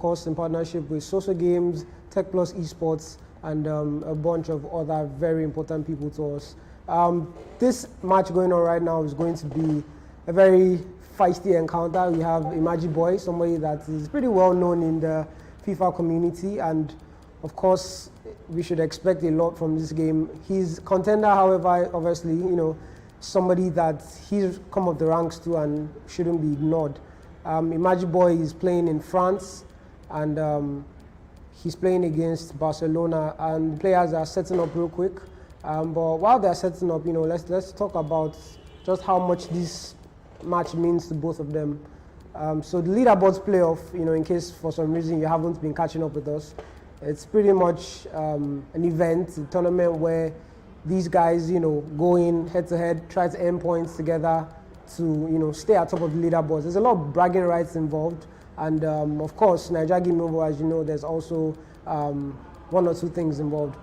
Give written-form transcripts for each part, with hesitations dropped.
course, in partnership with Social Games, Tech Plus Esports, and a bunch of other very important people to us. This match going on right now is going to be a very feisty encounter. We have Imaji Boy, somebody that is pretty well known in the FIFA community, and of course, we should expect a lot from this game. He's contender, however, obviously, somebody that he's come up the ranks to and shouldn't be ignored. Imaji Boy is playing in France, and he's playing against Barcelona, and players are setting up real quick. But while they're setting up, let's talk about just how much this match means to both of them. So the Leaderboards playoff, in case for some reason you haven't been catching up with us, it's pretty much an event, a tournament where these guys, go in head-to-head, try to earn points together to, stay at top of the leaderboards. There's a lot of bragging rights involved, and of course, Naija Game Over, as you know, there's also one or two things involved.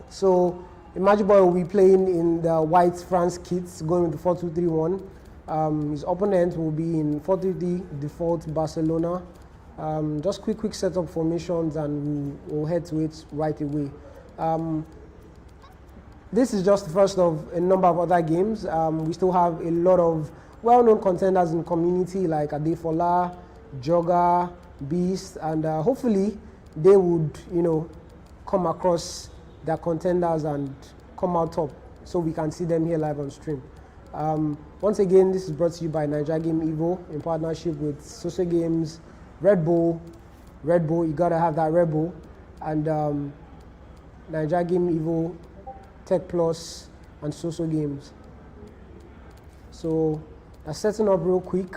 So Imaji Boy will be playing in the white France kits, going with the 4-2-3-1. His opponent will be in 4-3-3 default Barcelona. Just quick setup formations, and we'll head to it right away. This is just the first of a number of other games. We still have a lot of well-known contenders in the community like Adefola, Jogger, Beast, and hopefully they would, come across their contenders and come out top so we can see them here live on stream. Once again, this is brought to you by Naija Game Evo in partnership with Social Games, Red Bull, you gotta have that Red Bull, and Naija Game Evo, Tech Plus, and Social Games. So that's setting up real quick.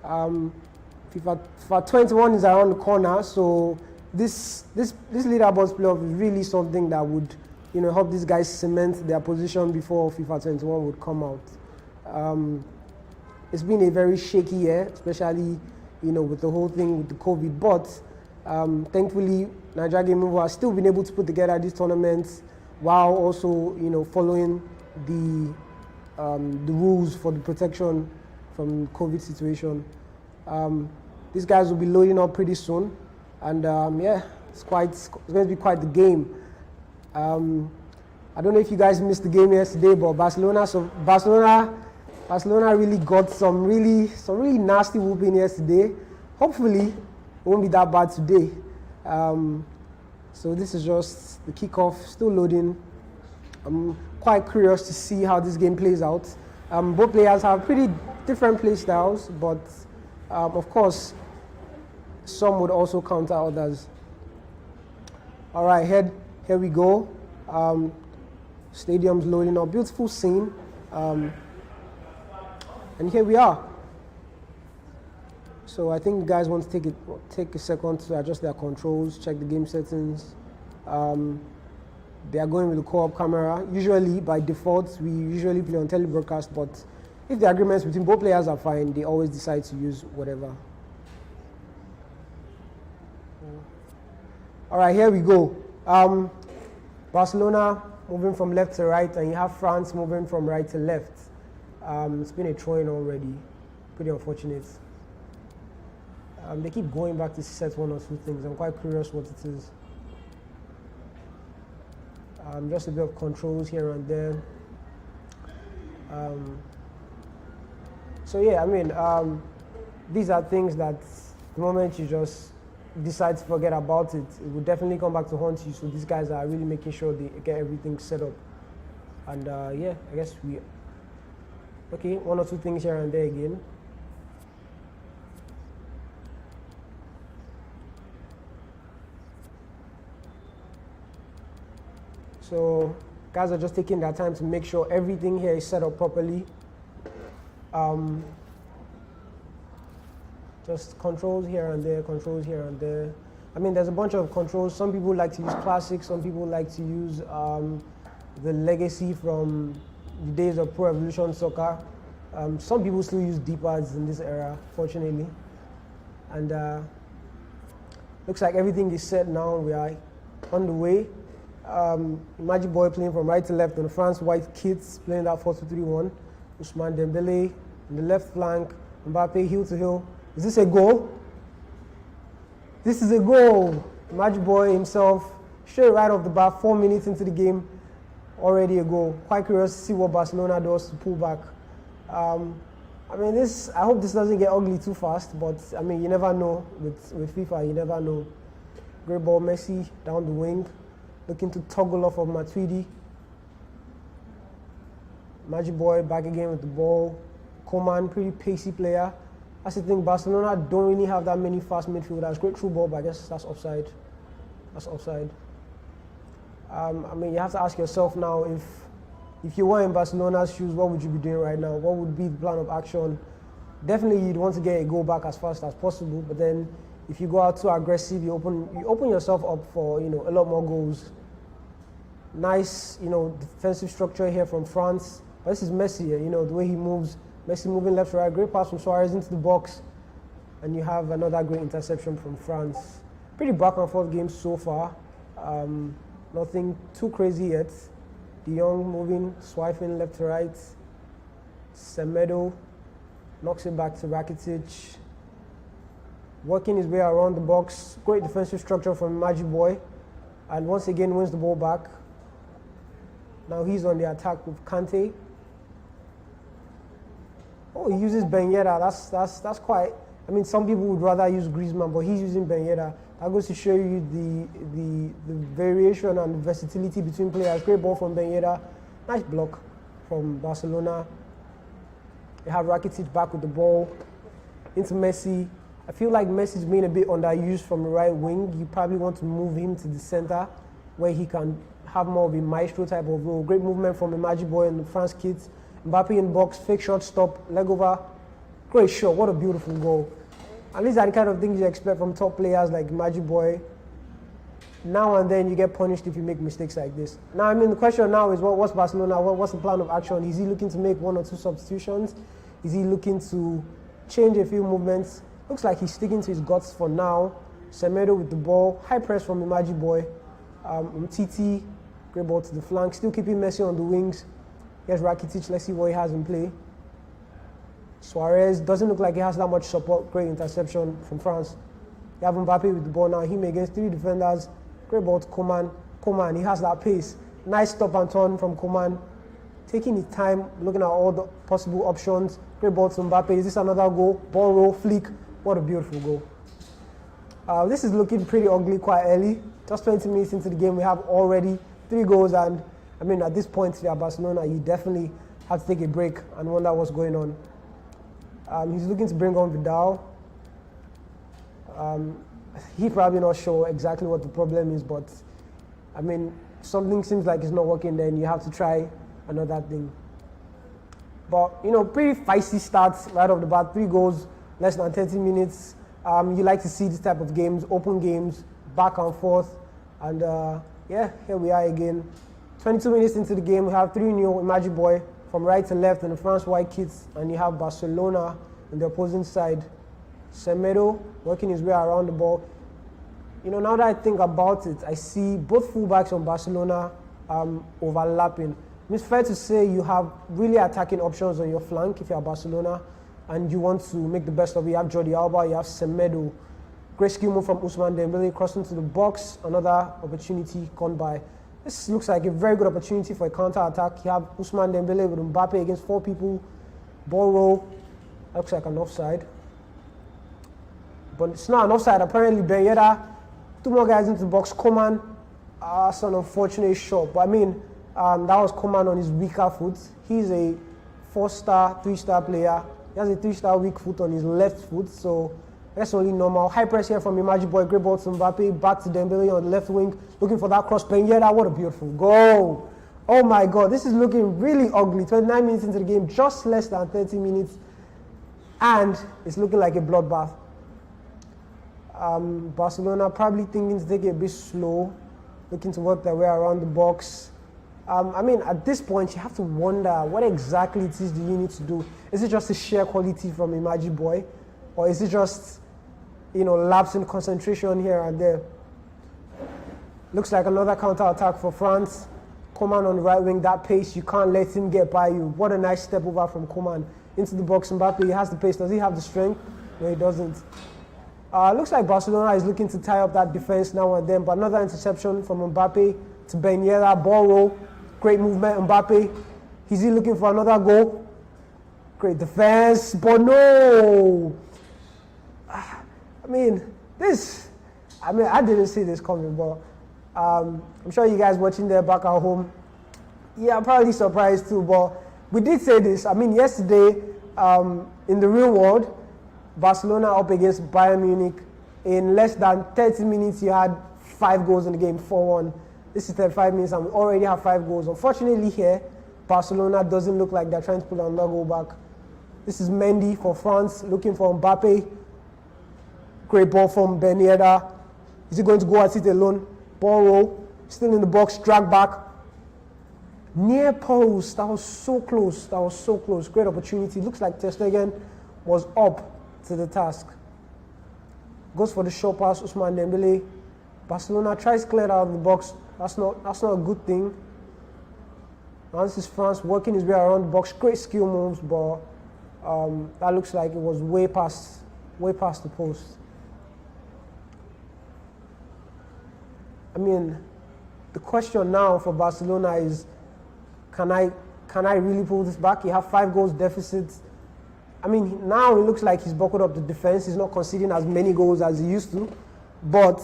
FIFA 21 is around the corner, so this Leaderboards playoff is really something that would help these guys cement their position before FIFA 21 would come out. It's been a very shaky year, especially with the whole thing with the COVID, but thankfully Naija Game Over has still been able to put together these tournaments while also following the rules for the protection from COVID situation. These guys will be loading up pretty soon, and it's going to be quite the game. I don't know if you guys missed the game yesterday, but Barcelona really got some really nasty whooping yesterday. Hopefully, it won't be that bad today. So this is just the kickoff, still loading. I'm quite curious to see how this game plays out. Both players have pretty different play styles, but of course, some would also counter others. All right, here we go. Stadium's loading up, beautiful scene. And here we are. So I think you guys want to take a second to adjust their controls, check the game settings. They are going with the co-op camera. Usually, by default, we usually play on telebroadcast, but if the agreements between both players are fine, they always decide to use whatever. All right, here we go. Barcelona moving from left to right, and you have France moving from right to left. It's been a throw-in already. Pretty unfortunate. They keep going back to set one or two things. I'm quite curious what it is. Just a bit of controls here and there. So yeah, I mean, these are things that the moment you just decide to forget about it, it will definitely come back to haunt you. So these guys are really making sure they get everything set up. And yeah, I guess okay, one or two things here and there again. So guys are just taking their time to make sure everything here is set up properly. Just controls here and there, controls here and there. I mean, there's a bunch of controls. Some people like to use classic, some people like to use the legacy from the days of Pro Evolution Soccer. Some people still use D-pads in this era, fortunately. And looks like everything is set now. We are on the way. Imaji Boy playing from right to left on the France white kits, playing that 4-2-3-1. Ousmane Dembele in the left flank. Mbappe heel to heel. Is this a goal? This is a goal. Magic Boy himself, straight right off the bat, 4 minutes into the game, already a goal. Quite curious to see what Barcelona does to pull back. I mean, I hope this doesn't get ugly too fast, but I mean, you never know with FIFA, you never know. Great ball, Messi down the wing, looking to toggle off of Matuidi. Magic Boy back again with the ball. Coman, pretty pacey player. That's the thing, Barcelona don't really have that many fast midfielders. Great through ball, but I guess that's offside. That's offside. I mean, you have to ask yourself now, if you were in Barcelona's shoes, what would you be doing right now? What would be the plan of action? Definitely, you'd want to get a goal back as fast as possible, but then if you go out too aggressive, you open yourself up for a lot more goals. Nice, defensive structure here from France. But this is Messi, the way he moves. Messi moving left to right, great pass from Suarez into the box, and you have another great interception from France. Pretty back and forth game so far. Nothing too crazy yet. De Jong moving, swiping left to right. Semedo knocks it back to Rakitic. Working his way around the box. Great defensive structure from Magic Boy. And once again wins the ball back. Now he's on the attack with Kante. Oh, he uses Ben Yedder. That's quite. I mean, some people would rather use Griezmann, but he's using Ben Yedder. That goes to show you the variation and the versatility between players. Great ball from Ben Yedder. Nice block from Barcelona. They have Rakitic back with the ball into Messi. I feel like Messi's being a bit underused from the right wing. You probably want to move him to the center where he can have more of a maestro type of role. Great movement from the Magic Boy and the France kids. Mbappe in box, fake shot, stop, leg over. Great shot, what a beautiful goal. And these are the kind of things you expect from top players like Magic Boy. Now and then you get punished if you make mistakes like this. Now, I mean, the question now is what's Barcelona, what's the plan of action? Is he looking to make 1 or 2 substitutions? Is he looking to change a few movements? Looks like he's sticking to his guts for now. Semedo with the ball, high press from the Magic Boy. Umtiti, great ball to the flank, still keeping Messi on the wings. Here's Rakitic, let's see what he has in play. Suarez doesn't look like he has that much support. Great interception from France. You have Mbappe with the ball now, him against 3 defenders. Great ball to Coman. Coman, he has that pace. Nice stop and turn from Coman. Taking his time, looking at all the possible options. Great ball to Mbappe. Is this another goal? Ball roll, flick. What a beautiful goal. This is looking pretty ugly quite early. Just 20 minutes into the game, we have already 3 goals, and I mean, at this point, if you're Barcelona, you definitely have to take a break and wonder what's going on. He's looking to bring on Vidal. He's probably not sure exactly what the problem is, but I mean, something seems like it's not working, then you have to try another thing. But, pretty feisty starts right off the bat. 3 goals, less than 30 minutes. You like to see this type of games, open games, back and forth. And yeah, here we are again. 22 minutes into the game, we have 3 new Magic Boy from right to left in the France white kits, and you have Barcelona on the opposing side. Semedo working his way around the ball. Now that I think about it, I see both fullbacks on Barcelona overlapping. It's fair to say you have really attacking options on your flank if you're Barcelona and you want to make the best of it. You have Jordi Alba, you have Semedo. Great skill move from Ousmane Dembele, crossing to the box. Another opportunity gone by. This looks like a very good opportunity for a counter-attack. You have Ousmane Dembele with Mbappe against 4 people. Ball roll. Looks like an offside. But it's not an offside. Apparently, Ben Yedder, 2 more guys into the box. Coman, that's an unfortunate shot. But I mean, that was Coman on his weaker foot. He's a 4-star, 3-star player. He has a 3-star weak foot on his left foot. So that's only normal. High press here from the Magic Boy. Great ball to Mbappe. Back to Dembele on the left wing. Looking for that cross. Ben Yedder, what a beautiful goal. Oh my God, this is looking really ugly. 29 minutes into the game, just less than 30 minutes. And it's looking like a bloodbath. Barcelona probably thinking to take it a bit slow. Looking to work their way around the box. I mean, at this point, you have to wonder what exactly it is do you need to do. Is it just a sheer quality from a Magic Boy? Or is it just, lapse in concentration here and there? Looks like another counter-attack for France. Coman on the right wing, that pace, you can't let him get by you. What a nice step over from Coman into the box. Mbappe, he has the pace. Does he have the strength? No, he doesn't. Looks like Barcelona is looking to tie up that defense now and then, but another interception from Mbappe to Ben Yedder, ball roll, great movement, Mbappe. Is he looking for another goal? Great defense, but no! I didn't see this coming, but I'm sure you guys watching there back at home, yeah, I'm probably surprised too, but we did say this. Yesterday, in the real world, Barcelona up against Bayern Munich, in less than 30 minutes, you had 5 goals in the game, 4-1. This is 35 minutes, and we already have 5 goals. Unfortunately here, Barcelona doesn't look like they're trying to put another goal back. This is Mendy for France, looking for Mbappe. Great ball from Ben Yedder. Is he going to go at it alone? Ball roll, still in the box, drag back. Near post, that was so close, Great opportunity. Looks like Ter Stegen was up to the task. Goes for the short pass, Ousmane Dembele. Barcelona tries to clear it out of the box. That's not a good thing. Now this is France working his way around the box. Great skill moves, but that looks like it was way past the post. The question now for Barcelona is, can I really pull this back? You have 5 goals deficit. Now it looks like he's buckled up the defense. He's not conceding as many goals as he used to, but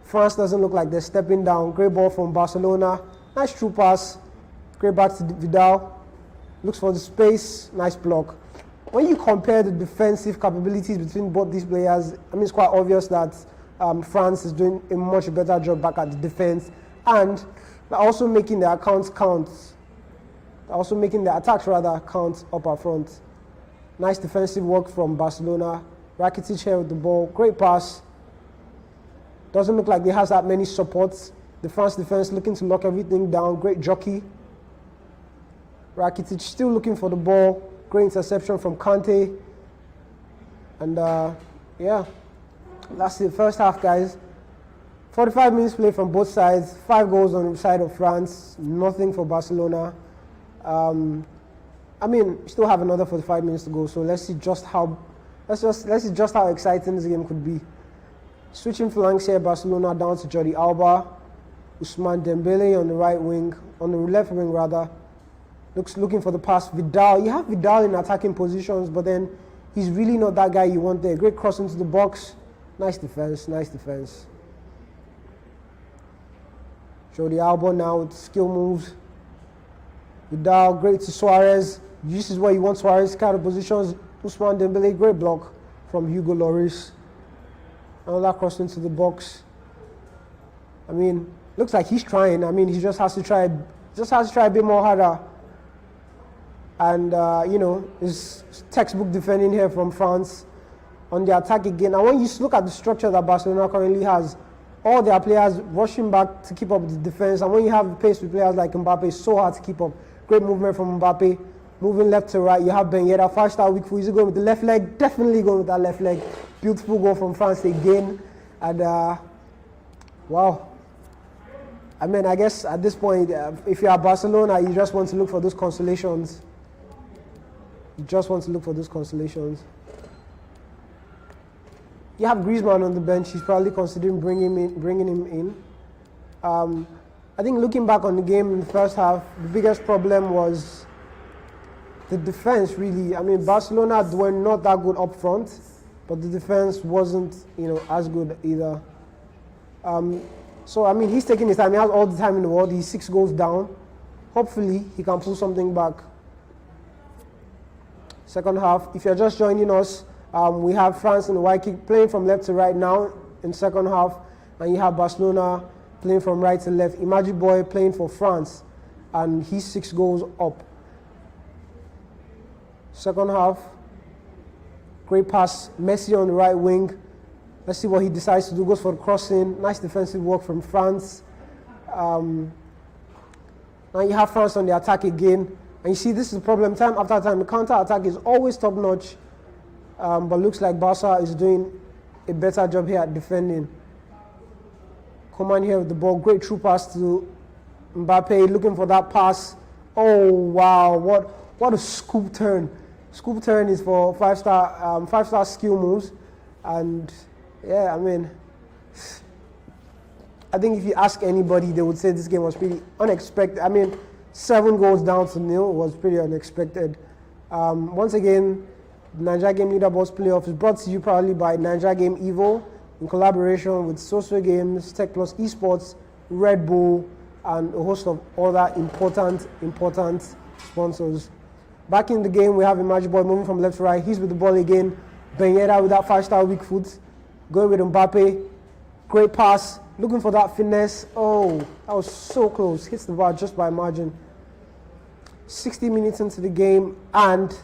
France doesn't look like they're stepping down. Great ball from Barcelona. Nice through pass. Great back to Vidal. Looks for the space. Nice block. When you compare the defensive capabilities between both these players, it's quite obvious that France is doing a much better job back at the defense, and they're also making their accounts count. They're also making their attacks rather count up at front. Nice defensive work from Barcelona. Rakitic here with the ball. Great pass. Doesn't look like they has that many supports. The France defense looking to lock everything down. Great jockey. Rakitic still looking for the ball. Great interception from Kante. And yeah, that's the first half, guys. 45 minutes play from both sides. 5 goals on the side of France. Nothing for Barcelona. Still have another 45 minutes to go. So let's see just how exciting this game could be. Switching flanks here, Barcelona down to Jordi Alba. Ousmane Dembele on the right wing, on the left wing rather. Looking for the pass. Vidal. You have Vidal in attacking positions, but then he's really not that guy you want there. Great cross into the box. Nice defense. Jordi Alba now with skill moves. Vidal, great to Suarez. This is where you want Suarez kind of positions. Ousmane Dembele, great block from Hugo Lloris. Another cross into the box. Looks like he's trying. He just has to try a bit more harder. And his textbook defending here from France on the attack again. And when you look at the structure that Barcelona currently has, all their players rushing back to keep up the defense. And when you have pace with players like Mbappe, it's so hard to keep up. Great movement from Mbappe. Moving left to right, you have Ben Yedder, 5-star weak foot. Is he going with the left leg? Definitely going with that left leg. Beautiful goal from France again. And wow. I guess at this point, if you are Barcelona, you just want to look for those consolations. You have Griezmann on the bench. He's probably considering bringing him in. I think looking back on the game in the first half, the biggest problem was the defense, really. Barcelona were not that good up front, but the defense wasn't, as good either. So he's taking his time. He has all the time in the world. He's 6 goals down. Hopefully, he can pull something back. Second half, if you're just joining us, we have France in the white kick playing from left to right now in second half, and you have Barcelona playing from right to left. Imagine Boy playing for France, and he's 6 goals up. Second half, great pass, Messi on the right wing. Let's see what he decides to do. Goes for the crossing. Nice defensive work from France. Now you have France on the attack again. And you see, this is the problem. Time after time, the counter-attack is always top-notch. But looks like Barca is doing a better job here at defending. Coman here with the ball. Great through pass to Mbappe. Looking for that pass. Oh, wow. What a scoop turn. Scoop turn is for five-star skill moves. And yeah, I mean, I think if you ask anybody, they would say this game was pretty unexpected. I mean, 7 goals down to nil was pretty unexpected. Once again, the Naija Game Leaderboards playoff is brought to you proudly by Naija Game Evo in collaboration with Social Games, Tech Plus Esports, Red Bull, and a host of other important sponsors. Back in the game, we have a Magic Boy moving from left to right. He's with the ball again. Ben Yedder with that 5-star weak foot. Going with Mbappe. Great pass. Looking for that finesse. Oh, that was so close. Hits the bar just by margin. 60 minutes into the game and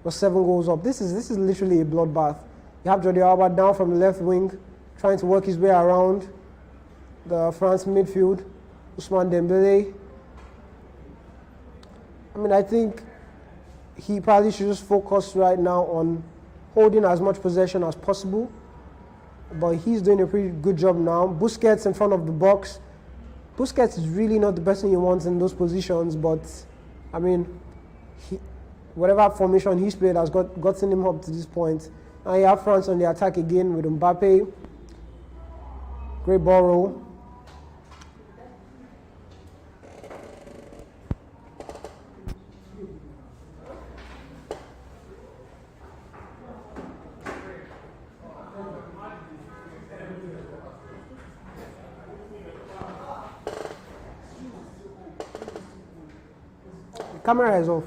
we're 7 goals up. This is literally a bloodbath. You have Jordi Alba down from the left wing, trying to work his way around the France midfield. Ousmane Dembele. I mean, I think he probably should just focus right now on holding as much possession as possible. But he's doing a pretty good job now. Busquets in front of the box. Busquets is really not the best thing you want in those positions, but I mean, whatever formation he's played has gotten him up to this point. And you have France on the attack again with Mbappe. Great ball roll. The camera is off.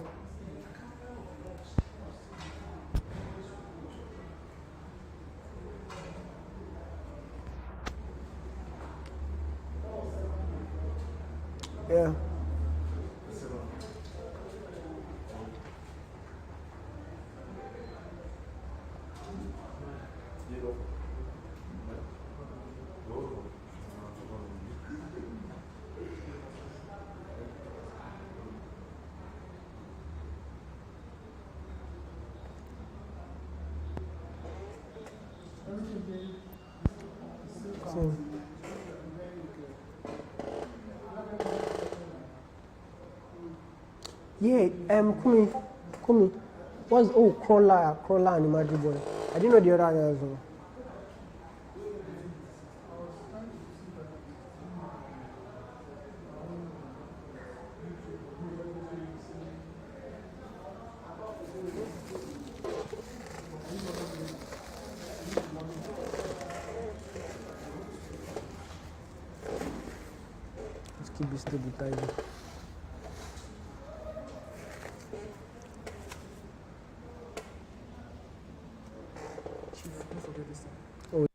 Yeah. So, yeah, Kumi. What's Crawler and Magic Boy? I didn't know the other guys. Let's keep this table tidy. Don't forget this thing.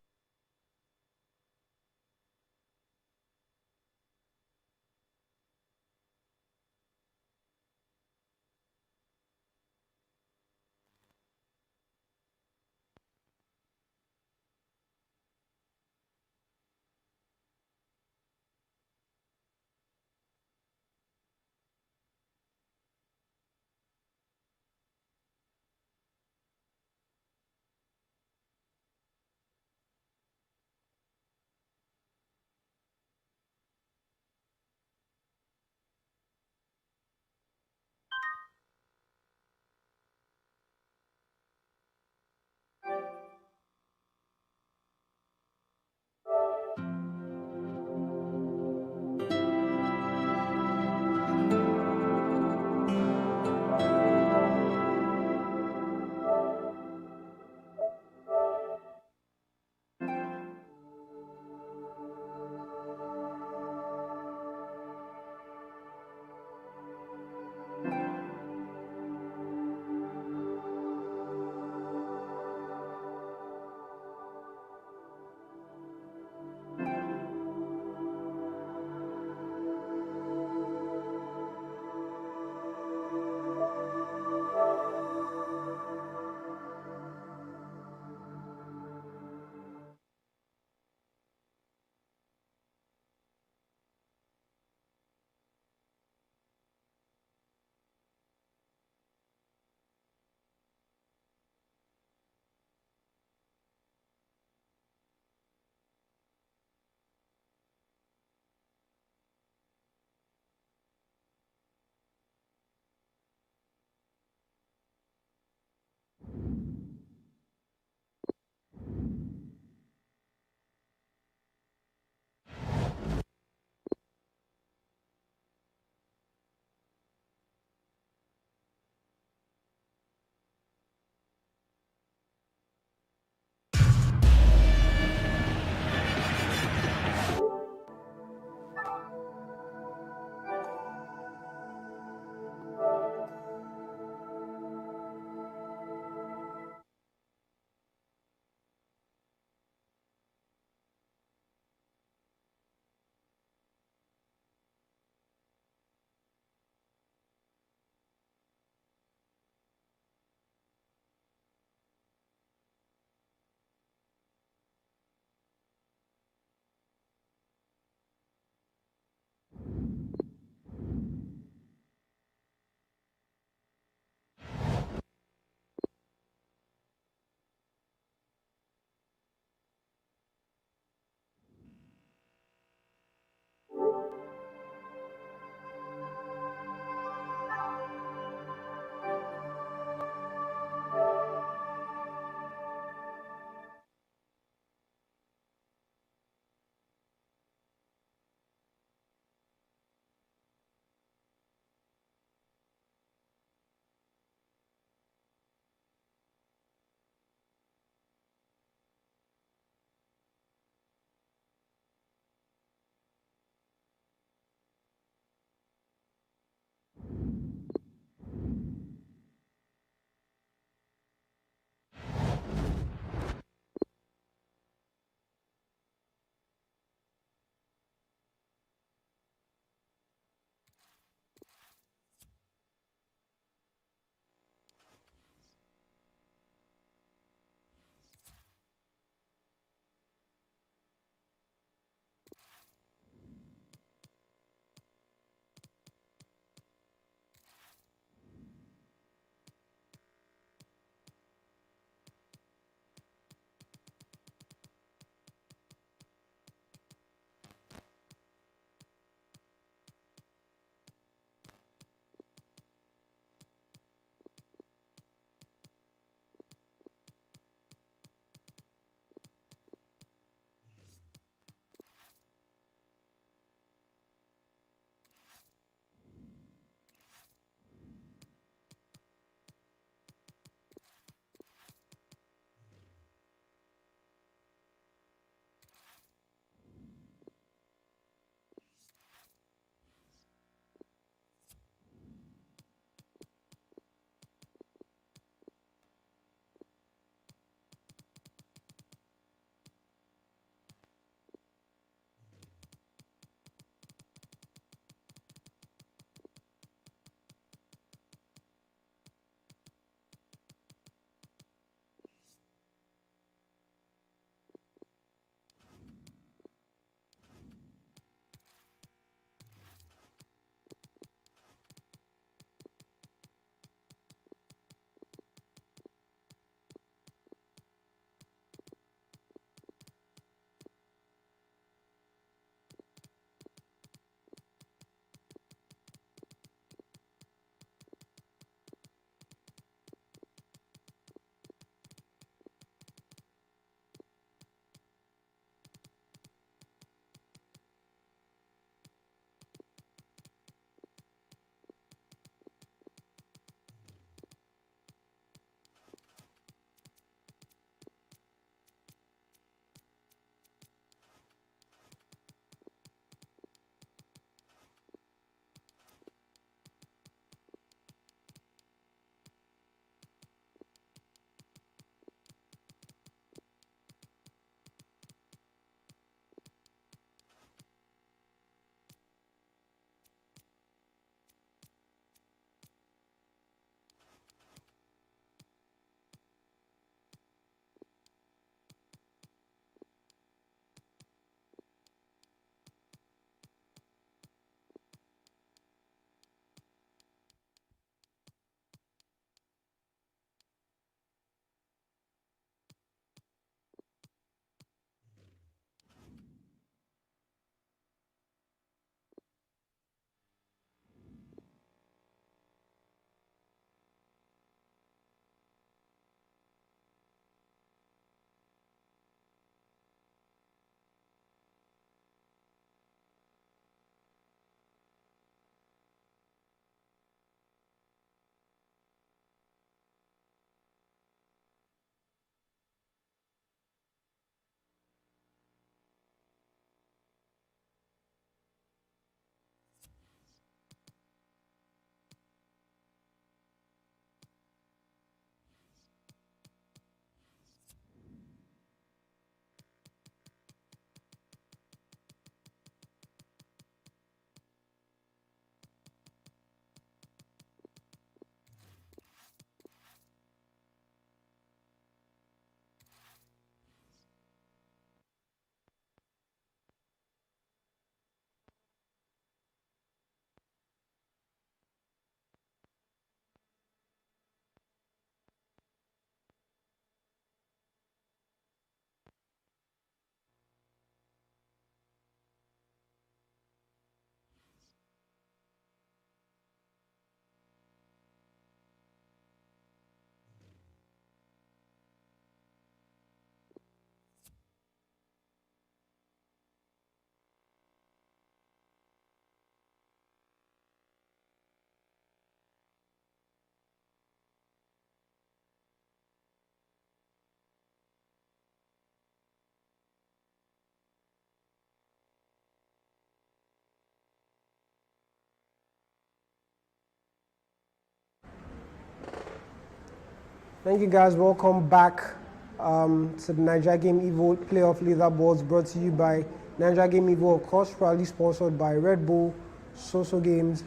Thank you guys, welcome back to the Naija Game Evo Playoff Leaderboards, brought to you by Naija Game Evo, of course, proudly sponsored by Red Bull, Social Games,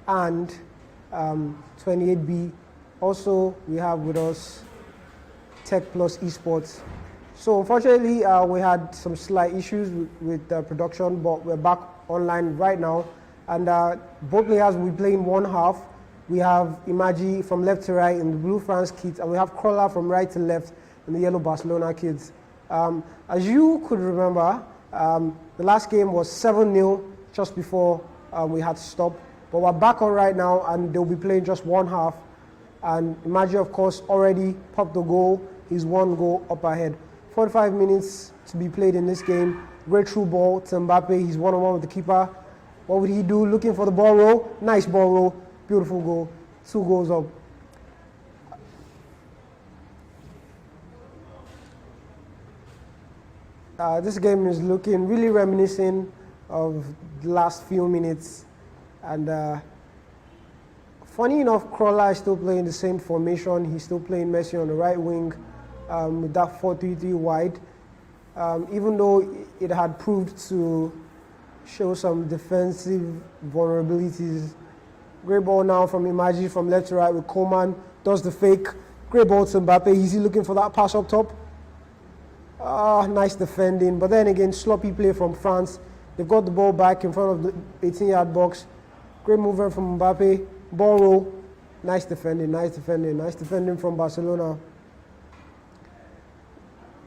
and 28B. Also, we have with us Tech Plus Esports. So unfortunately, we had some slight issues with production, but we're back online right now. And both players will be playing one half. We have Imagi from left to right in the blue France kit, and we have Crawler from right to left in the yellow Barcelona kits. As you could remember, the last game was 7-0 just before we had to stop. But we're back on right now, and they'll be playing just one half. And Imagi, of course, already popped the goal. He's 1 goal up ahead. 45 minutes to be played in this game. Great through ball to Mbappe. He's one-on-one with the keeper. What would he do? Looking for the ball roll. Nice ball roll. Beautiful goal. 2 goals up. This game is looking really reminiscent of the last few minutes. And funny enough, Crawler is still playing the same formation. He's still playing Messi on the right wing with that 4-3-3 wide. Even though it had proved to show some defensive vulnerabilities. Great ball now from Imagi from left to right with Coman. Does the fake. Great ball to Mbappe. Easy looking for that pass up top. Nice defending. But then again, sloppy play from France. They've got the ball back in front of the 18-yard box. Great movement from Mbappe. Ball roll. Nice defending, nice defending. Nice defending from Barcelona.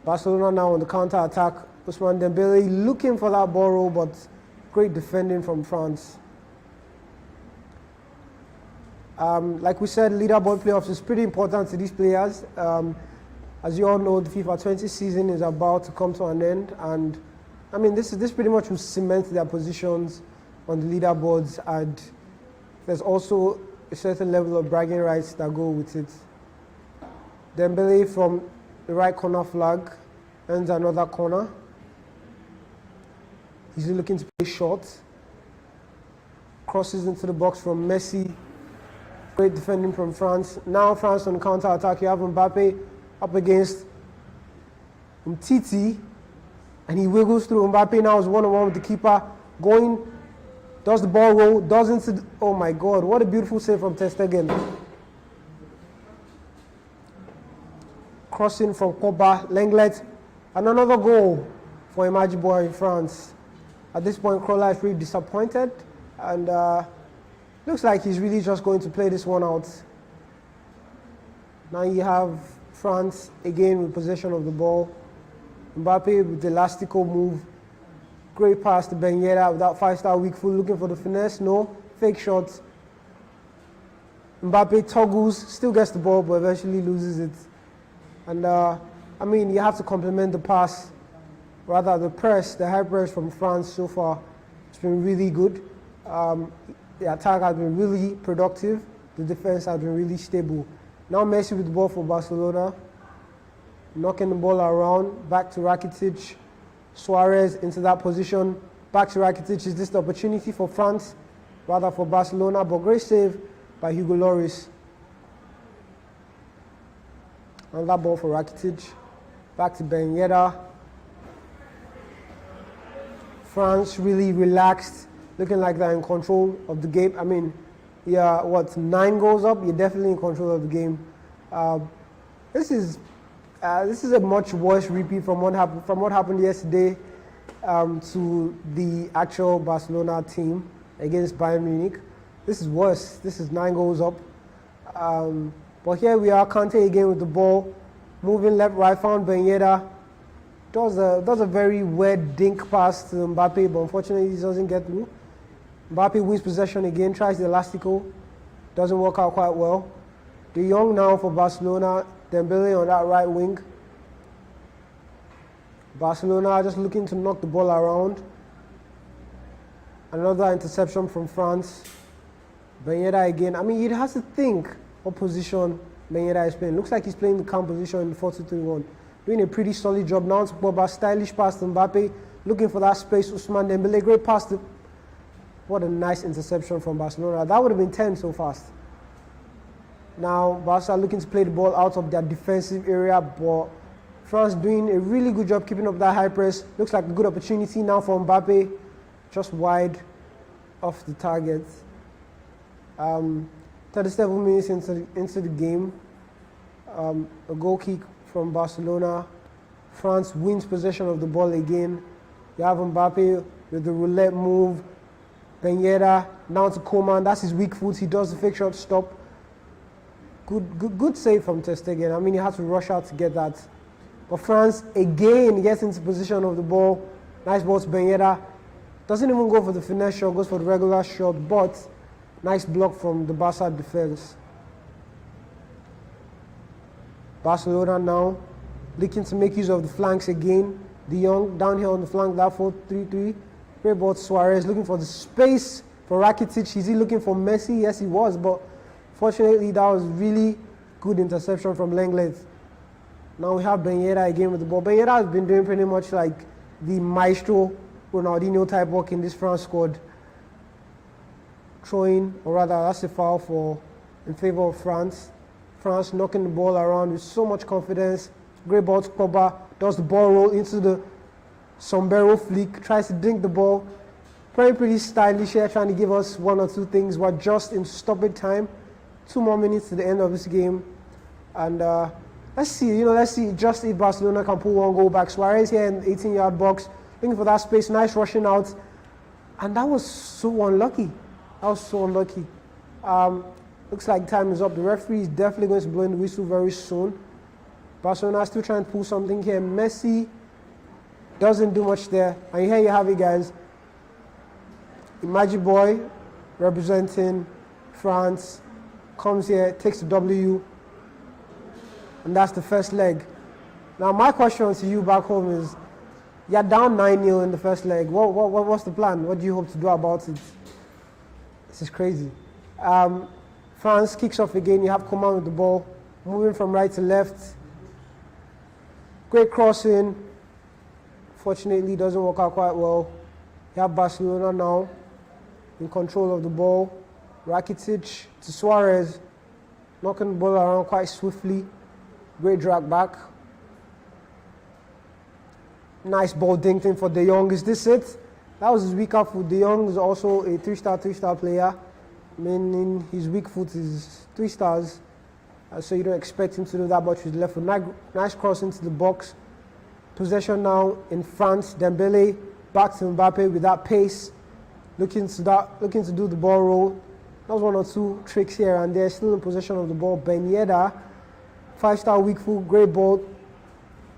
Barcelona now on the counter-attack. Ousmane Dembele looking for that ball roll, but great defending from France. Like we said, leaderboard playoffs is pretty important to these players. As you all know, the FIFA 20 season is about to come to an end, and I mean this pretty much will cement their positions on the leaderboards, and there's also a certain level of bragging rights that go with it. Dembele from the right corner flag earns another corner. He's looking to play short. Crosses into the box from Messi. Great defending from France. Now France on the counter-attack. You have Mbappe up against Umtiti. And he wiggles through. Mbappe now is one-on-one with the keeper. Going, does the ball roll, does into, oh my God, what a beautiful save from Ter Stegen. Crossing from Koba, Lenglet. And another goal for Imagi Boy in France. At this point, Crawler is really disappointed, and looks like he's really just going to play this one out. Now you have France again with possession of the ball. Mbappe with the elastical move. Great pass to Ben Yedder with that 5-star weak foot, looking for the finesse. No, fake shots. Mbappe toggles, still gets the ball, but eventually loses it. And I mean, you have to compliment the pass. Rather, the press, the high press from France so far, it's been really good. The attack has been really productive. The defense has been really stable. Now Messi with the ball for Barcelona. Knocking the ball around, back to Rakitic. Suarez into that position. Back to Rakitic. Is this the opportunity for France? Rather for Barcelona, but great save by Hugo Lloris. Another ball for Rakitic. Back to Ben Yedder. France really relaxed, looking like they're in control of the game. I mean, yeah, 9 goals up? You're definitely in control of the game. This is a much worse repeat from what happened yesterday to the actual Barcelona team against Bayern Munich. This is worse. This is 9 goals up. But here we are, Kante again with the ball, moving left, right, found Ben Yedder. Does a very weird dink pass to Mbappe, but unfortunately he doesn't get through. Mbappe wins possession again, tries the elastical, doesn't work out quite well. De Jong now for Barcelona, Dembele on that right wing. Barcelona just looking to knock the ball around. Another interception from France. Ben Yedder again. I mean, you'd have to think what position Ben Yedder is playing. Looks like he's playing the calm position in the 4-2-3-1. Doing a pretty solid job now to Pogba, stylish pass to Mbappe, looking for that space. Ousmane Dembele, great pass to. What a nice interception from Barcelona. That would have been 10 so fast. Now, Barca looking to play the ball out of their defensive area, but France doing a really good job keeping up that high press. Looks like a good opportunity now for Mbappe, just wide off the target. 37 minutes into the game, a goal kick from Barcelona. France wins possession of the ball again. You have Mbappe with the roulette move. Ben Yedder now to Coman. That's his weak foot. He does the fake shot stop. Good save from Ter Stegen. I mean, he had to rush out to get that. But France again gets into position of the ball. Nice ball to Ben Yedder. Doesn't even go for the finesse shot, goes for the regular shot, but nice block from the Barca defense. Barcelona now looking to make use of the flanks again. De Jong down here on the flank, that 4-3-3. Great ball to Suarez, looking for the space for Rakitic. Is he looking for Messi? Yes, he was, but fortunately that was really good interception from Lenglet. Now we have Ben Yedder again with the ball. Ben Yedder has been doing pretty much like the maestro Ronaldinho type work in this France squad. Throwing, or rather that's a foul in favor of France. France knocking the ball around with so much confidence. Great ball to Pogba, does the ball roll into the sombrero flick, tries to dink the ball. Pretty stylish here, trying to give us one or two things. We're just in stoppage time. 2 more minutes to the end of this game. And let's see just if Barcelona can pull one goal back. Suarez here in the 18-yard box, looking for that space, nice rushing out. And that was so unlucky. Looks like time is up. The referee is definitely going to blow in the whistle very soon. Barcelona still trying to pull something here. Messi doesn't do much there. And here you have it, guys. The Magic Boy representing France comes here, takes the W, and that's the first leg. Now my question to you back home is, you're down 9-0 in the first leg. What's the plan? What do you hope to do about it? This is crazy. France kicks off again. You have Coman with the ball, moving from right to left. Great crossing. Fortunately, doesn't work out quite well. You have Barcelona now in control of the ball. Rakitic to Suarez, knocking the ball around quite swiftly. Great drag back. Nice ball dinked in for De Jong. Is this it? That was his weaker foot. De Jong is also a 3-star player, meaning his weak foot is 3 stars. So you don't expect him to do that much with the left foot. Nice cross into the box. Possession now in France. Dembele back to Mbappe with that pace, looking to do the ball roll. That was 1 or 2 tricks here and there. Still in possession of the ball. Ben Yedder, 5-star weak foot, great ball,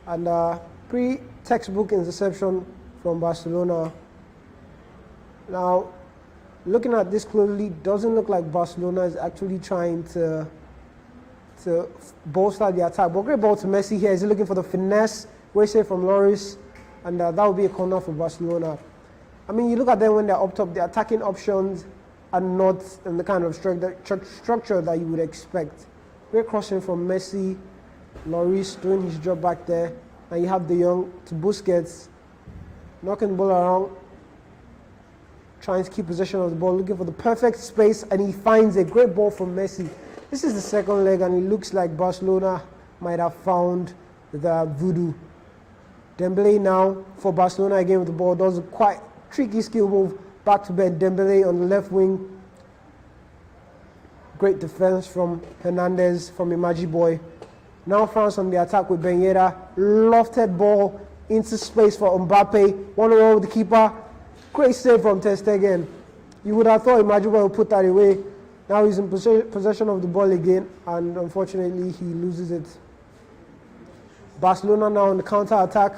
and pretty textbook interception from Barcelona. Now, looking at this closely, doesn't look like Barcelona is actually trying to bolster the attack. But great ball to Messi here. Is he looking for the finesse? Great save from Lloris, and that would be a corner for Barcelona. I mean, you look at them when they're up top, the attacking options are not in the kind of structure that you would expect. Great crossing from Messi. Lloris doing his job back there. And you have De Jong to Busquets, knocking the ball around, trying to keep possession of the ball, looking for the perfect space, and he finds a great ball from Messi. This is the second leg, and it looks like Barcelona might have found the voodoo. Dembele now for Barcelona again with the ball, does a quite tricky skill move, back to back. Dembele on the left wing. Great defense from Hernandez, from Imaji Boy. Now France on the attack with Ben Yedder. Lofted ball into space for Mbappe. 1-on-1 with the keeper. Great save from Ter Stegen. You would have thought Imaji Boy would put that away. Now he's in possession of the ball again, and unfortunately he loses it. Barcelona now on the counter-attack.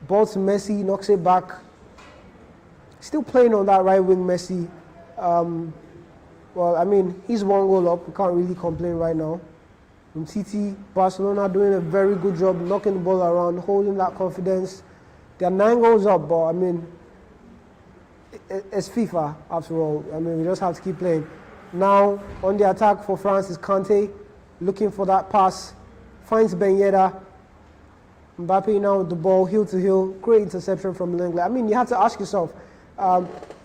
Ball to Messi, knocks it back. Still playing on that right wing, Messi. Well, I mean, he's 1 goal up. We can't really complain right now. Titi, Barcelona doing a very good job knocking the ball around, holding that confidence. They're 9 goals up, but I mean, it's FIFA after all. I mean, we just have to keep playing. Now, on the attack for France is Kante, looking for that pass. Finds Ben Yedder. Mbappe now with the ball, heel to heel. Great interception from Lenglet. I mean, you have to ask yourself,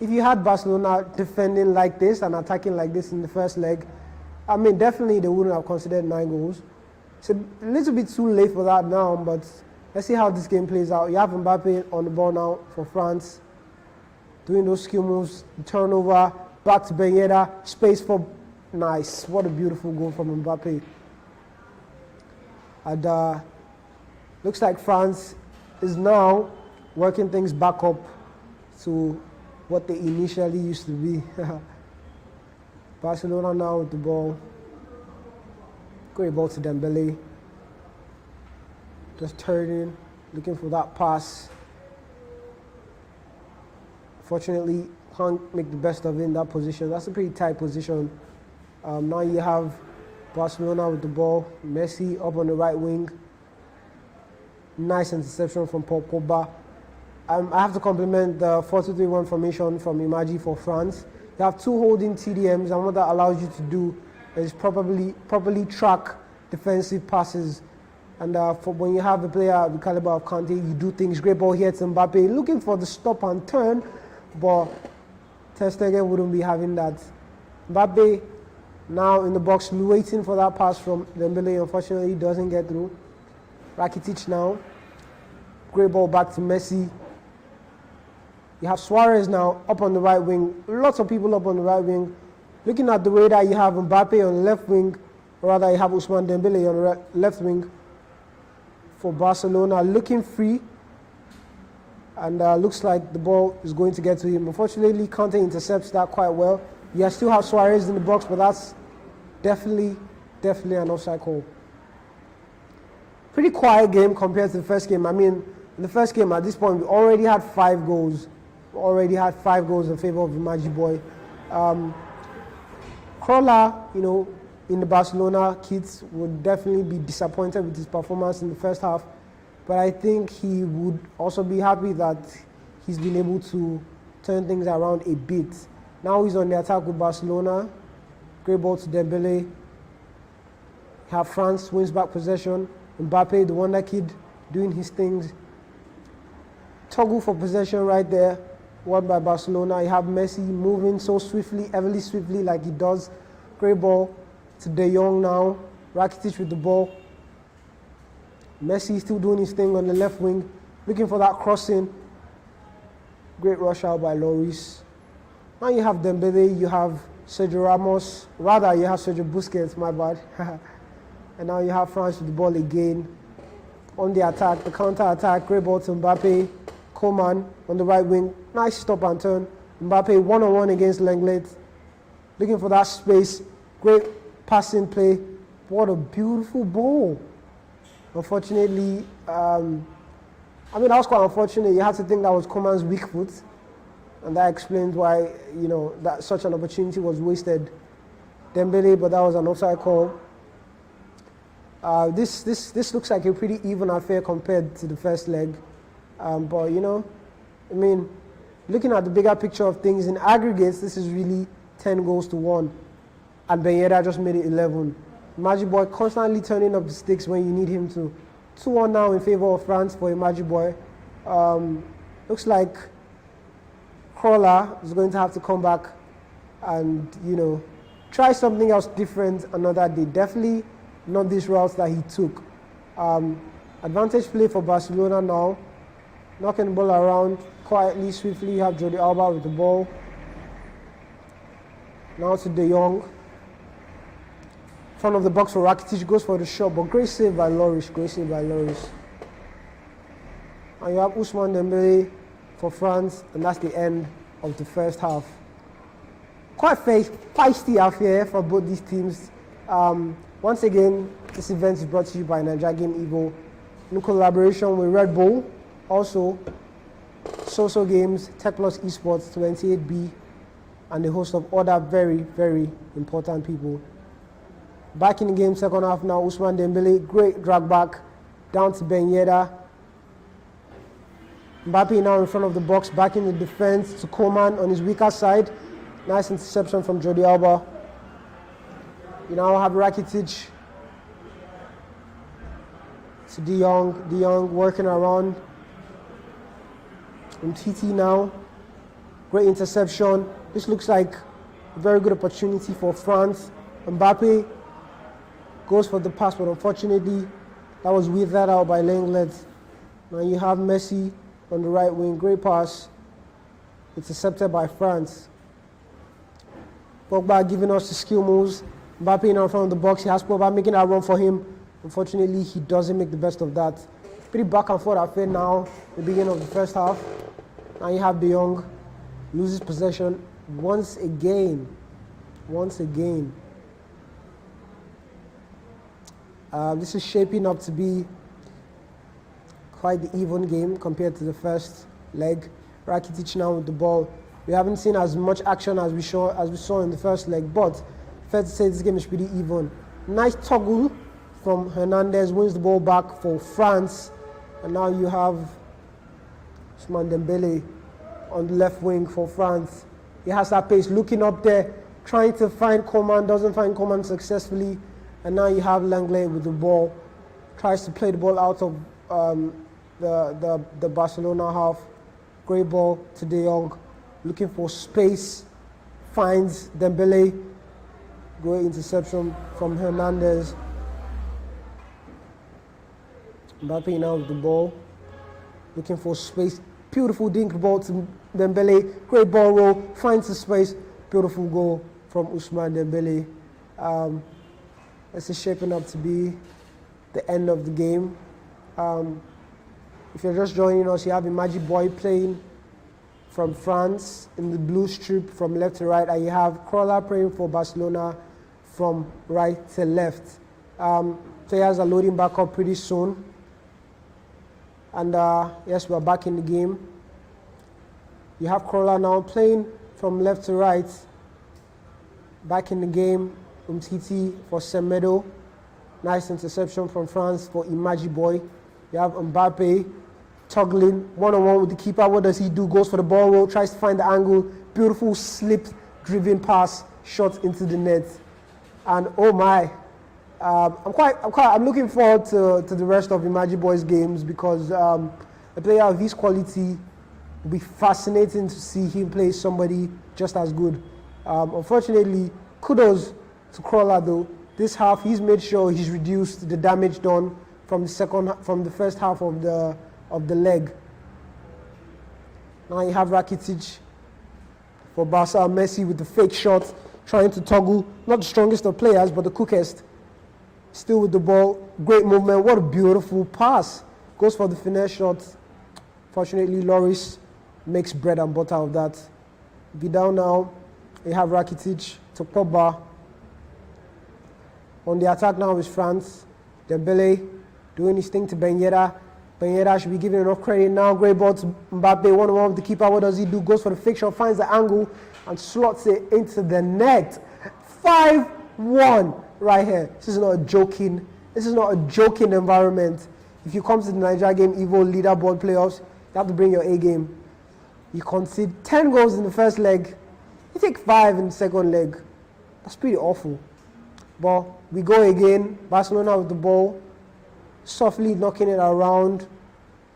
if you had Barcelona defending like this and attacking like this in the first leg, I mean, definitely they wouldn't have considered 9 goals. It's a little bit too late for that now, but let's see how this game plays out. You have Mbappe on the ball now for France, doing those skill moves, turnover, back to Ben Yedder, space for, nice. What a beautiful goal from Mbappe. And looks like France is now working things back up to what they initially used to be. Barcelona now with the ball. Great ball to Dembele. Just turning, looking for that pass. Fortunately, can't make the best of it in that position. That's a pretty tight position. Now you have Barcelona with the ball. Messi up on the right wing. Nice interception from Paul Pogba. I have to compliment the 4-2-3-1 formation from Imagi for France. You have 2 holding TDMs, and what that allows you to do is properly track defensive passes. And for when you have a player of the caliber of Kante, you do things. Great ball here to Mbappe, looking for the stop and turn, but Ter Stegen wouldn't be having that. Mbappe now in the box, waiting for that pass from Dembele. Unfortunately, doesn't get through. Rakitic now. Great ball back to Messi. You have Suarez now up on the right wing. Lots of people up on the right wing. Looking at the way that you have Mbappe on the left wing, or rather you have Ousmane Dembele on the left wing for Barcelona, looking free. And looks like the ball is going to get to him. Unfortunately, Kante intercepts that quite well. You still have Suarez in the box, but that's definitely an offside call. Pretty quiet game compared to the first game. I mean, in the first game, at this point, we already had 5 goals. We already had 5 goals in favor of the Magic Boy. Krolla, in the Barcelona kits would definitely be disappointed with his performance in the first half. But I think he would also be happy that he's been able to turn things around a bit. Now he's on the attack with Barcelona. Great ball to Dembele. You have France wins back possession. Mbappe, the wonder kid, doing his things. Toggle for possession right there. Won by Barcelona. You have Messi moving so swiftly, everly swiftly like he does. Great ball to De Jong now. Rakitic with the ball. Messi still doing his thing on the left wing, looking for that crossing. Great rush out by Lloris. Now you have Dembele, you have Sergio Ramos. Rather, you have Sergio Busquets, my bad. And now you have France with the ball again. On the attack, the counter-attack, great ball to Mbappe. Coman on the right wing, nice stop and turn. Mbappe one-on-one against Lenglet. Looking for that space, great passing play. What a beautiful ball. Unfortunately, that was quite unfortunate. You have to think that was Coman's weak foot. And that explains why, that such an opportunity was wasted. Dembele, but that was an offside call. This looks like a pretty even affair compared to the first leg. But, looking at the bigger picture of things, in aggregates, this is really 10 goals to 1. And Ben Yedder just made it 11. Magic Boy constantly turning up the sticks when you need him to. 2-1 now in favor of France for a Magic Boy. Looks like Krolla is going to have to come back and, try something else different another day. Definitely not this route that he took. Advantage play for Barcelona now. Knocking the ball around quietly, swiftly. You have Jordi Alba with the ball. Now to De Jong. Front of the box for Rakitic, goes for the shot, but great save by Lloris. And you have Ousmane Dembele for France, and that's the end of the first half. Quite feisty affair for both these teams. Once again, this event is brought to you by Naija Game Eagle in collaboration with Red Bull, also Social Games, Tech Plus Esports 28B, and a host of other very, very important people. Back in the game, second half now, Ousmane Dembele, great drag back, down to Ben Yedder. Mbappe now in front of the box, back in the defense to Coman on his weaker side. Nice interception from Jordi Alba. You now have Rakitic to De Jong working around. Umtiti now, great interception. This looks like a very good opportunity for France. Mbappe goes for the pass, but unfortunately, that was withered out by Lenglet. Now you have Messi on the right wing, great pass. It's intercepted by France. Pogba giving us the skill moves. Mbappe in front of the box. He has Pogba making that run for him. Unfortunately, he doesn't make the best of that. Pretty back and forth affair now, the beginning of the first half. Now you have De Jong, loses possession once again. This is shaping up to be quite the even game compared to the first leg. Rakitic now with the ball. We haven't seen as much action as we saw in the first leg, but fair to say this game is pretty even. Nice toggle from Hernandez, wins the ball back for France, and now you have Ousmane Dembele on the left wing for France. He has that pace, looking up there, trying to find Coman, doesn't find Coman successfully, and now you have Lenglet with the ball, tries to play the ball out of the Barcelona half. Great ball to De Jong, looking for space, finds Dembele, great interception from Hernandez. Mbappe now with the ball, looking for space, beautiful dink ball to Dembele, great ball roll, finds the space, beautiful goal from Ousmane Dembele. This is shaping up to be the end of the game. If you're just joining us, you have Imagi Boy playing from France in the blue strip from left to right, and you have Krolla playing for Barcelona from right to left. Players are loading back up pretty soon. And yes, we're back in the game. You have Krolla now playing from left to right. Back in the game, Umtiti for Semedo. Nice interception from France for Imagi Boy. You have Mbappe toggling one-on-one with the keeper. What does he do? Goes for the ball roll, tries to find the angle. Beautiful slip-driven pass, shot into the net. And oh my, I'm looking forward to the rest of Imagi Boy's games, because a player of his quality will be fascinating to see him play somebody just as good. Unfortunately, kudos to Krolla though. This half, he's made sure he's reduced the damage done from the first half of the leg. Now you have Rakitic for Barca. Messi with the fake shot, trying to toggle. Not the strongest of players, but the quickest. Still with the ball. Great movement. What a beautiful pass. Goes for the finesse shot. Fortunately, Lloris makes bread and butter of that. Vidal now. You have Rakitic to Pogba. On the attack now is France. Dembele doing his thing to Ben Yedder. Ben Yedder should be given enough credit now. Great ball to Mbappe, one-on-one with the keeper. What does he do? Goes for the fake shot, finds the angle, and slots it into the net. 5-1 right here. This is not a joking environment. If you come to the Naija game Evo Leaderboard playoffs, you have to bring your A game. You concede 10 goals in the first leg. You take 5 in the second leg. That's pretty awful. But we go again. Barcelona with the ball, softly knocking it around,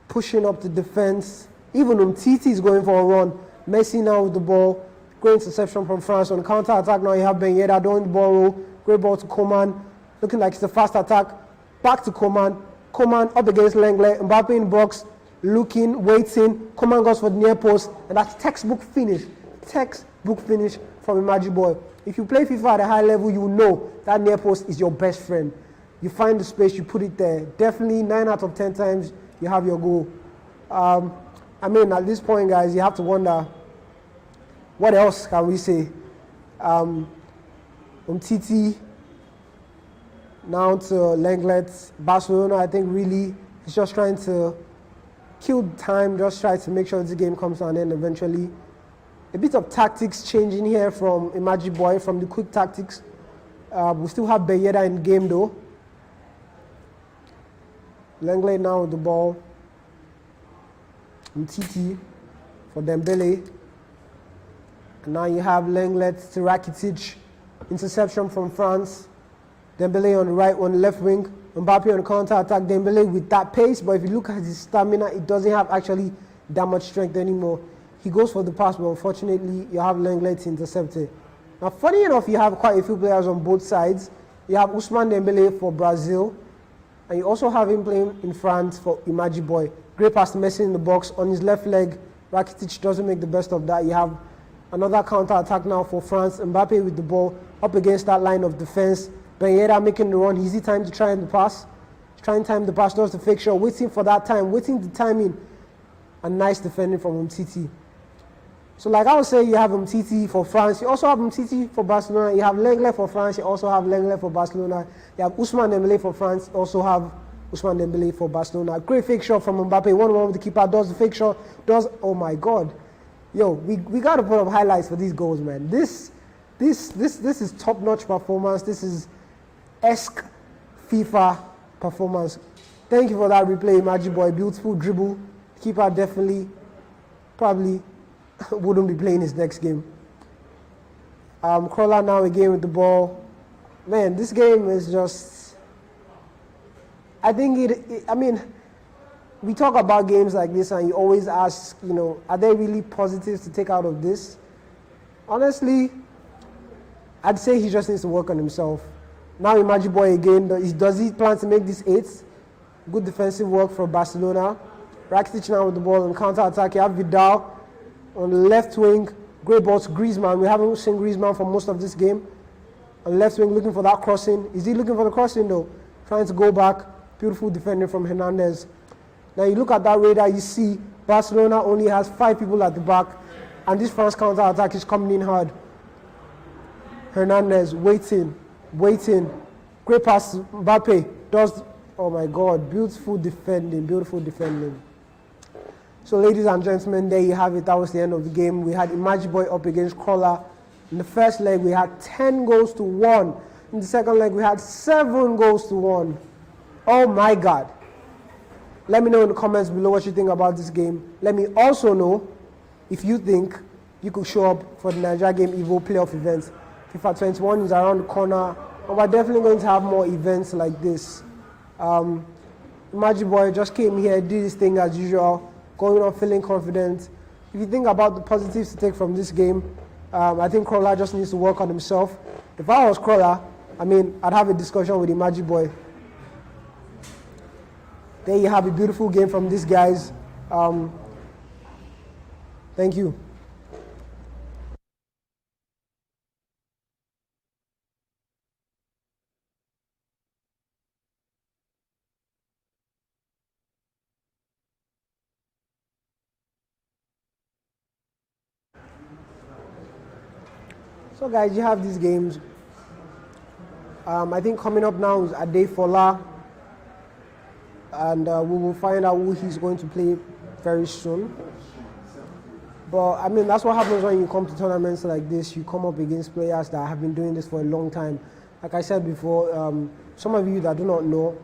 pushing up the defense. Even Umtiti is going for a run. Messi now with the ball. Great interception from France. On counter-attack now you have Ben Yedder doing the ball roll. Great ball to Coman. Looking like it's a fast attack. Back to Coman. Coman up against Lenglet. Mbappe in box. Looking, waiting. Coman goes for the near post. And that's textbook finish. Textbook finish from Imagi Boy. If you play FIFA at a high level, you know that near post is your best friend. You find the space, you put it there. Definitely 9 out of 10 times you have your goal. I mean, at this point, guys, you have to wonder, what else can we say? Umtiti now to Lenglet. Barcelona, I think, really is just trying to kill time, just try to make sure the game comes to an end eventually. A bit of tactics changing here from Imagi Boy, from the quick tactics. We still have Ben Yedder in game though. Lenglet now with the ball. Umtiti for Dembele. And now you have Lenglet to Rakitic. Interception from France. Dembele on the right, on the left wing. Mbappe on the counter-attack. Dembele with that pace, but if you look at his stamina, it doesn't have actually that much strength anymore. He goes for the pass, but unfortunately, you have Lenglet to intercept it. Now, funny enough, you have quite a few players on both sides. You have Ousmane Dembele for Brazil, and you also have him playing in France for Imagi Boy. Great pass to Messi in the box. On his left leg, Rakitic doesn't make the best of that. You have another counter-attack now for France. Mbappe with the ball up against that line of defense. Ben Yedder making the run. Easy time to try and the pass. Trying to time the pass, does the fake shot, waiting for that time, waiting the timing. And nice defending from Umtiti. So like I was saying, you have Umtiti for France. You also have Umtiti for Barcelona. You have Lenglet for France. You also have Lenglet for Barcelona. You have Ousmane Dembele for France. You also have Ousmane Dembele for Barcelona. Great fake shot from Mbappe. 1-1 with the keeper. Does the fake shot. Does, oh my God. Yo, we got to put up highlights for these goals, man. This is top-notch performance. This is esque FIFA performance. Thank you for that replay, Imagi Boy. Beautiful dribble. Keeper definitely, probably wouldn't be playing his next game. Crawler now again with the ball. Man, this game is just, I think I mean, we talk about games like this and you always ask, you know, are there really positives to take out of this? Honestly, I'd say he just needs to work on himself. Now Imagi Boy again, does he plan to make this 8? Good defensive work for Barcelona. Rakitic now with the ball on counter-attack. You have Vidal on the left wing. Great ball to Griezmann. We haven't seen Griezmann for most of this game. On the left wing looking for that crossing. Is he looking for the crossing though? Trying to go back. Beautiful defending from Hernandez. Now you look at that radar, you see Barcelona only has 5 people at the back. And this France counter-attack is coming in hard. Hernandez waiting. Great pass to Mbappe. Does, oh my God, beautiful defending. So ladies and gentlemen, there you have it. That was the end of the game. We had Imagi Boy up against Crawler. In the first leg, we had 10 goals to 1. In the second leg, we had 7 goals to 1. Oh my God. Let me know in the comments below what you think about this game. Let me also know if you think you could show up for the Naija Game Evo playoff event. FIFA 21 is around the corner, and we're definitely going to have more events like this. Imagi Boy just came here, did his thing as usual, going on feeling confident. If you think about the positives to take from this game, I think Crawler just needs to work on himself. If I was Crawler, I mean, I'd have a discussion with Imagi Boy. There you have a beautiful game from these guys. Thank you. So guys, you have these games. I think coming up now is Adefola, and we will find out who he's going to play very soon. But I mean, that's what happens when you come to tournaments like this. You come up against players that have been doing this for a long time. Like I said before, some of you that do not know,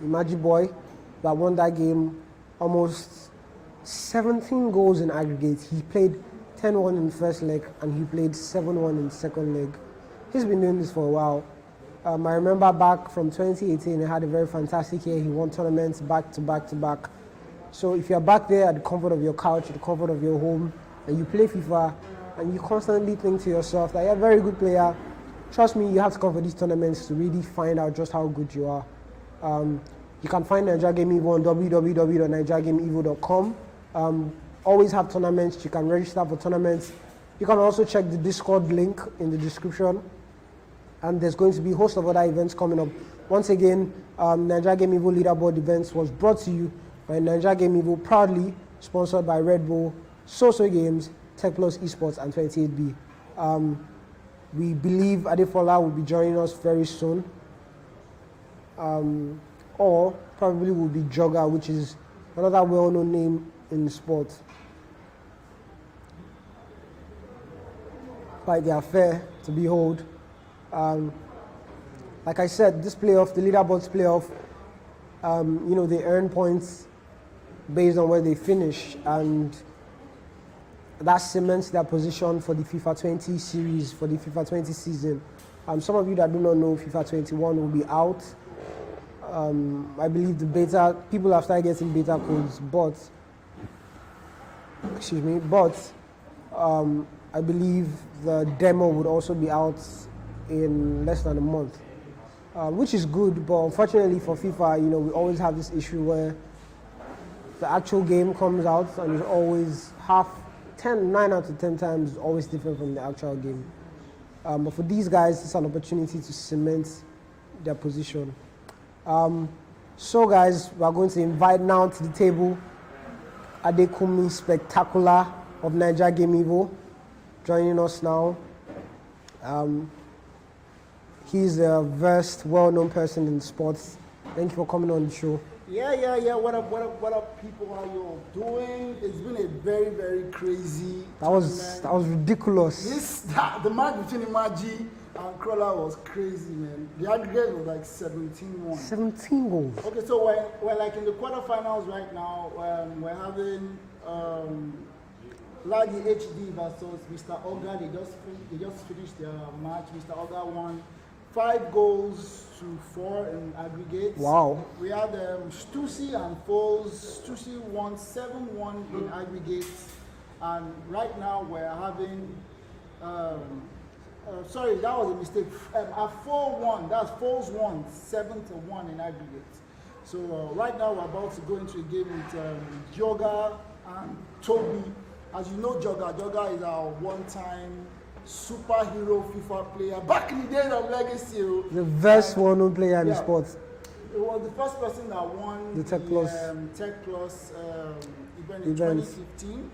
Imagi Boy that won that game, almost 17 goals in aggregate. He played 10-1 in the first leg, and he played 7-1 in the second leg. He's been doing this for a while. I remember back from 2018, he had a very fantastic year. He won tournaments back to back. So if you're back there at the comfort of your couch, at the comfort of your home, and you play FIFA, and you constantly think to yourself that you're a very good player, trust me, you have to come for these tournaments to really find out just how good you are. You can find Naija Game Evo on www.naijagameevo.com. Always have tournaments. You can register for tournaments. You can also check the Discord link in the description. And there's going to be a host of other events coming up. Once again, Naija Game Evo Leaderboard events was brought to you by Naija Game Evo, proudly sponsored by Red Bull, Soso Games, Tech Plus Esports, and 28B. We believe Adefola will be joining us very soon. Or probably will be Jogger, which is another well-known name in the sport. Quite the affair to behold. Like I said, this playoff, the Leaderboards playoff, they earn points based on where they finish, and that cements their position for the FIFA 20 series, for the FIFA 20 season. Some of you that do not know, FIFA 21 will be out. I believe the beta, people have started getting beta codes, but I believe the demo would also be out in less than a month, which is good. But unfortunately for FIFA, we always have this issue where the actual game comes out and it's always 9 out of 10 times is always different from the actual game. But for these guys, it's an opportunity to cement their position. So guys, we're going to invite now to the table Adekumi Spectacular of Naija Game joining us now. He's a versed, well-known person in sports. Thank you for coming on the show. Yeah. What up, people? How you all doing? It's been a very, very crazy. That was ridiculous. The match between Imaji and Crawler was crazy, man. The aggregate was like 17-1. 17 goals. Okay, so we're like in the quarterfinals right now. We're having Lagi HD versus Mr. Oga. They just finished their match. Mr. Oga won 5 goals to 4 in aggregate. Wow. We had Stussy and Foles. Stussy won 7-1 in aggregate. And right now we're having, sorry, that was a mistake. At 4-1, that's Foles won 7-1 in aggregate. So right now we're about to go into a game with Joga and Toby. As you know, Joga is our one-time superhero FIFA player back in the days of Legacy. The best well-known player in the sport. It was the first person that won the Tech Plus event in 2015.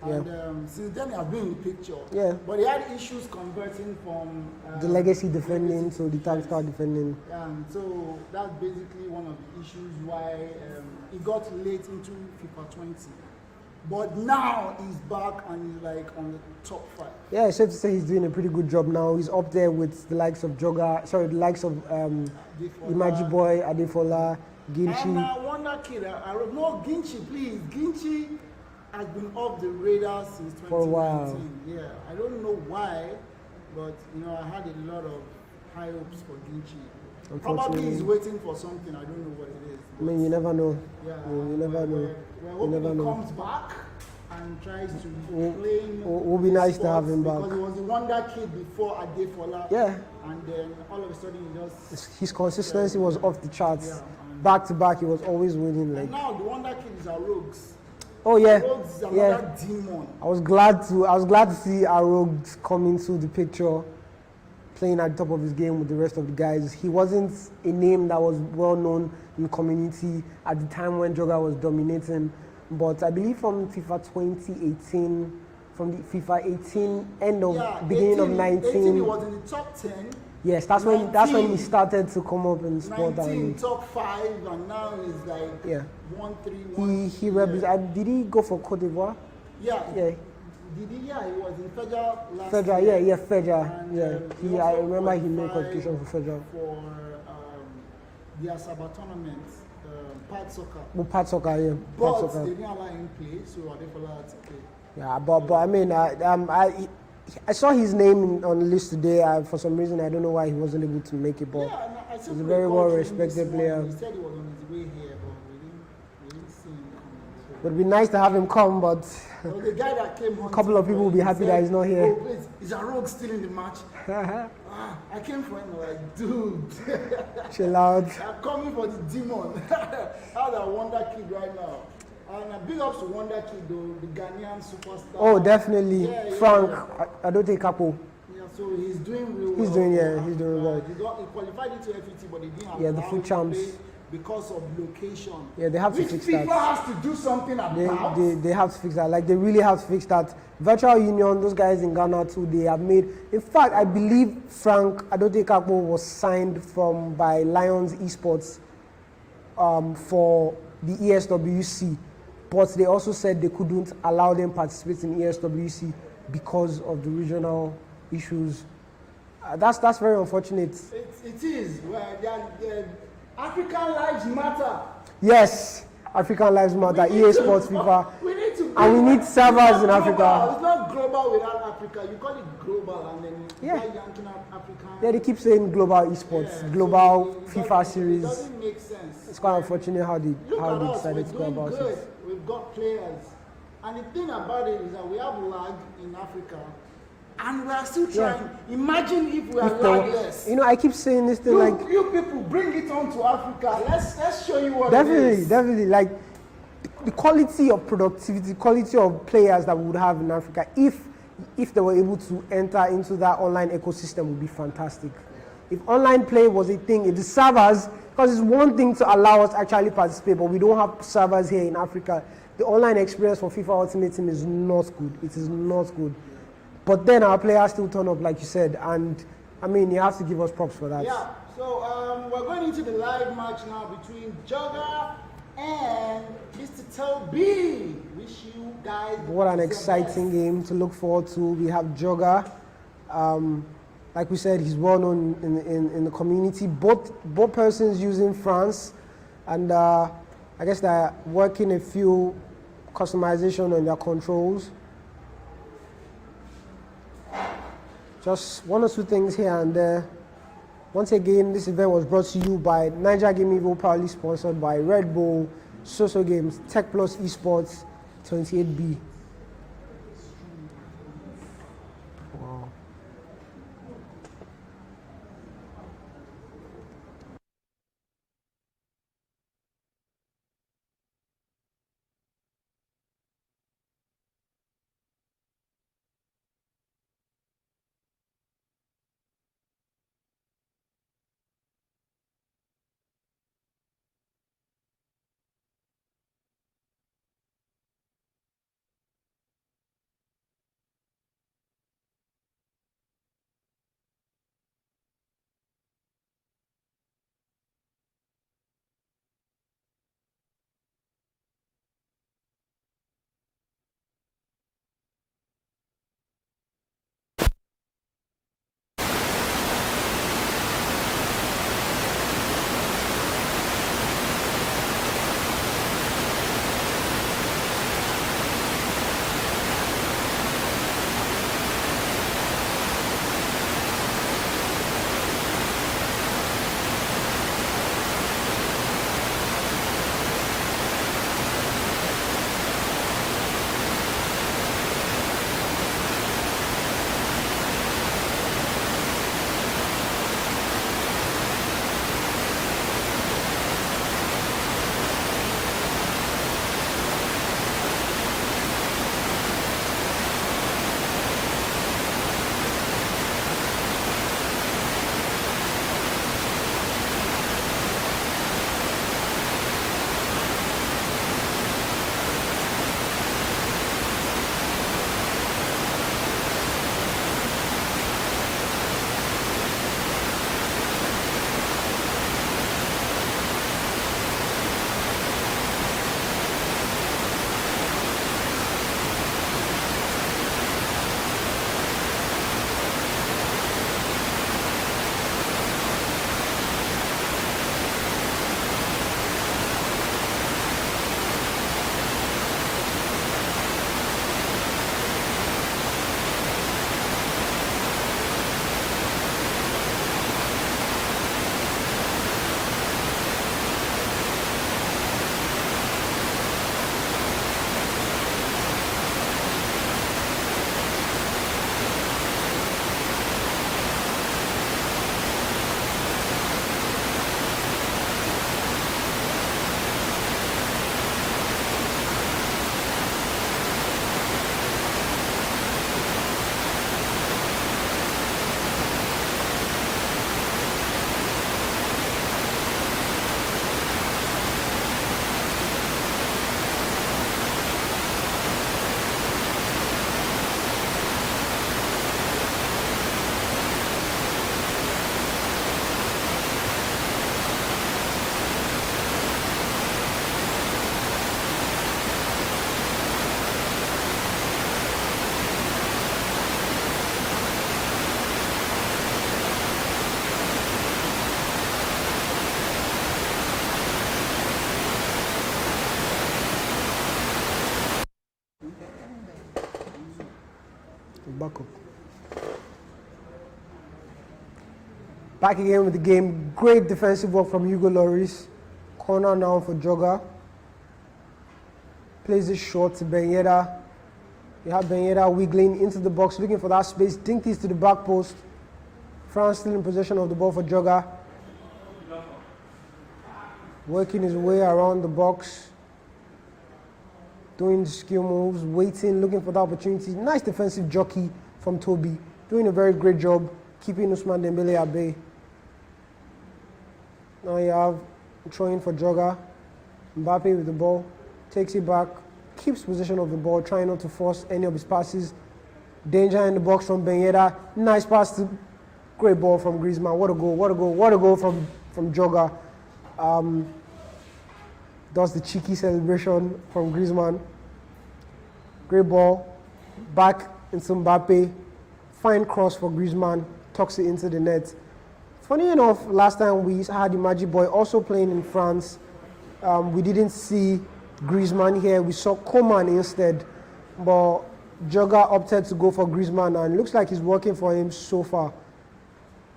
And since then he has been in the picture. Yeah. But he had issues converting from the legacy defending to the tactical defending. And so that's basically one of the issues why he got late into FIFA 20. But now he's back and he's like on the top 5. Yeah, it's safe to say he's doing a pretty good job now. He's up there with the likes of the likes of Imaji Boy, Adefola, Ginchi. And Wonder Kid, no, Ginchi, please. Ginchi has been off the radar since 2019. For a while. Yeah, I don't know why, but I had a lot of high hopes for Ginchi. Probably he's waiting for something, I don't know what it is. I mean, you never know. Yeah, you never know. We're hoping he comes back and tries to play. It would be nice to have him back. Because he was the Wonder Kid before Adefola. Yeah. And then all of a sudden he just... His consistency was off the charts. Yeah, back to back, he was always winning. And now the Wonder Kid is our Rogues. Oh yeah, Rogues is another demon. I was glad to see our Rogues come into the picture, playing at the top of his game with the rest of the guys. He wasn't a name that was well known in the community at the time when Joga was dominating, but I believe from FIFA 2018, from the FIFA 18 end of beginning 18, of 19, 18 he was in the top 10. Yes, that's 19, when he started to come up in sport. 19 top 5, and now he's like 1-3. Did he go for Cote d'Ivoire? Yeah. Yeah. Did he? Yeah, he was in Fedra last Fedra, year. Fedra. I remember he made qualification for Fedra. For the Asaba tournament, Pad Soccer. Well, Pad Soccer, yeah. But Pad Soccer. they didn't allow him play, so Adefola had to play. Yeah, but I mean, I saw his name on the list today. For some reason, I don't know why he wasn't able to make it, but he's a very well-respected player. He said he was on his way here, but we didn't see him coming. It would be nice to have him come, but the guy that came a couple of people will be happy that he's not here. Oh, please, is a Rogue still in the match? I came for him like, dude. Chill out. I'm coming for the demon. How's that Wonder Kid right now? And big ups to Wonder Kid, though, the Ghanaian superstar. Oh, definitely. Frank, I don't take Capo. Yeah, so he's doing real well. He's doing well. He qualified into FET, but he didn't have the full champs. Because of location. Yeah, they have to fix that. FIFA has to do something about. They have to fix that. Like, they really have to fix that. Virtual Union, those guys in Ghana too, they have made... In fact, I believe Frank Adote Kakpo was signed by Lions Esports for the ESWC. But they also said they couldn't allow them participate in ESWC because of the regional issues. That's very unfortunate. It is. Well, African lives matter. Yes, African lives matter. EA Sports, FIFA. We need to. And we need servers in Africa. It's not global without Africa. You call it global and then you yanking out African. Yeah, they keep saying global esports, global FIFA series. It doesn't make sense. It's quite unfortunate how they decided to go about it. We've got players. And the thing about it is that we have lag in Africa, and we are still trying. Imagine if we are lagless. You know, I keep saying this thing you people bring it on to Africa. Let's show you what definitely, it is. Definitely, like the quality of productivity, quality of players that we would have in Africa, if they were able to enter into that online ecosystem, would be fantastic. If online play was a thing, if the servers, because it's one thing to allow us to actually participate, but we don't have servers here in Africa. The online experience for FIFA Ultimate Team is not good. It is not good. But then our players still turn up, like you said, and I mean, you have to give us props for that. Yeah, so we're going into the live match now between Jogger and Mr. Toby. Wish you guys what an exciting game to look forward to. We have Jogger. Like we said, he's well known in the community. Both persons using France, and I guess they're working a few customization on their controls. Just one or two things here and there. Once again, this event was brought to you by Naija Gaming, proudly sponsored by Red Bull, Social Games, Tech Plus Esports, 28B. Wow. Back up. Back again with the game. Great defensive work from Hugo Lloris. Corner now for Jogger. plays it short to Ben Yedder. You have Ben Yedder wiggling into the box, looking for that space. Dink this to the back post. France still in possession of the ball for Jogga. Working his way around the box. Doing skill moves, waiting, looking for the opportunity. Nice defensive jockey from Toby. Doing a very great job keeping Ousmane Dembele at bay. Now you have throwing for Jogga. Mbappe with the ball. Takes it back. Keeps possession of the ball, trying not to force any of his passes. Danger in the box from Ben Yedder. Nice pass to great ball from Griezmann. What a goal, what a goal, what a goal from Jogga. Does the cheeky celebration from Griezmann. Great ball. Back into Mbappe. Fine cross for Griezmann. Tucks it into the net. Funny enough, last time we had the Magic Boy also playing in France. We didn't see Griezmann here. We saw Coman instead. But Jogga opted to go for Griezmann, and it looks like he's working for him so far.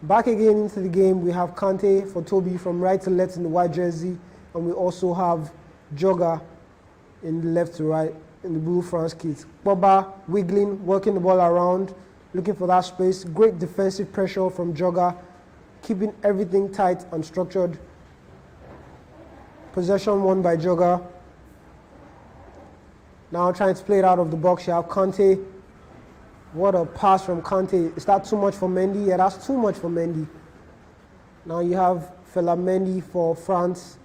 Back again into the game, we have Kante for Toby from right to left in the white jersey. And we also have Jogga in the left to right in the blue France kit. Pogba wiggling, working the ball around, looking for that space. Great defensive pressure from Jogga, keeping everything tight and structured. Possession won by Jogga. Now trying to play it out of the box. You have Kante. What a pass from Kante. Is that too much for Mendy? Yeah, that's too much for Mendy. Now you have Mendy for France.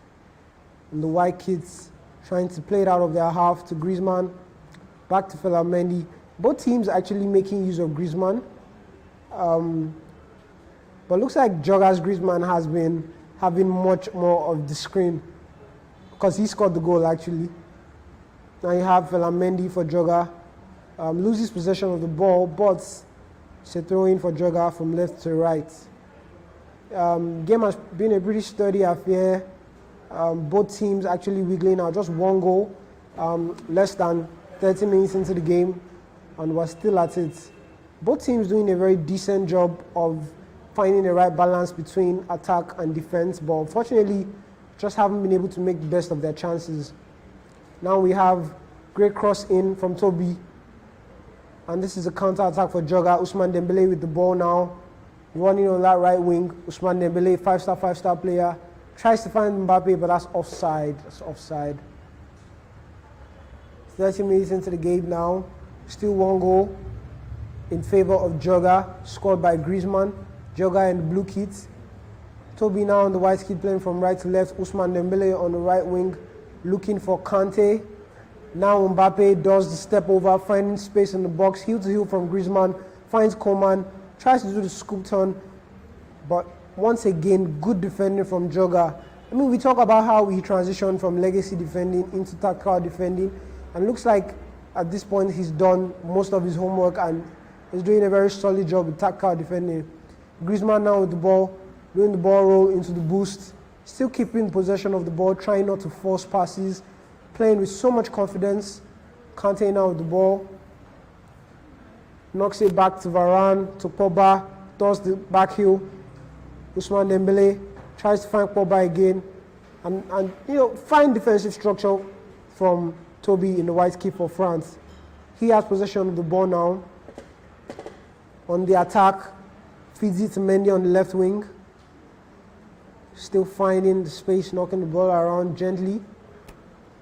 And the white kids trying to play it out of their half to Griezmann. Back to Mendy. Both teams actually making use of Griezmann. But looks like Jogga's Griezmann has been having much more of the screen because he scored the goal actually. Now you have Mendy for Jogga. Loses possession of the ball, but it's a throw in for Jogga from left to right. Game has been a pretty sturdy affair. Both teams actually wiggling out. Just one goal, less than 30 minutes into the game, and we're still at it. Both teams doing a very decent job of finding the right balance between attack and defense, but unfortunately, just haven't been able to make the best of their chances. Now we have great cross in from Toby, and this is a counter attack for Jogga. Ousmane Dembele with the ball now, running on that right wing. Ousmane Dembele, five-star player. Tries to find Mbappe, but that's offside. That's offside. 30 minutes into the game now. Still one goal in favor of Jogga, scored by Griezmann. Jogga in the blue kit. Toby now on the white kit, playing from right to left. Ousmane Dembele on the right wing, looking for Kante. Now Mbappe does the step over, finding space in the box. Heel to heel from Griezmann. Finds Coman. Tries to do the scoop turn, but once again, good defending from Jogga. I mean, we talk about how he transitioned from legacy defending into tactical defending, and looks like at this point he's done most of his homework and is doing a very solid job with tactical defending. Griezmann now with the ball, doing the ball roll into the boost, still keeping possession of the ball, trying not to force passes, playing with so much confidence. Kante now with the ball, knocks it back to Varane, to Pogba, does the back heel. Ousmane Dembele tries to find Pogba again, and fine defensive structure from Toby in the white kit for France. He has possession of the ball now. On the attack, feeds it to Mendy on the left wing. Still finding the space, knocking the ball around gently.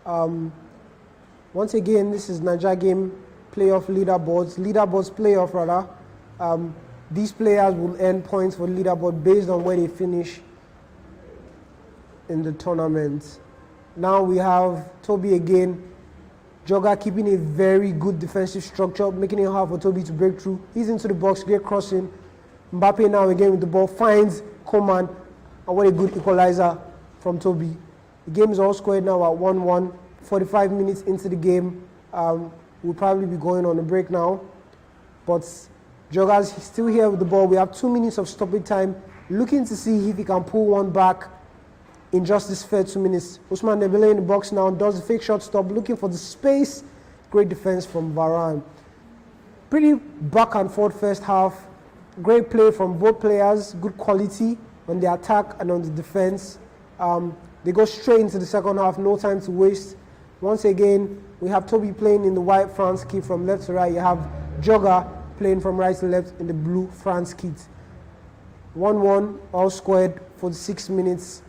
Once again, this is Naija game playoff leaderboards playoff rather. These players will earn points for leaderboard based on where they finish in the tournament. Now we have Toby again. Jogga keeping a very good defensive structure, making it hard for Toby to break through. He's into the box, great crossing. Mbappe now again with the ball, finds Coman, and what a good equalizer from Toby. The game is all scored now at 1-1. 45 minutes into the game. We'll probably be going on a break now. But Jogga's still here with the ball. We have 2 minutes of stoppage time, looking to see if he can pull one back in just this fair 2 minutes. Ousmane Dembele in the box now, does the fake shot stop, looking for the space. Great defense from Varane. Pretty back and forth first half. Great play from both players, good quality on the attack and on the defense. They go straight into the second half, no time to waste. Once again, we have Toby playing in the white France kit from left to right. You have Jogger playing from right to left in the blue France kit. 1-1, all squared for the 6 minutes.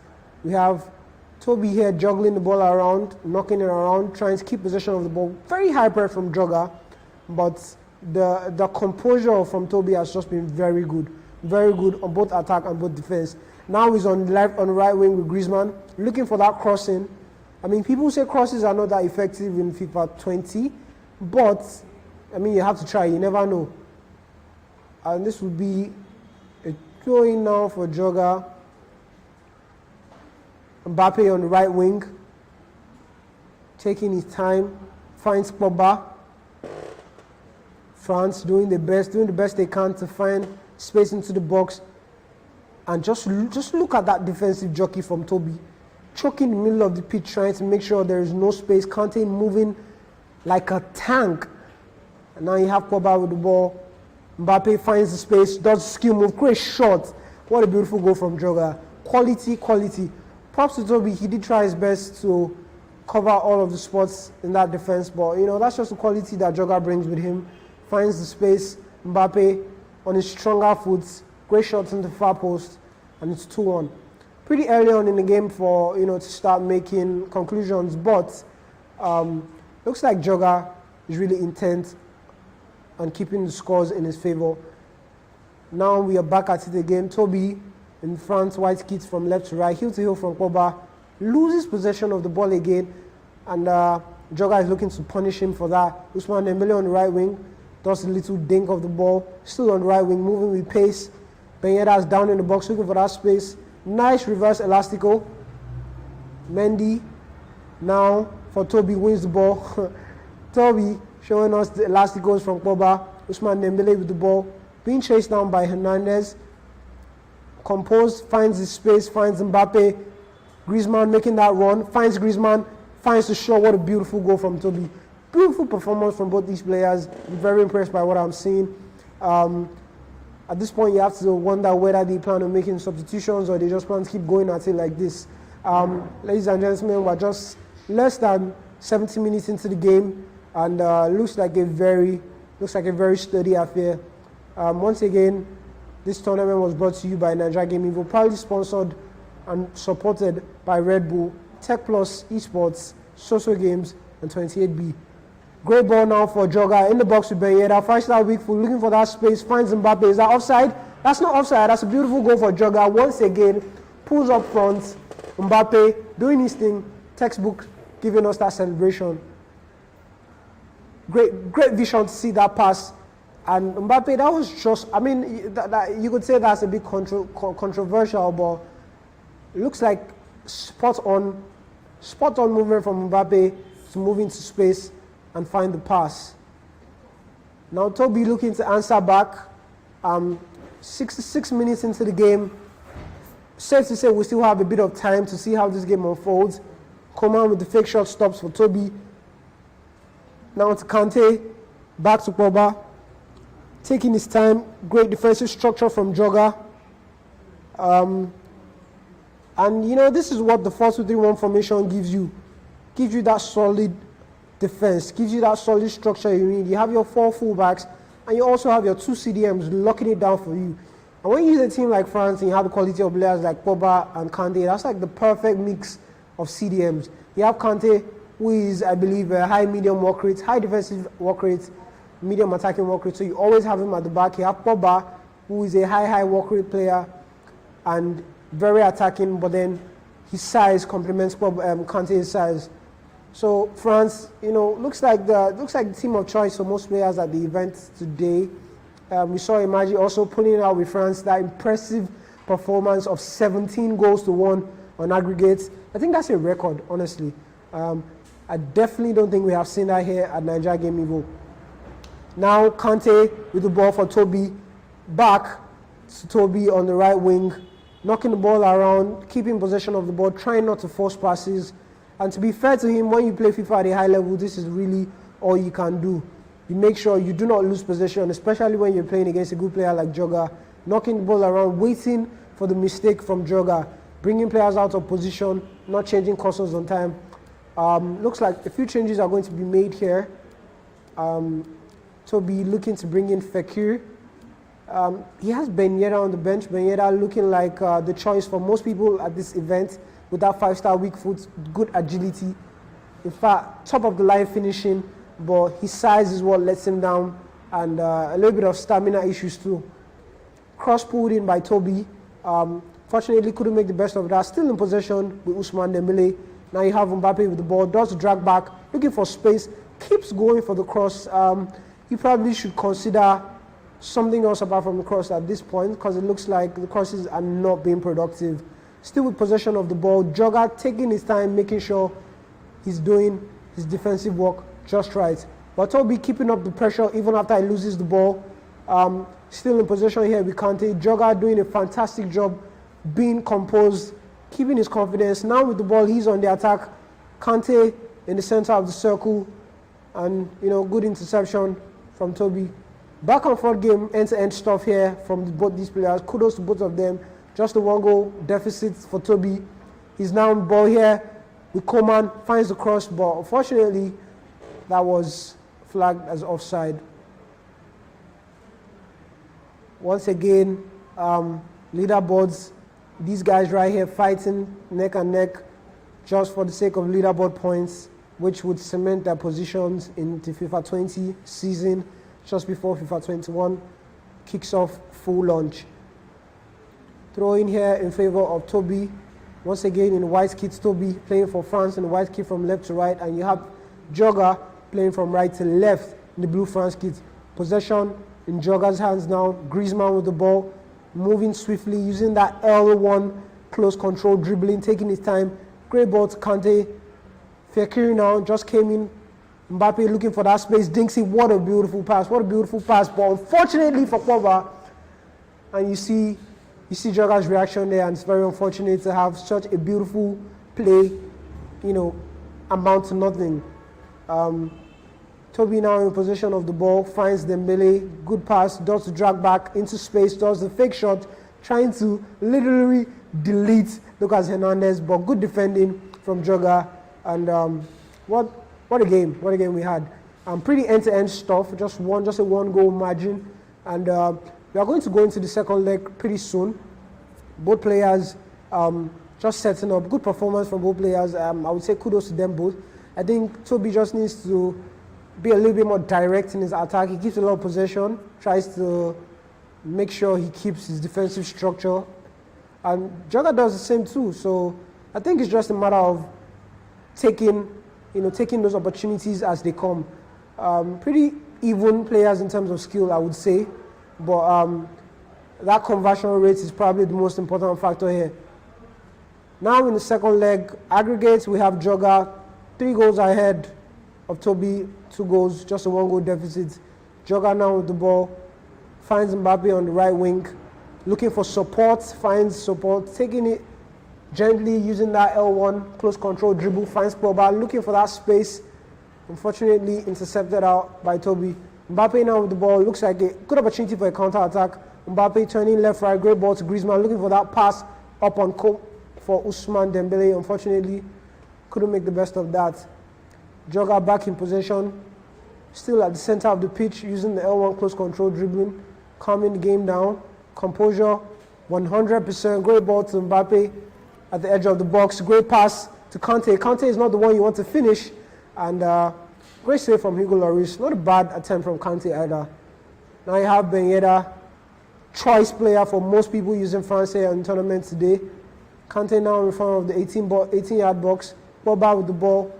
We have Toby here juggling the ball around, knocking it around, trying to keep possession of the ball. Very high pressure from Jogger, but the composure from Toby has just been very good on both attack and both defense. Now he's on the right wing with Griezmann, looking for that crossing. I mean, people say crosses are not that effective in FIFA 20, but I mean, you have to try, you never know. And this would be a throw-in now for Jogger. Mbappe on the right wing, taking his time, finds Pogba. France doing the best they can to find space into the box. And just look at that defensive jockey from Toby, choking in the middle of the pitch, trying to make sure there is no space. Kante moving like a tank. And now you have Pogba with the ball. Mbappe finds the space, does the skill move, great shot. What a beautiful goal from Jogger. Quality. Props to Toby, he did try his best to cover all of the spots in that defense, but you know, that's just the quality that Jogger brings with him. Finds the space, Mbappe on his stronger foot, great shots in the far post, and it's 2-1. Pretty early on in the game for, you know, to start making conclusions, but looks like Jogger is really intent on keeping the scores in his favor. Now we are back at it again. Toby in front, white kits from left to right, heel to heel from Pogba, loses possession of the ball again, and Jogger is looking to punish him for that. Ousmane Dembele on the right wing, does a little dink of the ball, still on the right wing, moving with pace. Ben Yedder's down in the box, looking for that space. Nice reverse elastico. Mendy now for Toby, wins the ball. Toby showing us the elasticos from Pogba. Ousmane Dembele with the ball, being chased down by Hernandez. Composed, finds his space, finds Mbappe. Griezmann making that run, finds Griezmann, finds the shot. What a beautiful goal from Toby. Beautiful performance from both these players. I'm very impressed by what I'm seeing. At this point, you have to wonder whether they plan on making substitutions or they just plan to keep going at it like this. Ladies and gentlemen, we're just less than 70 minutes into the game, and looks like a very sturdy affair. Once again, this tournament was brought to you by Naija Gaming, proudly sponsored and supported by Red Bull, Tech Plus Esports, Social Games, and 28B. Great ball now for Jogger in the box with Ben Yedder. 5-star weak foot, looking for that space, finds Mbappe. Is that offside? That's not offside. That's a beautiful goal for Jogger. Once again, pulls up front. Mbappe doing his thing. Textbook, giving us that celebration. Great vision to see that pass. And Mbappe, that was just, I mean, you could say that's a bit controversial, but it looks like spot on movement from Mbappe to move into space and find the pass. Now Toby looking to answer back. 66 minutes into the game. Safe to say we still have a bit of time to see how this game unfolds. Coman with the fake shot stops for Toby. Now to Kante, back to Pogba. Taking his time, great defensive structure from Jogger. And you know, this is what the 4-2-3-1 formation gives you. Gives you that solid defense, gives you that solid structure you need. You have your 4 fullbacks, and you also have your 2 CDMs locking it down for you. And when you use a team like France and you have the quality of players like Pogba and Kante, that's like the perfect mix of CDMs. You have Kante, who is, I believe, a high medium work rate, high defensive work rate, medium attacking work rate, so you always have him at the back. You have Pogba, who is a high work rate player and very attacking, but then his size complements Kante's size. So France, you know, looks like the team of choice for most players at the event today. We saw Imagi also pulling out with France that impressive performance of 17 goals to 1 on aggregate. I think that's a record, honestly. I definitely don't think we have seen that here at Naija Gaming. Now Kante with the ball for Toby, back to Toby on the right wing, knocking the ball around, keeping possession of the ball, trying not to force passes. And to be fair to him, when you play FIFA at a high level, this is really all you can do. You make sure you do not lose possession, especially when you're playing against a good player like Jogger, knocking the ball around, waiting for the mistake from Jogger, bringing players out of position, not changing courses on time. Looks like a few changes are going to be made here. Toby looking to bring in Fekir. He has Ben Yedder on the bench. Ben Yedder looking like the choice for most people at this event with that 5-star weak foot, good agility. In fact, top of the line finishing, but his size is what lets him down, and a little bit of stamina issues too. Cross pulled in by Toby. Fortunately, couldn't make the best of that. Still in possession with Ousmane Dembele. Now you have Mbappe with the ball, does drag back, looking for space, keeps going for the cross. You probably should consider something else apart from the cross at this point, because it looks like the crosses are not being productive. Still with possession of the ball, Jogger taking his time, making sure he's doing his defensive work just right. But Toby keeping up the pressure even after he loses the ball. Still in possession here with Kante. Jogger doing a fantastic job being composed, keeping his confidence. Now with the ball, he's on the attack. Kante in the center of the circle, and good interception from Toby. Back and forth game, end-to-end stuff here from both these players. Kudos to both of them. Just a 1-goal deficit for Toby. He's now on ball here with Coman, finds the cross, but unfortunately that was flagged as offside. Once again, leaderboards, these guys right here fighting neck and neck just for the sake of leaderboard points, which would cement their positions into FIFA 20 season just before FIFA 21 kicks off full launch. Throw in here in favor of Toby. Once again in the white kit, Toby playing for France in the white kit from left to right, and you have Jogger playing from right to left in the blue France kit. Possession in Jogger's hands now. Griezmann with the ball, moving swiftly, using that L1 close control, dribbling, taking his time. Great ball to Kante. Fekir now just came in. Mbappe looking for that space. Dinksy, what a beautiful pass. What a beautiful pass. But unfortunately for Pogba, and you see Jogger's reaction there, and it's very unfortunate to have such a beautiful play, amount to nothing. Toby now in possession of the ball, finds Dembele, good pass, does the drag back into space, does the fake shot, trying to literally delete Lucas Hernandez, but good defending from Jogger. And what a game we had. Pretty end-to-end stuff, just a 1-goal margin. And we are going to go into the second leg pretty soon. Both players just setting up, good performance from both players. I would say kudos to them both. I think Toby just needs to be a little bit more direct in his attack. He keeps a lot of possession, tries to make sure he keeps his defensive structure. And Jogger does the same too. So I think it's just a matter of taking those opportunities as they come. Pretty even players in terms of skill, I would say. But that conversion rate is probably the most important factor here. Now in the second leg, aggregates, we have Jogger 3 goals ahead of Toby, 2 goals, just a 1-goal deficit. Jogger now with the ball, finds Mbappe on the right wing, looking for support, finds support, taking it gently, using that L1 close control dribble, finds Pogba, looking for that space. Unfortunately intercepted out by Toby. Mbappe now with the ball, looks like a good opportunity for a counter-attack. Mbappe turning left, right, great ball to Griezmann, looking for that pass up on for Ousmane Dembele. Unfortunately, couldn't make the best of that. Jogger back in possession, still at the center of the pitch, using the L1 close control dribbling, calming the game down. Composure, 100%. Great ball to Mbappe at the edge of the box. Great pass to Kante. Kante is not the one you want to finish, and great save from Hugo Lloris. Not a bad attempt from Kante either. Now you have Ben Yedder, choice player for most people using France here in tournament today. Kante now in front of the 18-yard box. Pogba with the ball,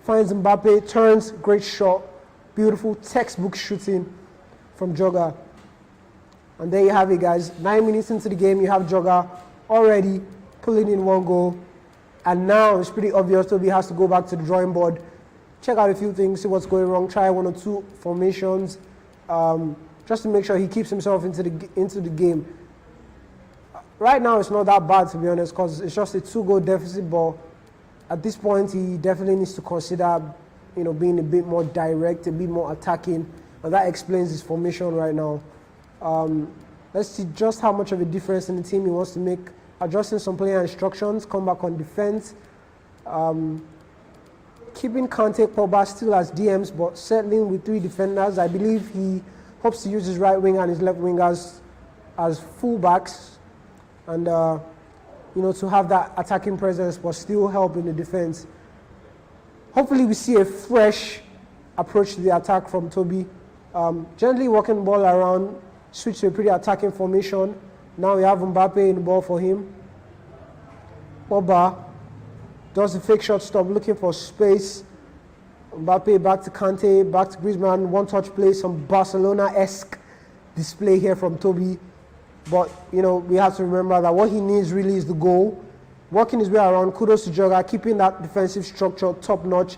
finds Mbappe, turns, great shot. Beautiful textbook shooting from Jogger. And there you have it, guys. 9 minutes into the game, you have Jogger already pulling in 1 goal. And now it's pretty obvious Toby has to go back to the drawing board, check out a few things, see what's going wrong, try 1 or 2 formations, just to make sure he keeps himself into the game. Right now, it's not that bad, to be honest, because it's just a 2-goal deficit. But at this point, he definitely needs to consider, being a bit more direct, a bit more attacking, and that explains his formation right now. Let's see just how much of a difference in the team he wants to make. Adjusting some player instructions, come back on defense. keeping Kante Pogba still as DMs, but settling with 3 defenders. I believe he hopes to use his right wing and his left wing as full-backs, and to have that attacking presence but still help in the defense. Hopefully we see a fresh approach to the attack from Toby. Gently walking the ball around, switch to a pretty attacking formation. Now we have Mbappe in the ball for him. Pogba does the fake shot stop, looking for space. Mbappe back to Kante, back to Griezmann, one-touch play, some Barcelona-esque display here from Toby. But, we have to remember that what he needs really is the goal. Working his way around, kudos to Jogga, keeping that defensive structure top-notch,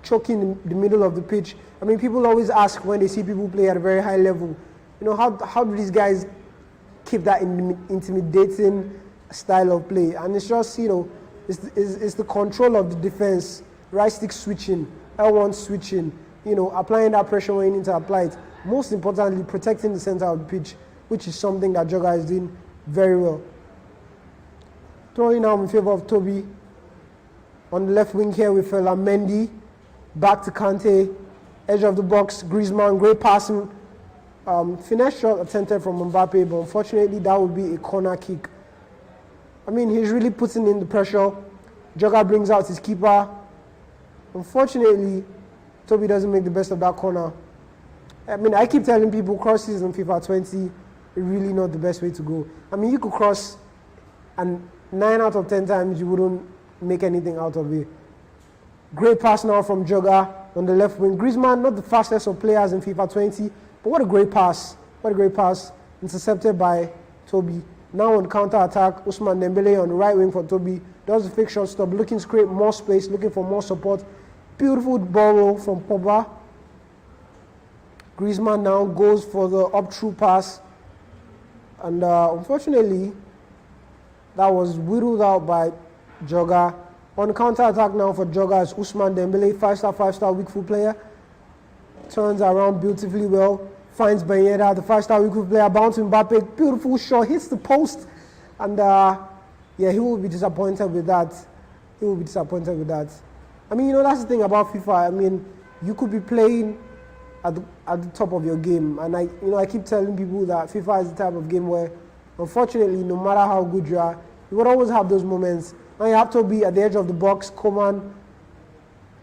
choking in the middle of the pitch. I mean, people always ask when they see people play at a very high level, how do these guys keep that intimidating style of play? And it's just, it's the control of the defense, right stick switching, L1 switching, applying that pressure when you need to apply it. Most importantly, protecting the center of the pitch, which is something that Jogga is doing very well. Throwing out in favor of Toby. On the left wing here with Mendy. Back to Kante. Edge of the box, Griezmann, great passing. Finesse shot attempted from Mbappe, but unfortunately that would be a corner kick. I mean, he's really putting in the pressure. Jogga brings out his keeper. Unfortunately, Toby doesn't make the best of that corner. I mean, I keep telling people crosses in FIFA 20 are really not the best way to go. I mean, you could cross and 9 out of 10 times you wouldn't make anything out of it. Great pass now from Jogga on the left wing. Griezmann, not the fastest of players in FIFA 20, but what a great pass. What a great pass. Intercepted by Toby. Now on counter-attack, Ousmane Dembele on the right wing for Toby. Does the fake shot stop, looking to create more space, looking for more support. Beautiful ball roll from Pogba. Griezmann now goes for the up-through pass. And unfortunately, that was whittled out by Jogga. On counter-attack now for Jogga is Ousmane Dembele, 5-star weak foot player. Turns around beautifully well. Finds Ben Yedder, the 5-star weak foot player. Bounce to Mbappe, beautiful shot, hits the post. And he will be disappointed with that. He will be disappointed with that. I mean, that's the thing about FIFA. I mean, you could be playing at the top of your game. And I keep telling people that FIFA is the type of game where, unfortunately, no matter how good you are, you would always have those moments. And you have to be at the edge of the box. Coman,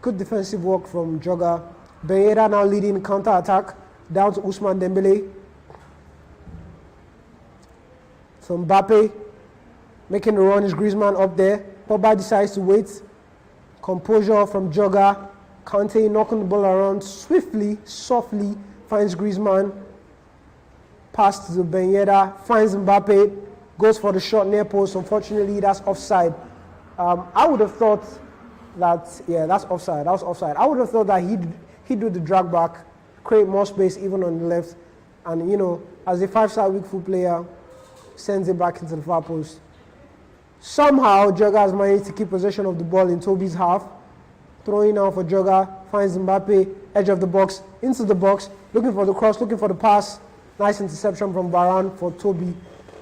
good defensive work from Jogga. Ben Yedder now leading counter-attack. Down to Ousmane Dembele. So Mbappe making the run is Griezmann up there. Pogba decides to wait. Composure from Jogga. Kante knocking the ball around swiftly, softly, finds Griezmann. Pass to Ben Yedder, finds Mbappe, goes for the shot near post. Unfortunately, that's offside. I would have thought that, that's offside. That was offside. I would have thought that he'd do the drag back, create more space even on the left, and as a 5-star weak foot player, sends it back into the far post. Somehow Jogga has managed to keep possession of the ball in Toby's half. Throwing out for Jogga, finds Mbappe, edge of the box, into the box, looking for the cross, looking for the pass. Nice interception from Varane for Toby.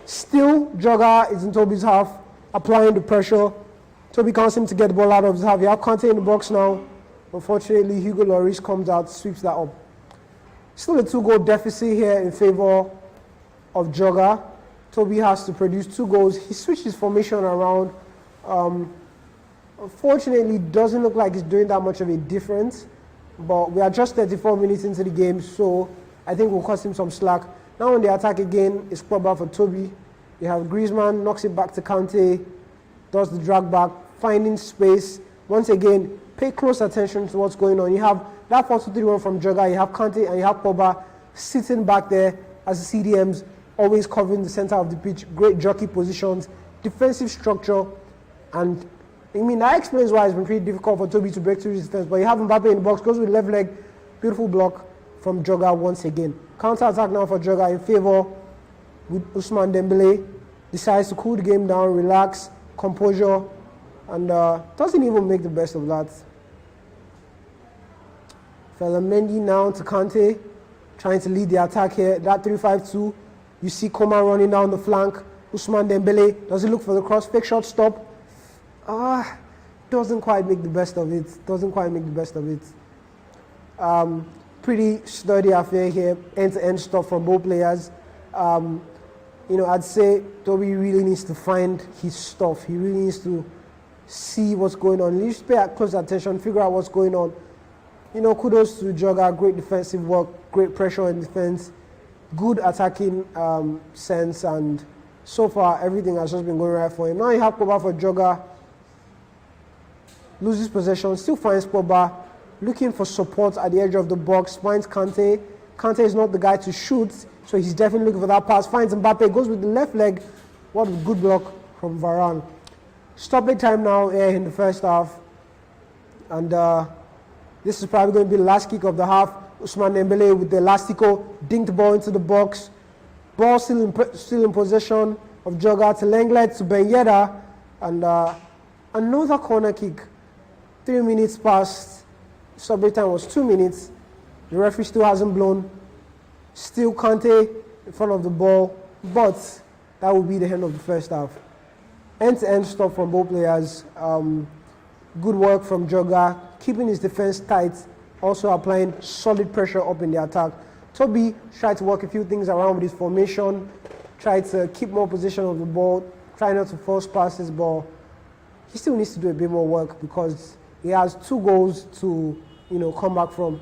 Still, Jogga is in Toby's half, applying the pressure. Toby can't seem to get the ball out of his half. You have Kante in the box now. Unfortunately, Hugo Lloris comes out, sweeps that up. Still a 2-goal deficit here in favor of Jogga. Toby has to produce 2 goals. He switched his formation around. Unfortunately, doesn't look like he's doing that much of a difference. But we are just 34 minutes into the game, so I think we'll cost him some slack. Now on the attack again, it's Pogba for Toby. You have Griezmann, knocks it back to Kante, does the drag back, finding space. Once again, pay close attention to what's going on. You have that 4-2-3-1 from Jogga, you have Kante and you have Pogba sitting back there as the CDMs, always covering the center of the pitch, great jockey positions, defensive structure, and that explains why it's been pretty difficult for Toby to break through his defense. But you have Mbappe in the box, goes with left leg, beautiful block from Jogga once again. Counter-attack now for Jogga in favor with Ousmane Dembele. Decides to cool the game down, relax, composure, and doesn't even make the best of that. Mendy now to Kante, trying to lead the attack here. That 3-5-2. You see Coman running down the flank. Ousmane Dembele, does he look for the cross? Fake shot stop. doesn't quite make the best of it. Pretty sturdy affair here, end-to-end stuff from both players. I'd say Toby really needs to find his stuff. He really needs to see what's going on. He needs to pay close attention, figure out what's going on. Kudos to Jogger, great defensive work, great pressure in defense, good attacking sense, and so far everything has just been going right for him. Now you have Pogba for Jogger, loses possession, still finds Pogba, looking for support at the edge of the box, finds Kante. Kante is not the guy to shoot, so he's definitely looking for that pass, finds Mbappe, goes with the left leg. What a good block from Varane. Stoppage time now here in the first half, and this is probably going to be the last kick of the half. Ousmane Dembele with the elastico, dinked the ball into the box. Ball still in possession of Jogger to Lenglet to Ben Yedder, and another corner kick. 3 minutes past. Stoppage time was 2 minutes. The referee still hasn't blown. Still Kante in front of the ball, but that will be the end of the first half. End-to-end stuff from both players. Good work from Jogger, keeping his defense tight, also applying solid pressure up in the attack. Toby tried to work a few things around with his formation, tried to keep more possession of the ball, try not to force passes, but he still needs to do a bit more work because he has 2 goals to come back from.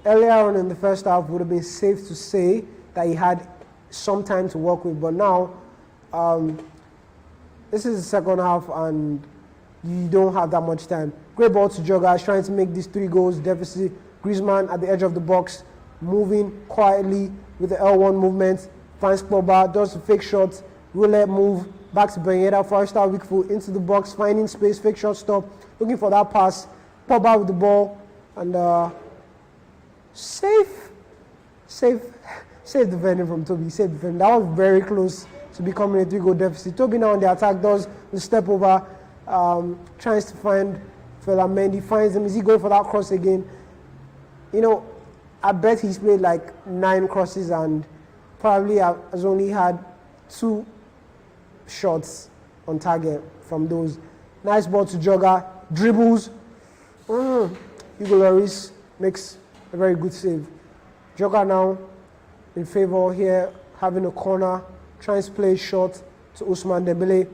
Earlier on in the first half, would have been safe to say that he had some time to work with, but now this is the second half and you don't have that much time. Great ball to Jogger, trying to make these 3 goals deficit. Griezmann at the edge of the box, moving quietly with the L1 movement, finds Pogba, does the fake shot, roulette move, back to Ben Yedder, Forrester weak foot into the box, finding space, fake shot stop, looking for that pass, Pogba with the ball, and safe defending from Toby, safe defending. That was very close to becoming a 3-goal deficit. Toby now on the attack does the step over, tries to find Felamendi, finds him. Is he going for that cross again? I bet he's played like 9 crosses and probably has only had 2 shots on target from those. Nice ball to Jogger, dribbles. Hugo Lloris makes a very good save. Jogger now in favor here, having a corner, trying to play short to Ousmane Dembele.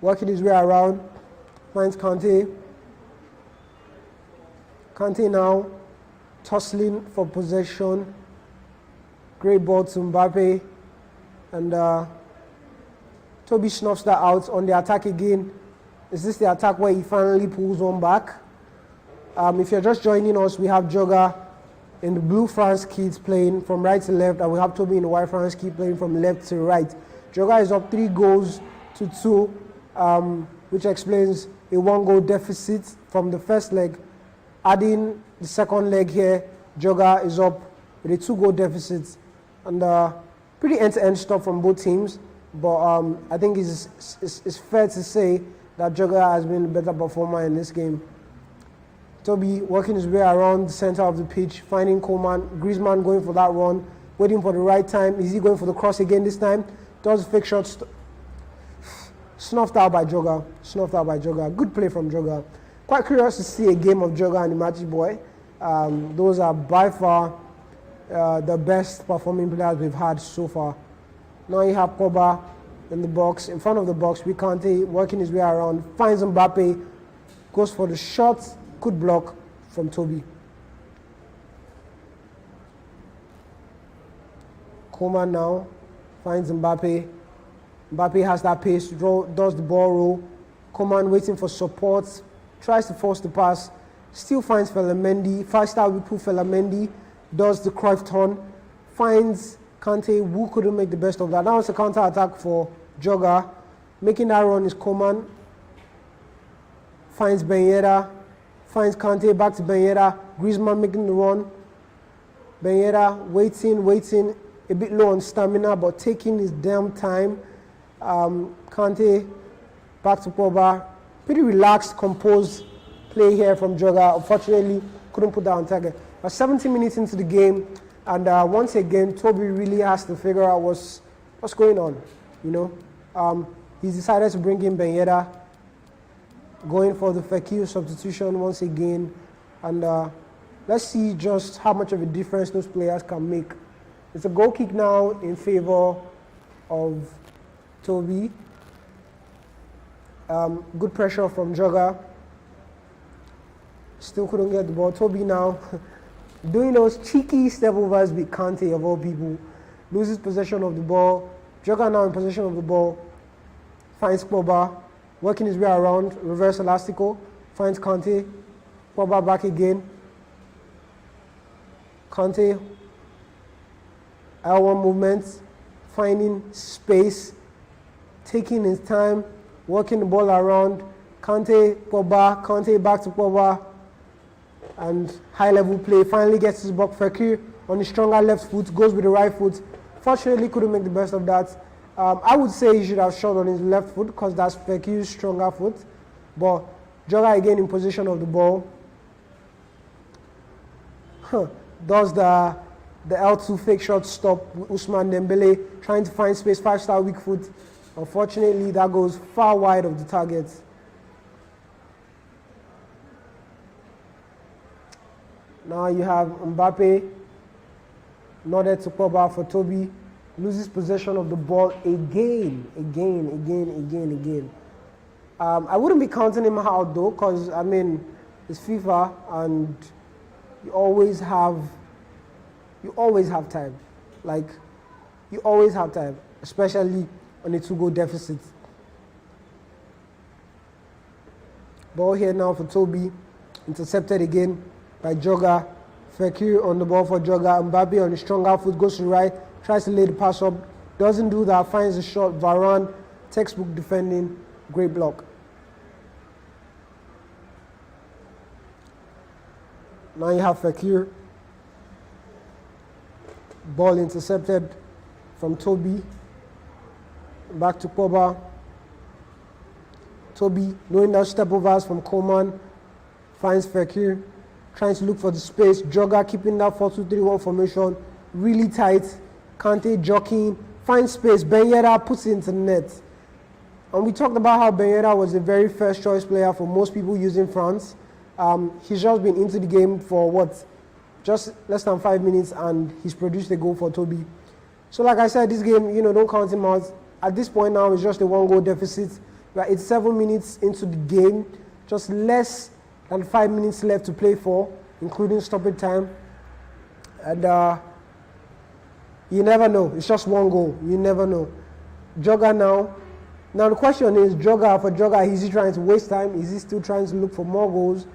Working his way around, finds Kante. Kante now tussling for possession. Great ball to Mbappe. And Toby snuffs that out on the attack again. Is this the attack where he finally pulls one back? If you're just joining us, we have Jogger in the blue France kit playing from right to left, and we have Toby in the white France kit playing from left to right. Jogger is up 3 goals to 2, which explains a 1-goal deficit from the first leg. Adding the second leg here, Jogger is up with a 2-goal deficit, and pretty end-to-end stuff from both teams. But I think it's fair to say that Jogger has been the better performer in this game. Toby working his way around the center of the pitch, finding Coleman, Griezmann going for that run, waiting for the right time. Is he going for the cross again this time? Does fake shots. Snuffed out by Jogger. Good play from Jogger. Quite curious to see a game of Jogger and the Magic Boy. Those are by far the best performing players we've had so far. Now you have Pogba in the box, in front of the box with Kante working his way around, finds Mbappe, goes for the shot. Good block from Toby. Coleman now finds Mbappe. Mbappe has that pace, does the ball roll. Coleman waiting for support, tries to force the pass, still finds Felamendi. 5-star we put Felamendi, does the Cruyff turn, finds Kante, who couldn't make the best of that. Now it's a counter attack for Jogger. Making that run is Coleman. Finds Ben Yedder. Finds Kante, back to Ben Yedder. Griezmann making the run. Ben Yedder waiting, a bit low on stamina, but taking his damn time. Kante, back to Pogba. Pretty relaxed, composed play here from Jogger. Unfortunately, couldn't put that on target. But 70 minutes into the game, and once again, Toby really has to figure out what's going on. He's decided to bring in Ben Yedder. going for the Fekir substitution once again. And let's see just how much of a difference those players can make. It's a goal kick now in favor of Toby. Good pressure from Jogger. Still couldn't get the ball. Toby now doing those cheeky step overs with Kante of all people. Loses possession of the ball. Jogger now in possession of the ball. Finds Pogba. Working his way around. Reverse elastico. Finds Kante. Pogba back again. Kante. L1 movement. Finding space. Taking his time. Working the ball around. Kante, Pogba. Kante back to Pogba. And high level play, finally gets his ball. Fekir on his stronger left foot, goes with the right foot. Fortunately couldn't make the best of that. I would say he should have shot on his left foot because that's Fekir's stronger foot. But Jogger again in position of the ball. Does the L2 fake shot stop with Ousmane Dembele trying to find space, 5-star weak foot. Unfortunately that goes far wide of the target. Now you have Mbappe, nodded to Pogba for Toby, loses possession of the ball again. I wouldn't be counting him out though, because I mean, it's FIFA and you always have time. Like, you always have time, especially on a 2-goal deficit. Ball here now for Toby, intercepted again by Jogger. Fekir on the ball for Jogger. Mbappe on the stronger foot, goes to the right, tries to lay the pass up, doesn't do that, finds the shot. Varane, textbook defending, great block. Now you have Fekir. Ball intercepted from Toby. Back to Pogba. Toby, knowing that step overs from Coman, finds Fekir. Trying to look for the space. Jogger keeping that 4-2-3-1 formation really tight. Kante jockeying, finds space. Ben Yedder puts it into the net. And we talked about how Ben Yedder was the very first choice player for most people using France. He's just been into the game for just less than 5 minutes, and he's produced a goal for Toby. So like I said, this game, don't count him out. At this point now, it's just a 1-goal deficit. It's 7 minutes into the game, just less than 5 minutes left to play for, including stoppage time. And you never know. It's just 1 goal. You never know. Jogger now. Now the question is, Jogger, is he trying to waste time? Is he still trying to look for more goals?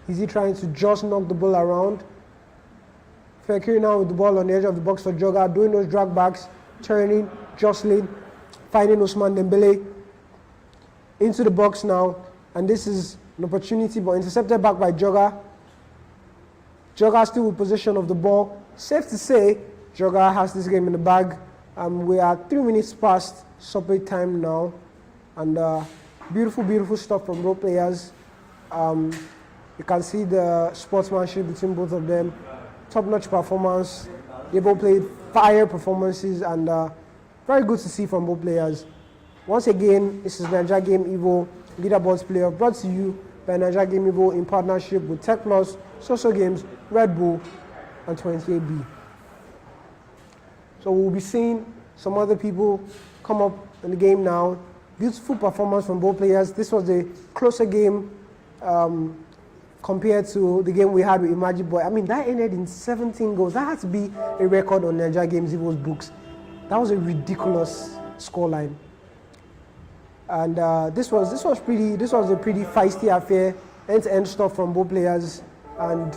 Is he trying to just knock the ball around? Fekir now with the ball on the edge of the box for Jogger, doing those drag backs, turning, jostling, finding Ousmane Dembele into the box now. And this is an opportunity, but intercepted back by Jogger. Jogger still with possession of the ball. Safe to say, Jogger has this game in the bag. We are 3 minutes past stoppage time now. And beautiful stuff from both players. You can see the sportsmanship between both of them. Top-notch performance. They both played fire performances, and very good to see from both players. Once again, this is Naija Game Evo Leaderboards playoff, brought to you by Naija Game Evo in partnership with Tech Plus, Social Games, Red Bull, and 28B. So we'll be seeing some other people come up in the game now. Beautiful performance from both players. This was a closer game compared to the game we had with Imagine Boy. I mean, that ended in 17 goals. That had to be a record on Naija Games Evo's books. That was a ridiculous scoreline. And this was a pretty feisty affair, end-to-end stuff from both players, and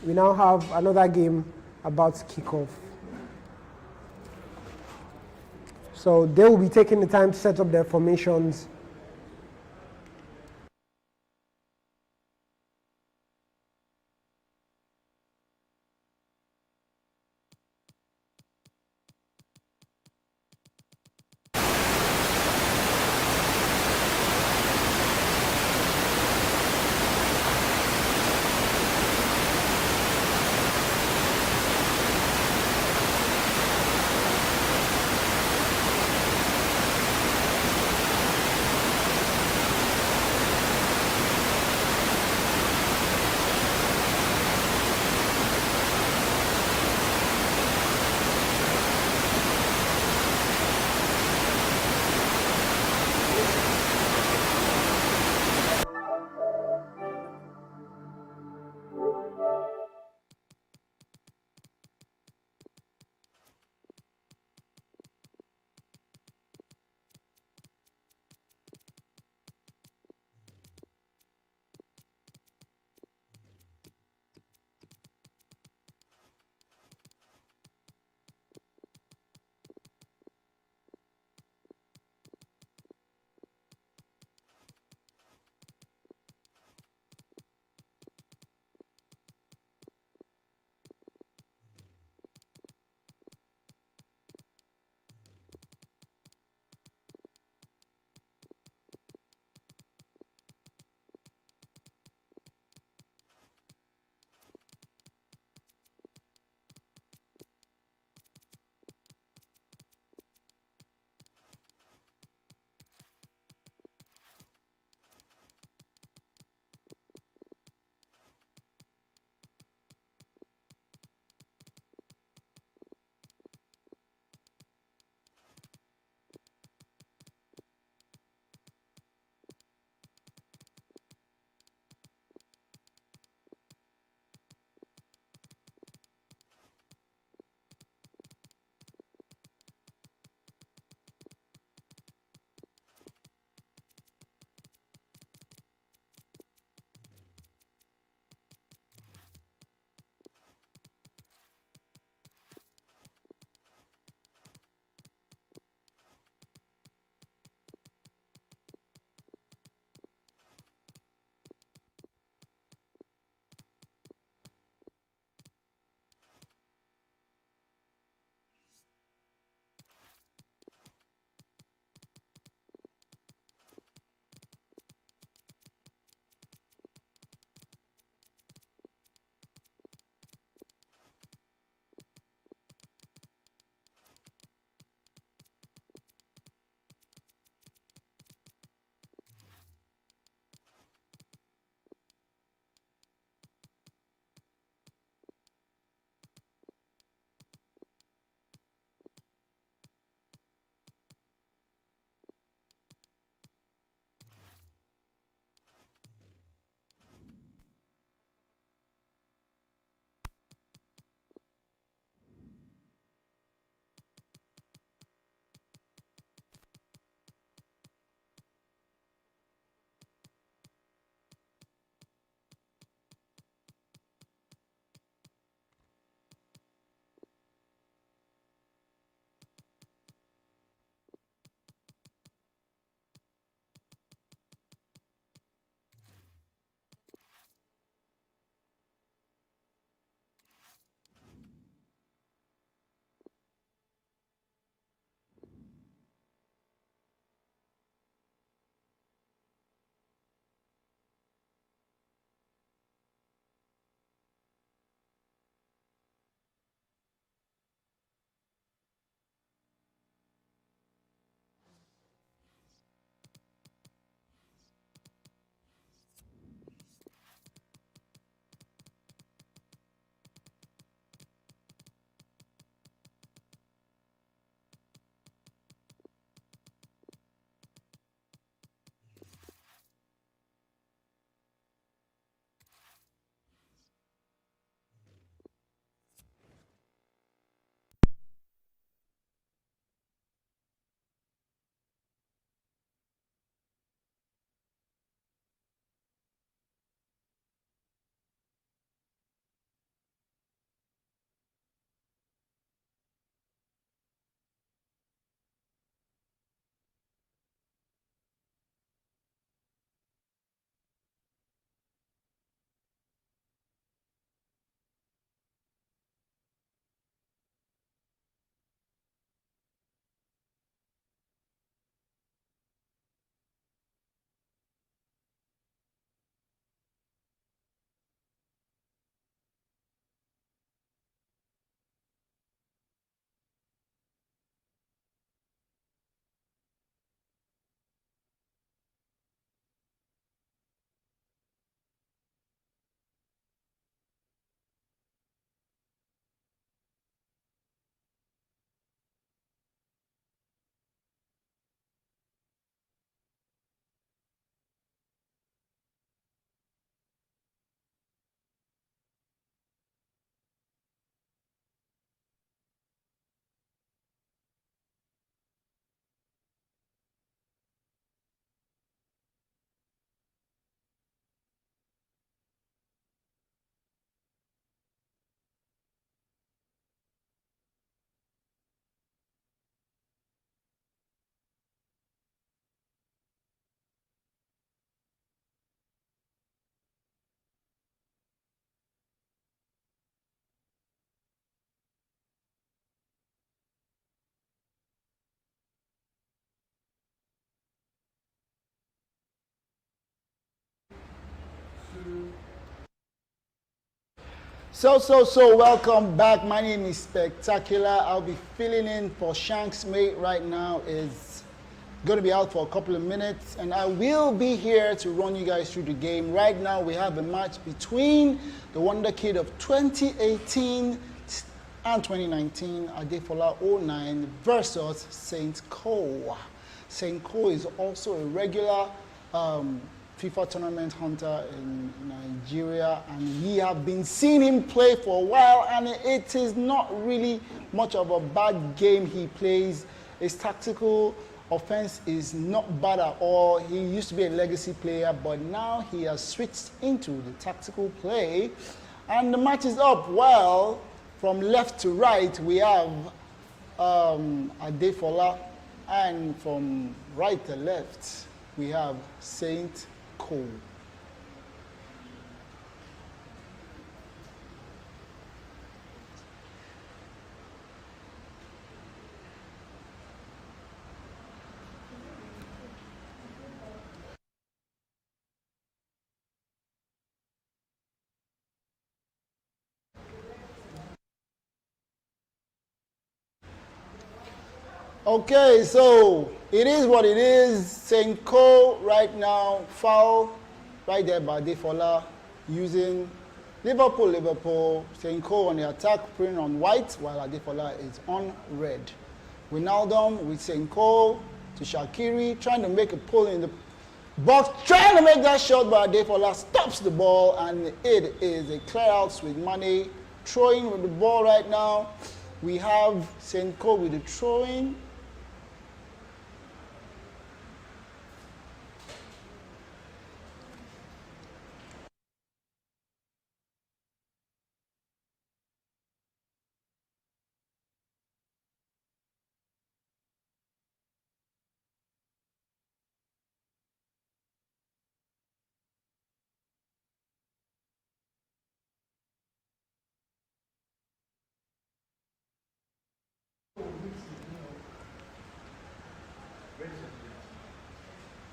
we now have another game about to kick off. So they will be taking the time to set up their formations. So, welcome back. My name is Spectacular. I'll be filling in for Shank's mate right now. Is going to be out for a couple of minutes, and I will be here to run you guys through the game. Right now, we have a match between the Wonder Kid of 2018 and 2019, Adefola 09 versus Saint Cole. Saint Cole is also a regular FIFA tournament hunter in Nigeria, and we have been seeing him play for a while, and it is not really much of a bad game he plays. His tactical offense is not bad at all. He used to be a legacy player, but now he has switched into the tactical play, and the match is up. Well, from left to right, we have Adefola, and from right to left, we have Saint Cole. Okay, so it is what it is. Saint Cole right now, foul right there by Adefola using Liverpool. Saint Cole on the attack, putting on white, while Adefola is on red. Wijnaldum with Saint Cole to Shaqiri, trying to make a pull in the box, trying to make that shot, but Adefola stops the ball, and it is a clear out with Mane throwing with the ball right now. We have Saint Cole with the throwing.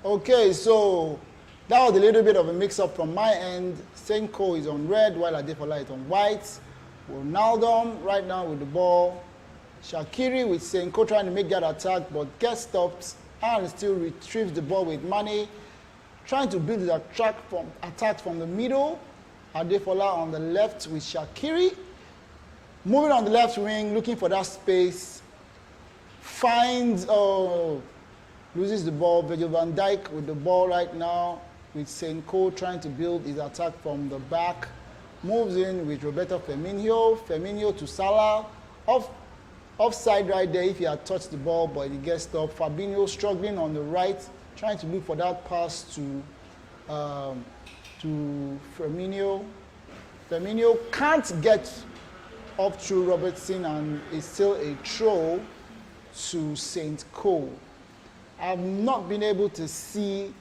Okay, so that was a little bit of a mix-up from my end. Saint Cole is on red, while Adefola is on white. Wijnaldum right now with the ball. Shaqiri with Saint Cole trying to make that attack, but gets stopped and still retrieves the ball with Mane. Trying to build the attack from the middle. Adefola on the left with Shaqiri. Moving on the left wing, looking for that space. Finds... loses the ball. Virgil van Dijk with the ball right now, with Saint Cole trying to build his attack from the back. Moves in with Roberto Firmino. Firmino to Salah. Offside right there if he had touched the ball, but he gets stopped. Fabinho struggling on the right, trying to look for that pass to Firmino. Firmino can't get up through Robertson, and it's still a throw to Saint Cole. I've not been able to see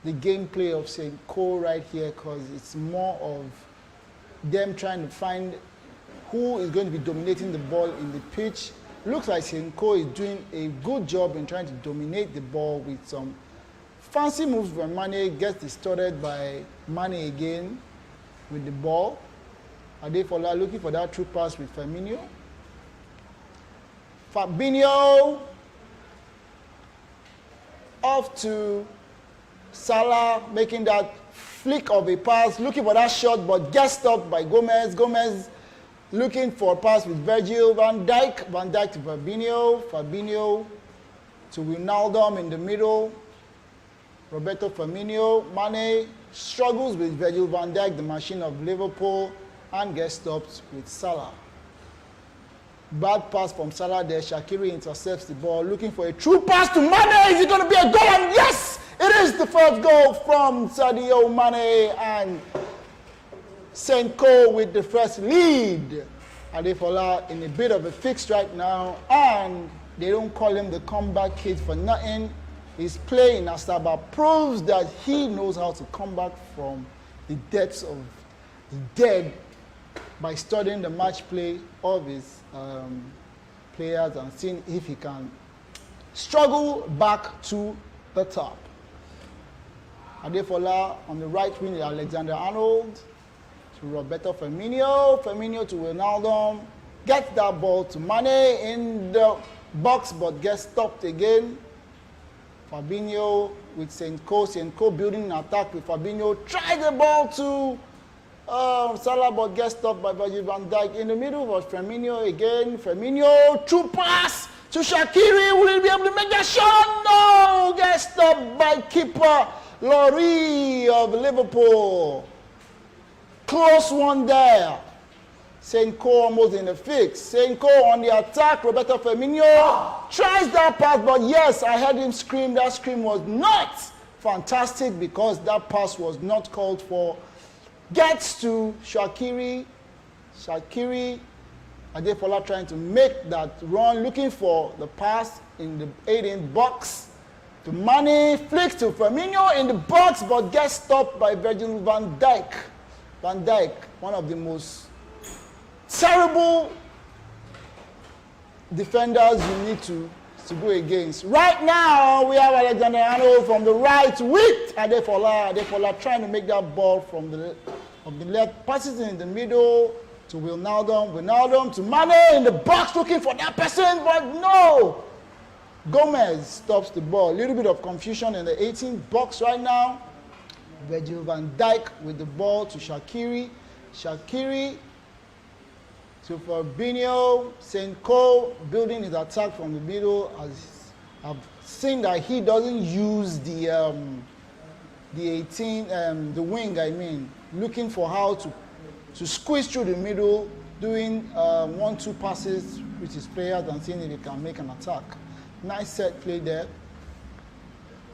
the gameplay of Saint Cole right here, because it's more of them trying to find who is going to be dominating the ball in the pitch. Looks like Saint Cole is doing a good job in trying to dominate the ball with some fancy moves where Mane gets distorted by Mane again with the ball. Adefola looking for that through pass with Firmino. Fabinho off to Salah, making that flick of a pass, looking for that shot, but gets stopped by Gomez. Gomez looking for a pass with Virgil van Dijk. Van Dijk to Fabinho. Fabinho to Wijnaldum in the middle. Roberto Firmino. Mane struggles with Virgil van Dijk, the machine of Liverpool, and gets stopped with Salah. Bad pass from Salah there. Shaqiri intercepts the ball, looking for a true pass to Mane. Is it going to be a goal? And yes, it is the first goal from Sadio Mane, and Saint Cole with the first lead. Adefola in a bit of a fix right now, and they don't call him the comeback kid for nothing. His play in Asaba proves that he knows how to come back from the depths of the dead by studying the match play of his players and seeing if he can struggle back to the top. Adefola on the right wing, Alexander-Arnold. to Roberto Firmino. Firmino to Ronaldo. Gets that ball to Mane in the box, but gets stopped again. Fabinho with Senko. Senko building an attack with Fabinho. Tries the ball to Salah, but gets stopped by Virgil van Dijk. In the middle was Firmino again. Firmino, true pass to Shaqiri. Will he be able to make that shot? No! Gets stopped by keeper Lloris of Liverpool. Close one there. Senko almost in the fix. Senko on the attack. Roberto Firmino tries that pass, but yes, I heard him scream. That scream was not fantastic because that pass was not called for. Gets to Shaqiri. Shaqiri, Adefola trying to make that run, looking for the pass in the 8-inch box. To Mane, flicks to Firmino in the box, but gets stopped by Virgil van Dijk. Van Dijk, one of the most terrible defenders you need to go against. Right now, we have Alexander Arnold from the right with Adefola. Adefola trying to make that ball from the left, passes in the middle to Wijnaldum. Wijnaldum to Mane in the box looking for that person, but no! Gomez stops the ball. A little bit of confusion in the 18th box right now. Virgil van Dijk with the ball to Shaqiri. Shaqiri to Fabinho. Senko building his attack from the middle. As I've seen that he doesn't use the wing, I mean, looking for how to squeeze through the middle, doing 1-2 passes with his players and seeing if he can make an attack. Nice set play there.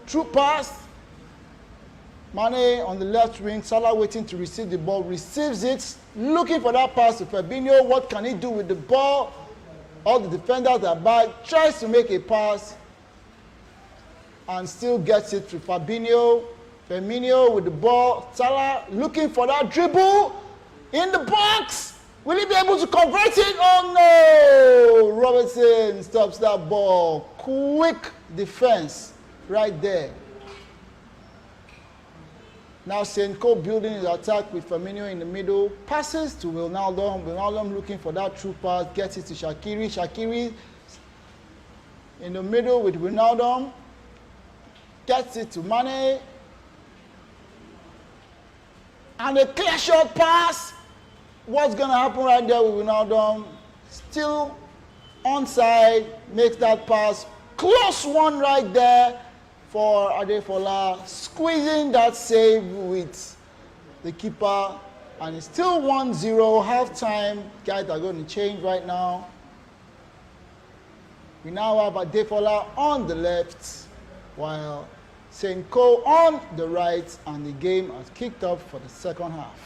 True pass. Mane on the left wing, Salah waiting to receive the ball, receives it, looking for that pass to Fabinho. What can he do with the ball? All the defenders are back, tries to make a pass and still gets it to Fabinho. Firmino with the ball, Salah looking for that dribble in the box. Will he be able to convert it? Oh no! Robertson stops that ball. Quick defense right there. Now Senko building his attack with Firmino in the middle. Passes to Wijnaldum. Wijnaldum looking for that true pass. Gets it to Shaqiri. Shaqiri in the middle with Wijnaldum. Gets it to Mane. And a clear shot pass. What's going to happen right there with Wijnaldum? Still onside. Makes that pass. Close one right there for Adefola, squeezing that save with the keeper, and it's still 1-0, half-time. Guys are going to change right now. We now have Adefola on the left, while Senko on the right, and the game has kicked off for the second half.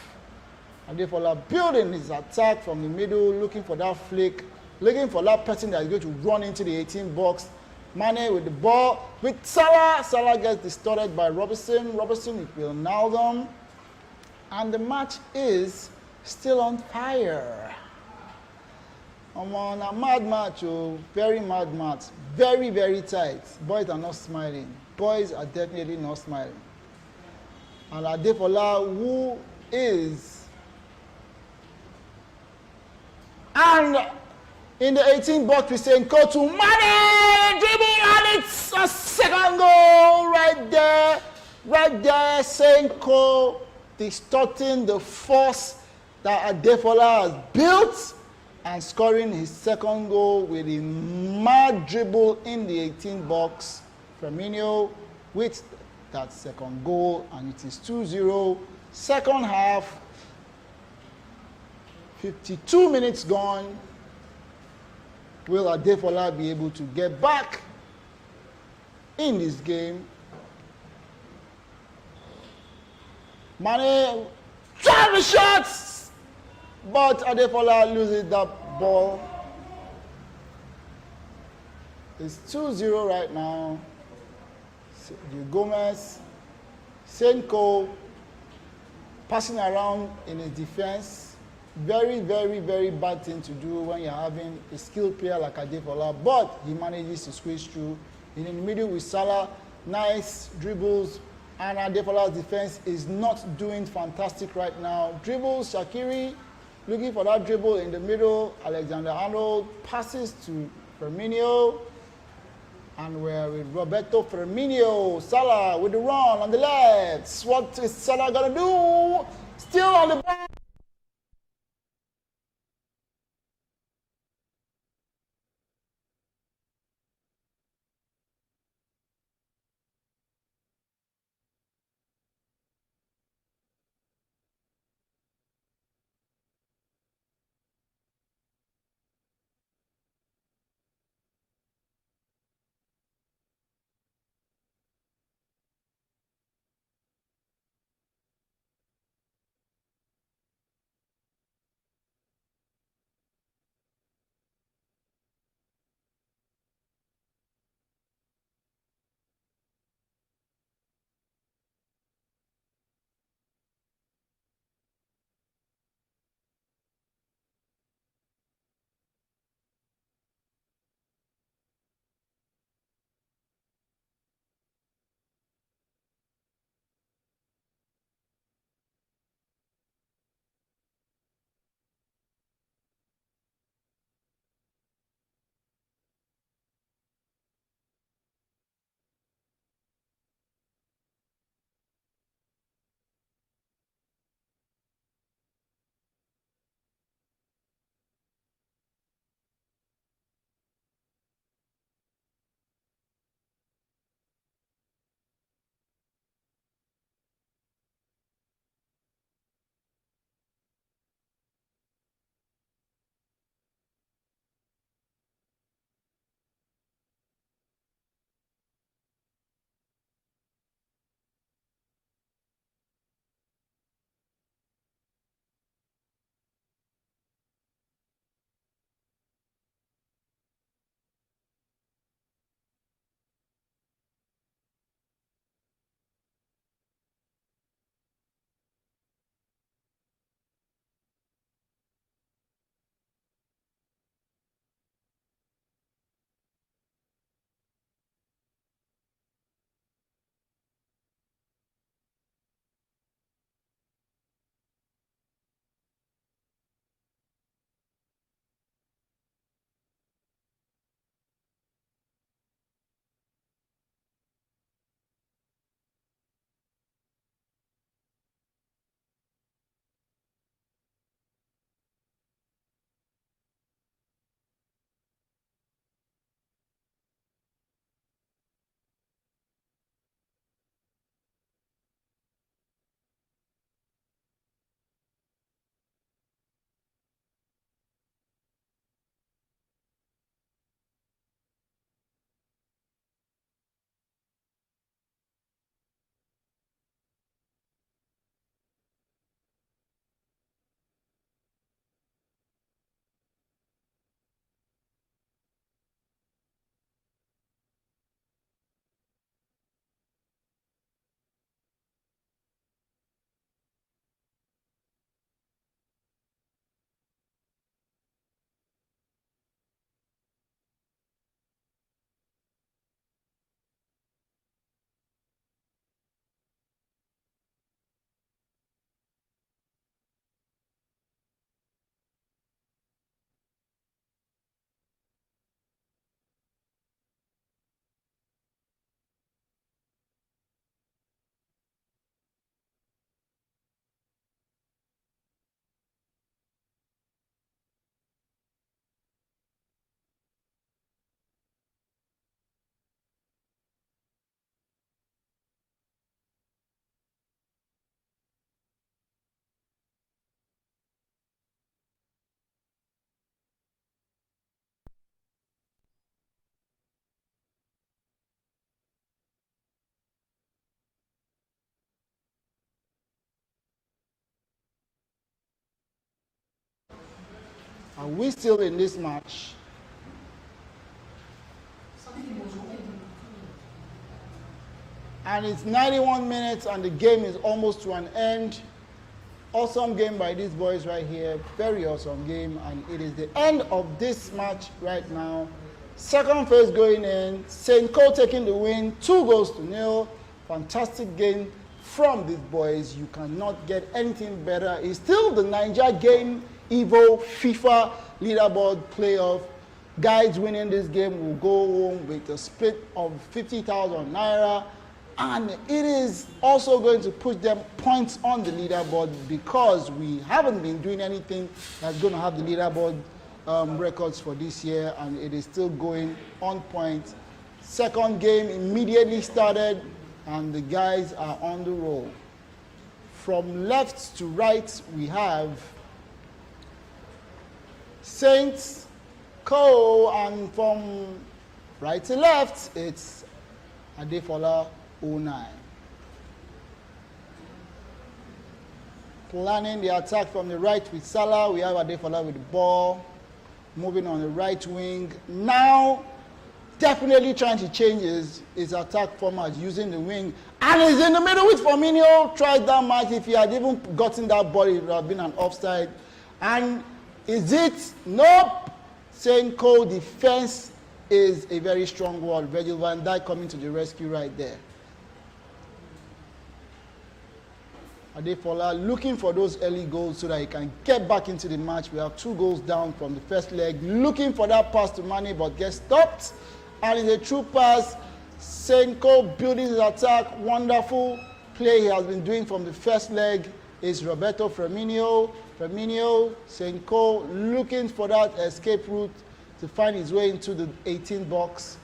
Adefola building his attack from the middle, looking for that flick, looking for that person that is going to run into the 18 box. Mane with the ball, with Salah. Salah gets distorted by Robertson. Robertson with Wijnaldum. And the match is still on fire. I'm on a mad match, oh, very mad match. Very, very tight. Boys are not smiling. Boys are definitely not smiling. And Adefola, who is... And in the 18th box, we say, go to Mane, dribble, and it's a second goal right there. Right there, Senko distorting the force that Adefola has built and scoring his second goal with a mad dribble in the 18th box. Firmino with that second goal, and it is 2-0. Second half, 52 minutes gone. Will Adefola be able to get back in this game? Mane trying the shots, but Adefola loses that ball. It's 2-0 right now. Gomez, Senko passing around in his defense. Very, very, very bad thing to do when you're having a skilled player like Adefola, but he manages to squeeze through. In the middle with Salah, nice dribbles And Adefola's defense is not doing fantastic right now. Dribbles, Shaqiri looking for that dribble in the middle. Alexander-Arnold passes to Firmino. And we're with Roberto Firmino. Salah with the run on the left. What is Salah going to do? Still on the ball. Are we still in this match? And it's 91 minutes and the game is almost to an end. Awesome game by these boys right here. Very awesome game. And it is the end of this match right now. Second phase going in. St. Cole taking the win, 2-0. Fantastic game from these boys. You cannot get anything better. It's still the Naija game, Evo, FIFA, leaderboard playoff. Guys winning this game will go home with a split of 50,000 naira. And it is also going to push them points on the leaderboard because we haven't been doing anything that's going to have the leaderboard records for this year, and it is still going on point. Second game immediately started, and the guys are on the roll. From left to right, we have Saints, Co, and from right to left, it's Adefola 09. Planning the attack from the right with Salah, we have Adefola with the ball. Moving on the right wing. Now, definitely trying to change his attack format using the wing. And he's in the middle with Firmino. Tried that match. If he had even gotten that ball, it would have been an offside. And is it? Nope. Saying Co defense is a very strong word. Virgil van Dijk coming to the rescue right there. Adefola looking for those early goals so that he can get back into the match. We have 2 goals down from the first leg. Looking for that pass to Mane, but gets stopped. And it's a true pass. Senko building his attack. Wonderful play he has been doing from the first leg is Roberto Firmino. Firmino, Senko looking for that escape route to find his way into the 18 box.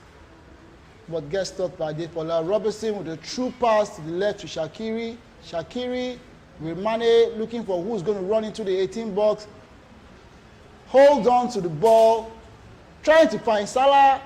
But gets stopped by Adefola. Robertson with a true pass to the left to Shaqiri. Shaqiri with Mane looking for who's going to run into the 18 box. Hold on to the ball. Trying to find Salah.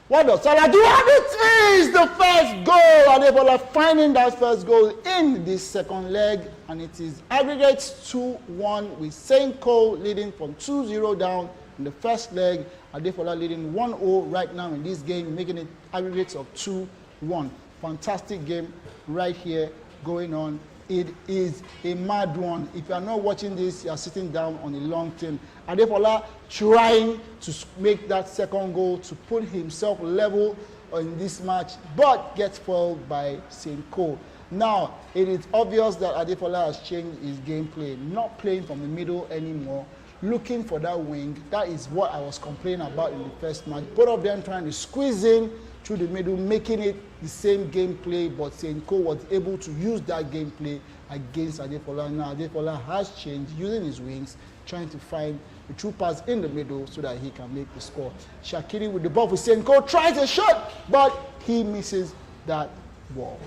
What does Salah do? And it is the first goal. Adefola finding that first goal in this second leg. And it is aggregates 2-1 with Senko leading from 2-0 down in the first leg. Adefola leading 1-0 right now in this game, making it aggregates of 2-1. Fantastic game right here going on. It is a mad one. If you are not watching this, you are sitting down on a long thing. Adefola trying to make that second goal to put himself level in this match, but gets fouled by Senko. Now, it is obvious that Adefola has changed his gameplay, not playing from the middle anymore, looking for that wing. That is what I was complaining about in the first match. Both of them trying to squeeze in through the middle, making it the same gameplay, but Senko was able to use that gameplay against Adefola. Now Adefola has changed, using his wings, trying to find the true pass in the middle so that he can make the score. Shaqiri with the ball for Senko, tries a shot, but he misses that ball.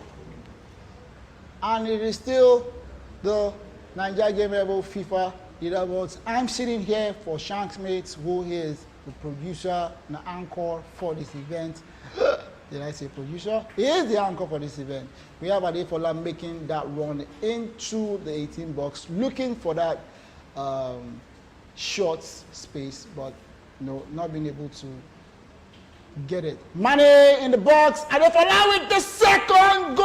And it is still the Naija game level FIFA leaderboards. I'm sitting here for Shanksmates, who is the producer and the anchor for this event. Did I say producer? He is the anchor for this event. We have Adefola making that run into the 18 box, looking for that short space, but no, not being able to get it. Mane in the box, Adefola with the second goal,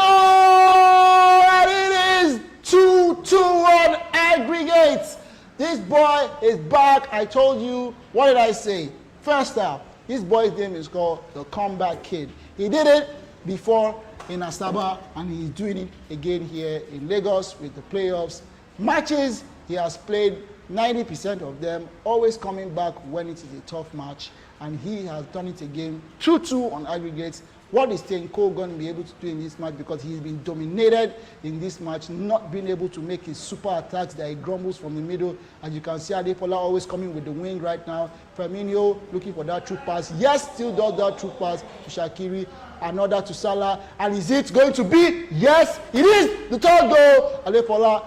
and it is 2-2 aggregates. This boy is back. I told you, what did I say? First half, this boy's name is called the Comeback Kid. He did it before in Asaba, and he's doing it again here in Lagos with the playoffs. Matches, he has played 90% of them, always coming back when it is a tough match, and he has done it again, 2-2 on aggregates. What is Senko going to be able to do in this match? Because he's been dominated in this match, not being able to make his super attacks that he grumbles from the middle. As you can see, Adefola always coming with the wing right now. Firmino looking for that true pass. Yes, still does that true pass to Shaqiri. Another to Salah. And is it going to be? Yes, it is. The third goal. Adefola,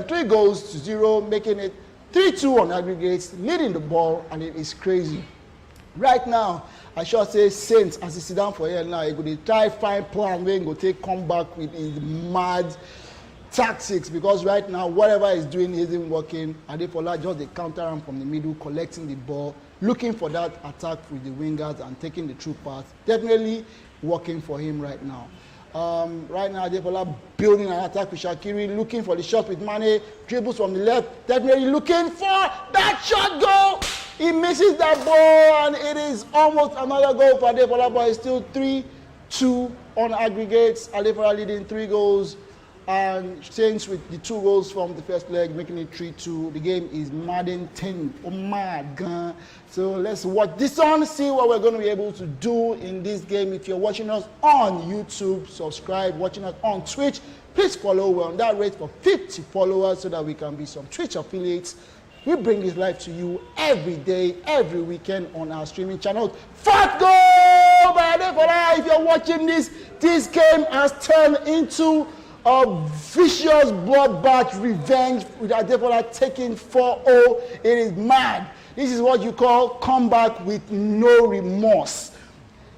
3 goals to 0, making it 3-2 on aggregates, leading the ball, and it is crazy. Right now, I should say Saints, as he sit down for here now, he could try find plan where he go take come back with his mad tactics, because right now whatever he's doing isn't working. Adefola just the counter him from the middle, collecting the ball, looking for that attack with the wingers and taking the true pass. Definitely working for him right now. Right now Adefola building an attack with Shaqiri, looking for the shot with Mane, dribbles from the left, definitely looking for that shot goal. He misses that ball, and it is almost another goal for Adefola, but it's still 3-2 2 on aggregates. Adefola leading 3 goals. And Saints with the 2 goals from the first leg, making it 3-2. The game is Madden 10. Oh my God. So let's watch this on, see what we're going to be able to do in this game. If you're watching us on YouTube, subscribe. Watching us on Twitch, please follow. We're on that rate for 50 followers so that we can be some Twitch affiliates. We bring this live to you every day, every weekend on our streaming channels. Fat goal by Adefola. If you're watching this game has turned into a vicious bloodbath revenge with Adefola taking 4-0. It is mad. This is what you call comeback with no remorse.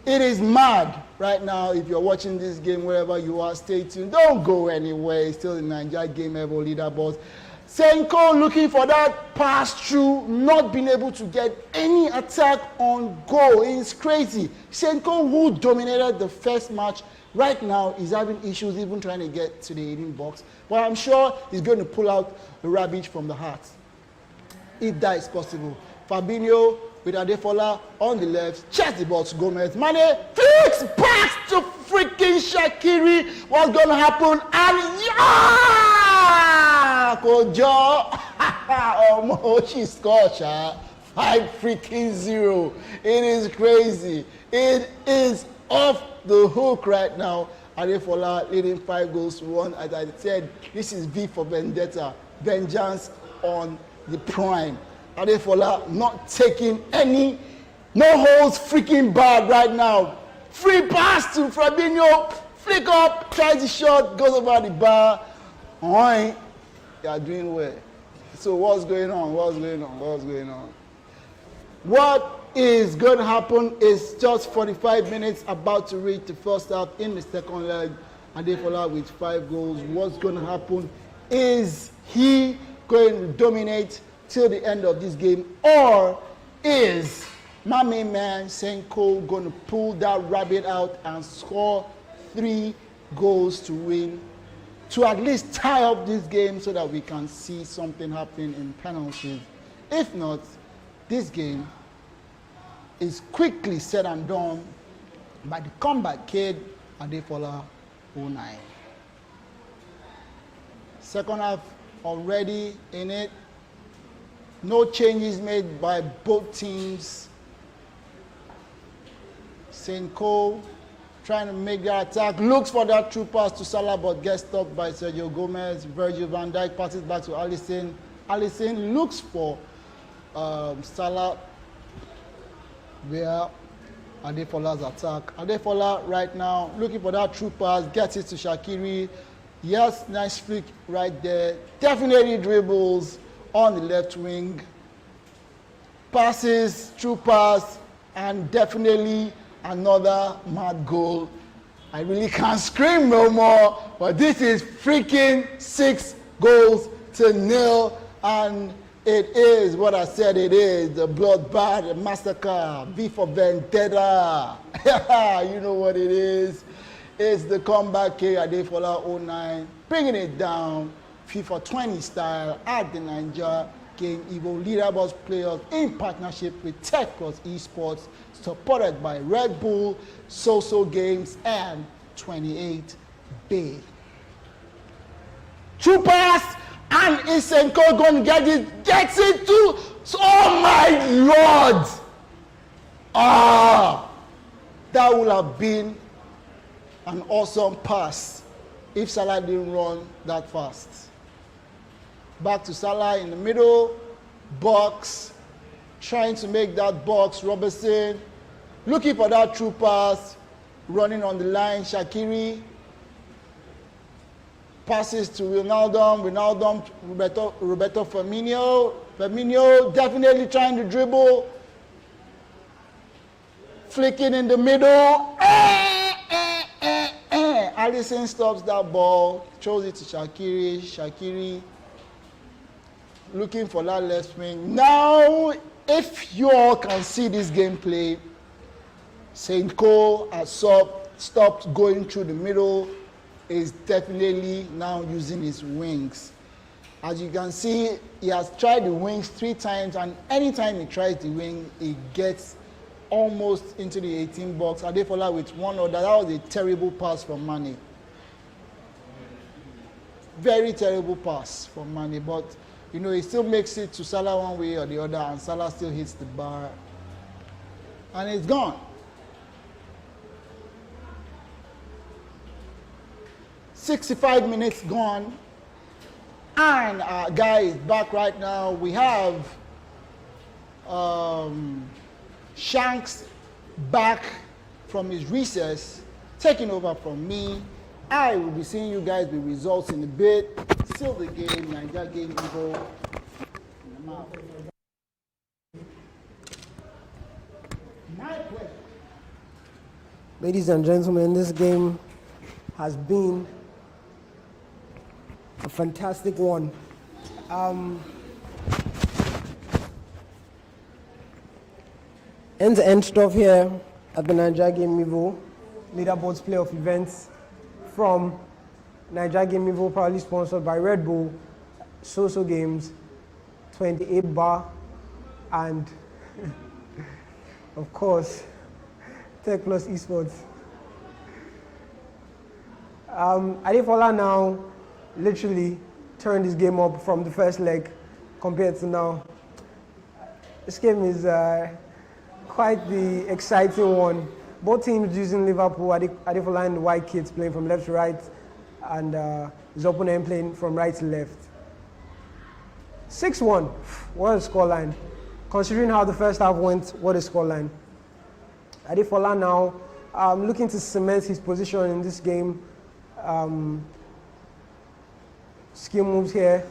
It is mad right now. If you're watching this game wherever you are, stay tuned. Don't go anywhere. It's still the Naija gamr leaderboards. Senko looking for that pass through, not being able to get any attack on goal. It's crazy. Senko, who dominated the first match, right now is having issues even trying to get to the 18 box. But I'm sure he's going to pull out the rabbit from the heart, if that is possible. Fabinho with Adefola on the left, checks the ball to Gomez. Mane flicks pass to freaking Shaqiri. What's going to happen? And yeah! Kojo! Almost she scored, 5-0. It is crazy. It is off the hook right now. Adefola leading 5-1. As I said, this is V for Vendetta. Vengeance on the prime. Adefola not taking any, no holds freaking bad right now. Free pass to Fabinho, flick up, tries the shot, goes over the bar. Oi, they are doing well. So what's going on? What is going to happen is just 45 minutes about to reach the first half in the second leg. Adefola with 5 goals. What's going to happen? Is he going to dominate till the end of this game, or is my main man Senko going to pull that rabbit out and score 3 goals to win, to at least tie up this game so that we can see something happening in penalties? If not, this game is quickly said and done by the comeback kid Adefola 09. Second half already in it. No changes made by both teams. Senko trying to make the attack, looks for that through pass to Salah but gets stopped by Sergio Gomez. Virgil van Dijk passes back to Alisson. Alisson looks for Salah where Adefola's attack. Adefola right now looking for that through pass, gets it to Shaqiri. Yes, nice flick right there. Definitely dribbles on the left wing. Passes, through pass, and definitely another mad goal. I really can't scream no more, but this is freaking 6-0, and it is what I said it is, the bloodbath, the massacre, V for Vendetta. You know what it is. It's the comeback K Adefola 09, bringing it down, FIFA 20 style at the Naija Game Evo Leaderboards Players in partnership with Tech Plus Esports, supported by Red Bull, Soso Games, and 28Bay. True pass, and Isenko going to get it, gets it to, oh my Lord! That would have been an awesome pass if Salah didn't run that fast. Back to Salah in the middle, box, trying to make that box. Robertson looking for that true pass, running on the line. Shaqiri passes to Ronaldo, Roberto Firmino. Firmino definitely trying to dribble, flicking in the middle. Alisson stops that ball, throws it to Shaqiri. Shaqiri looking for that left wing. Now, if you all can see this gameplay, Senko has stopped going through the middle, is definitely now using his wings. As you can see, he has tried the wings 3 times, and anytime he tries the wing, he gets almost into the 18 box. Adefola with one order. That was a terrible pass from Mane. Very terrible pass from Mane, but you know, he still makes it to Salah one way or the other, and Salah still hits the bar, and it's gone. 65 minutes gone, and our guy is back right now. We have Shanks back from his recess, taking over from me. I will be seeing you guys with results in a bit. Still the game, Naija game Evo. My pleasure. Ladies and gentlemen, this game has been a fantastic one. End-to-end stuff here at the Naija Game Evo, Leaderboards playoff events from Naija Game Evo, proudly sponsored by Red Bull, So Games, 28 Bar, and of course, Tech Plus Esports. Adefola now literally turned his game up from the first leg compared to now. This game is quite the exciting one. Both teams using Liverpool, Adefola and the white kids playing from left to right, and his opponent playing from right to left. 6-1, what a scoreline. Considering how the first half went, what a scoreline. Adefola now looking to cement his position in this game. Skill moves here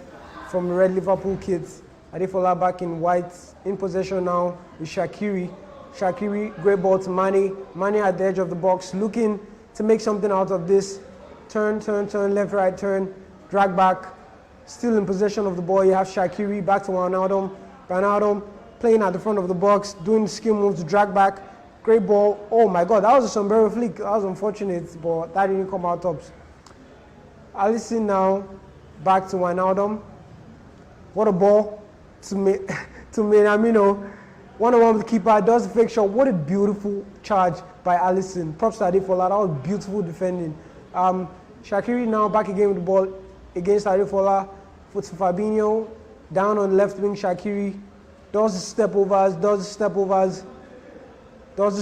from the red Liverpool kids. Adefola back in white, in possession now with Shaqiri. Shaqiri, great ball to Mane. Mane at the edge of the box, looking to make something out of this. Turn, left, right, turn, drag back. Still in possession of the ball, you have Shaqiri back to Wijnaldum. Wijnaldum playing at the front of the box, doing the skill move to drag back. Great ball. Oh my God, that was a sombrero flick. That was unfortunate, but that didn't come out tops. Alisson now back to Wijnaldum. What a ball to Minamino. One-on-one with the keeper, does the fake shot. What a beautiful charge by Alisson. Props to Adefola, that was beautiful defending. Shaqiri now back again with the ball against Adefola. Puts Fabinho down on the left wing. Shaqiri does the step overs, does the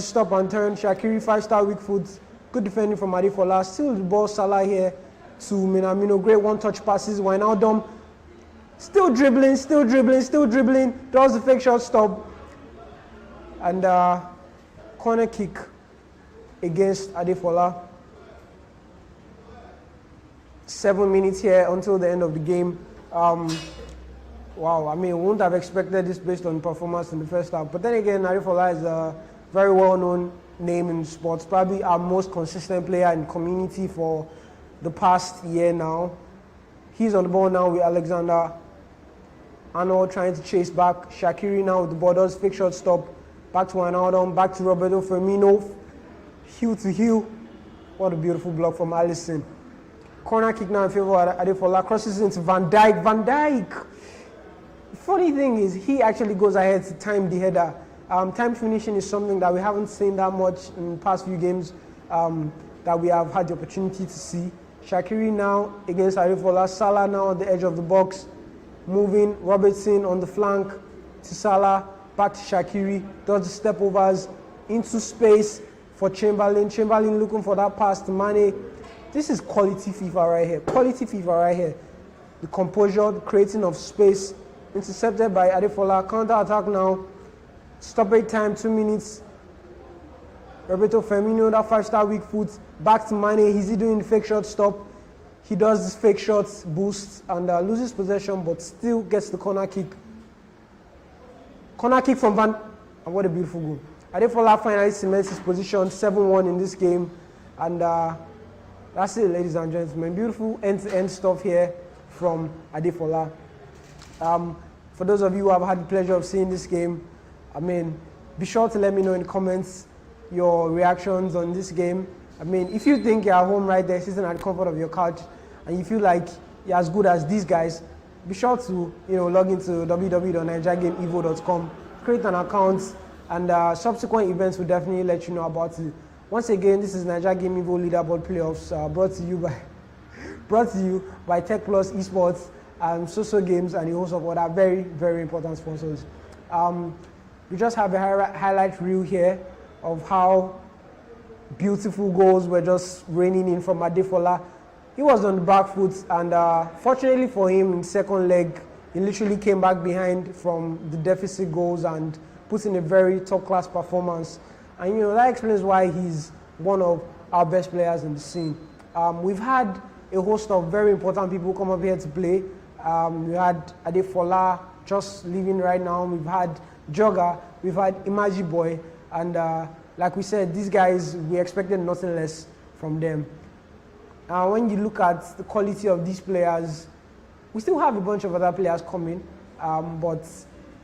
stop and turn. Shaqiri, 5-star weak foot. Good defending from Adefola. Still the ball, Salah here to Minamino. Great one-touch passes. Wijnaldum still dribbling. Does the fake shot stop. And corner kick against Adefola. 7 minutes here until the end of the game. Wow, I mean, we wouldn't have expected this based on performance in the first half. But then again, Adefola is a very well-known name in sports, probably our most consistent player in community for the past year now. He's on the ball now with Alexander Arnold trying to chase back. Shaqiri now with the ball, does fake shot stop. Back to Wijnaldum, back to Roberto Firmino. Heel to heel. What a beautiful block from Alisson. Corner kick now in favor of Adefola. Crosses into Van Dijk. Van Dijk! The funny thing is, he actually goes ahead to time the header. Time finishing is something that we haven't seen that much in the past few games that we have had the opportunity to see. Shaqiri now against Adefola. Salah now on the edge of the box. Moving. Robertson on the flank to Salah. Back to Shaqiri, does the step overs into space for Chamberlain. Chamberlain looking for that pass to Mane. This is quality FIFA right here. The composure, the creating of space, intercepted by Adefola. Counter attack now. Stoppage time, 2 minutes. Roberto Firmino, that 5-star weak foot. Back to Mane. Is he doing the fake shot stop? He does this fake shot boost and loses possession, but still gets the corner kick. Corner kick from Van, and what a beautiful goal. Adefola finally cements his position, 7-1 in this game. And that's it, ladies and gentlemen. Beautiful end-to-end stuff here from Adefola. For those of you who have had the pleasure of seeing this game, I mean, be sure to let me know in the comments your reactions on this game. I mean, if you think you're at home right there, sitting at the comfort of your couch, and you feel like you're as good as these guys, be sure to log into www.naijagameevo.com, create an account, and subsequent events will definitely let you know about it. Once again, this is Naija Game Evo Leaderboard Playoffs, brought to you by Tech Plus Esports, Social Games, and a host of other very, very important sponsors. We just have a highlight reel here of how beautiful goals were just raining in from Adefola. He was on the back foot, and fortunately for him, in second leg, he literally came back behind from the deficit goals and put in a very top-class performance. And that explains why he's one of our best players in the scene. We've had a host of very important people come up here to play. We had Adefola just leaving right now. We've had Jogger, we've had Imaji Boy, and like we said, these guys, we expected nothing less from them. When you look at the quality of these players, we still have a bunch of other players coming, but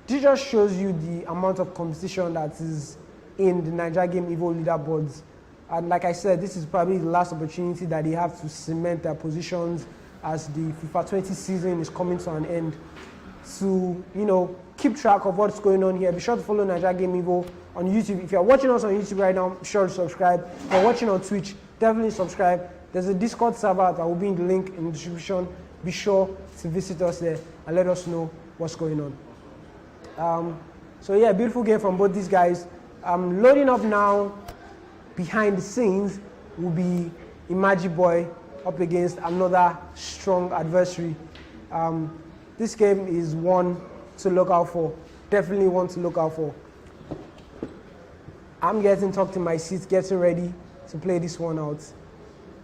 this just shows you the amount of competition that is in the Naija Game Evo Leaderboards. And like I said, this is probably the last opportunity that they have to cement their positions as the FIFA 20 season is coming to an end. To keep track of what's going on here, be sure to follow Naija Game Evo on YouTube. If you're watching us on YouTube right now, be sure to subscribe. If you're watching on Twitch, definitely subscribe. There's a Discord server that will be in the link in the description. Be sure to visit us there and let us know what's going on. So yeah, beautiful game from both these guys. Loading up now behind the scenes will be Imaji Boy up against another strong adversary. This game is one to look out for. Definitely one to look out for. I'm getting tucked in my seat, getting ready to play this one out.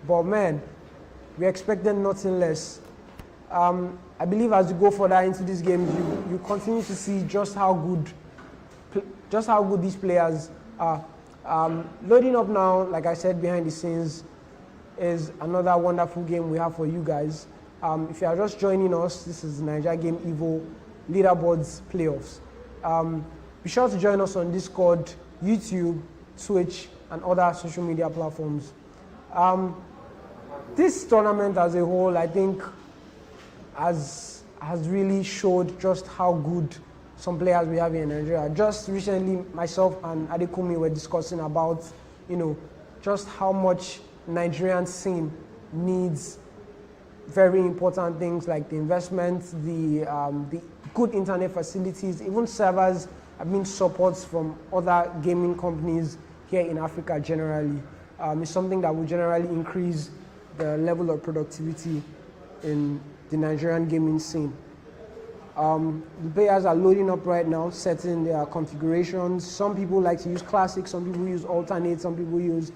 But man, we expected nothing less. I believe as you go further into this game, you continue to see just how good these players are. Loading up now, like I said, behind the scenes is another wonderful game we have for you guys. If you are just joining us, this is Naija Game Evo Leaderboards Playoffs. Be sure to join us on Discord, YouTube, Twitch, and other social media platforms. This tournament as a whole, I think, has really showed just how good some players we have in Nigeria. Just recently, myself and Adekumi were discussing about, just how much Nigerian scene needs very important things like the investment, the good internet facilities, even servers, supports from other gaming companies here in Africa generally. It's something that will generally increase the level of productivity in the Nigerian gaming scene. The players are loading up right now, setting their configurations. Some people like to use classic, some people use alternate, some people use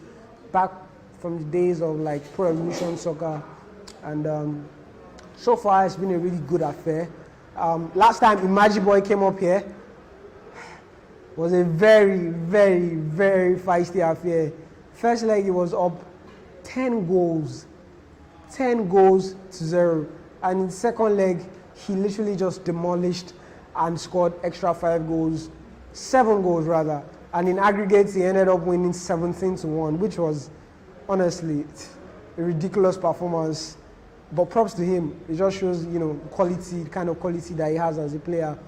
back from the days of like Pro Evolution Soccer. And so far it's been a really good affair. Last time Imaji Boy came up here, was a very, very, very feisty affair. First leg he was up 10 goals to 0. And in the second leg, he literally just demolished and scored extra 7 goals rather. And in aggregate, he ended up winning 17-1, which was honestly a ridiculous performance. But props to him. It just shows, quality, the kind of quality that he has as a player.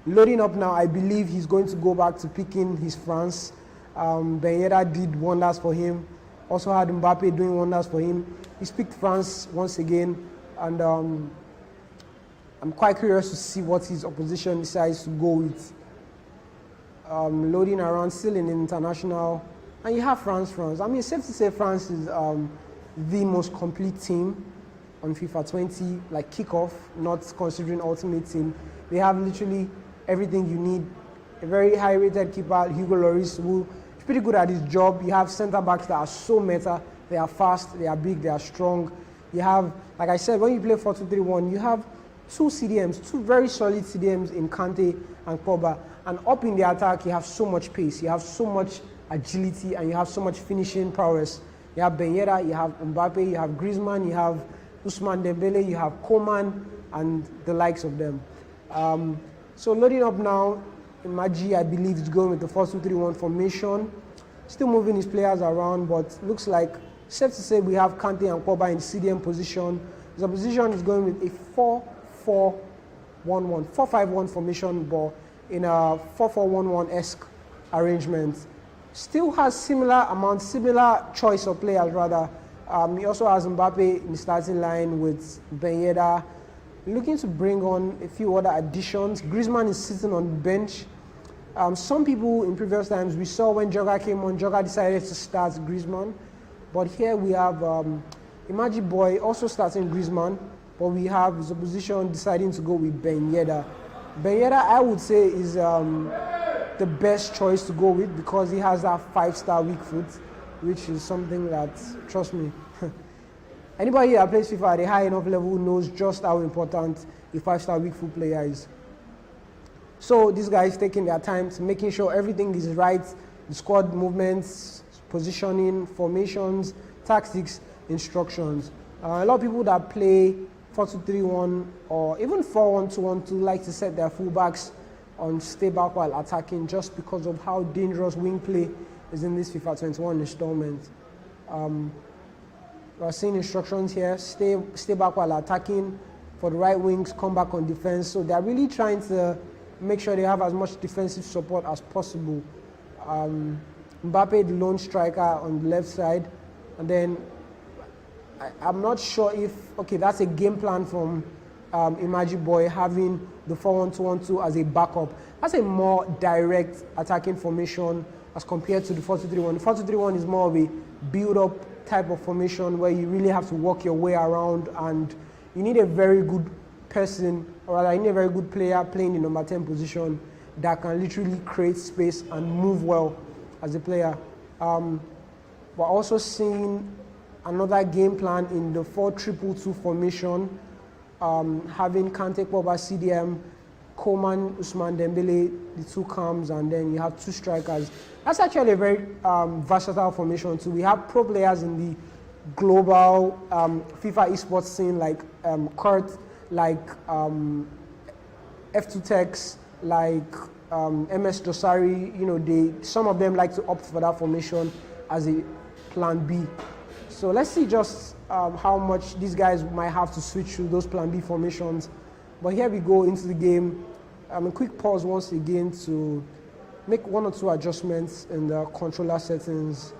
Loading up now, I believe he's going to go back to picking his France. Ben Yedder did wonders for him. Also had Mbappe doing wonders for him. He's picked France once again, and I'm quite curious to see what his opposition decides to go with. Loading around, still in international, and you have France. It's safe to say France is the most complete team on FIFA 20, like kickoff, not considering ultimate team. They have literally everything you need. A very high-rated keeper, Hugo Lloris, who is pretty good at his job. You have centre-backs that are so meta. They are fast, they are big, they are strong. You have, like I said, when you play 4-2-3-1, you have two CDMs, two very solid CDMs in Kante and Pogba. And up in the attack, you have so much pace, you have so much agility, and you have so much finishing prowess. You have Ben Yedder, you have Mbappe, you have Griezmann, you have Ousmane Dembele, you have Coman, and the likes of them. So loading up now, Imaji, I believe, is going with the 4-2-3-1 formation. Still moving his players around, but looks like, safe to say, we have Kante and Pogba in CDM position. His opposition is going with a 4-4-1-1, 4-5-1 formation, but in a 4-4-1-1-esque arrangement. Still has similar choice of players rather. He also has Mbappe in the starting line with Ben Yedder. Looking to bring on a few other additions. Griezmann is sitting on the bench. Some people in previous times, we saw when Joga came on, Joga decided to start Griezmann. But here we have Imagi Boy also starting Griezmann, but we have his opposition deciding to go with Ben Yedder. Ben Yedder, I would say, is the best choice to go with because he has that 5-star weak foot, which is something that, trust me, anybody that plays FIFA at a high enough level knows just how important a 5-star weak foot player is. So these guys taking their time to making sure everything is right, the squad movements, positioning, formations, tactics, instructions. A lot of people that play 4-2-3-1 or even 4-1-2-1-2 like to set their fullbacks on stay back while attacking just because of how dangerous wing play is in this FIFA 21 installment. We're seeing instructions here, stay back while attacking, for the right wings, come back on defense. So they're really trying to make sure they have as much defensive support as possible. Mbappe, the lone striker on the left side, and then I'm not sure if, okay, that's a game plan from Imagi Boy having the 4-1-2-1-2 as a backup. That's a more direct attacking formation as compared to the 4-2-3-1. The 4-2-3-1 is more of a build-up type of formation where you really have to work your way around, and you need a very good person, or rather you need a very good player playing the number 10 position that can literally create space and move well as a player. We're also seeing another game plan in the 4-2-2-2 formation, having Kante, Pogba, CDM, Coman, Ousmane Dembele, the two cams, and then you have two strikers. That's actually a very versatile formation too. We have pro players in the global FIFA esports scene like Kurt, like F2 Techs, like MS Dosari. You know, some of them like to opt for that formation as a plan B. So let's see just how much these guys might have to switch through those plan B formations. But here we go into the game. A quick pause once again to make one or two adjustments in the controller settings.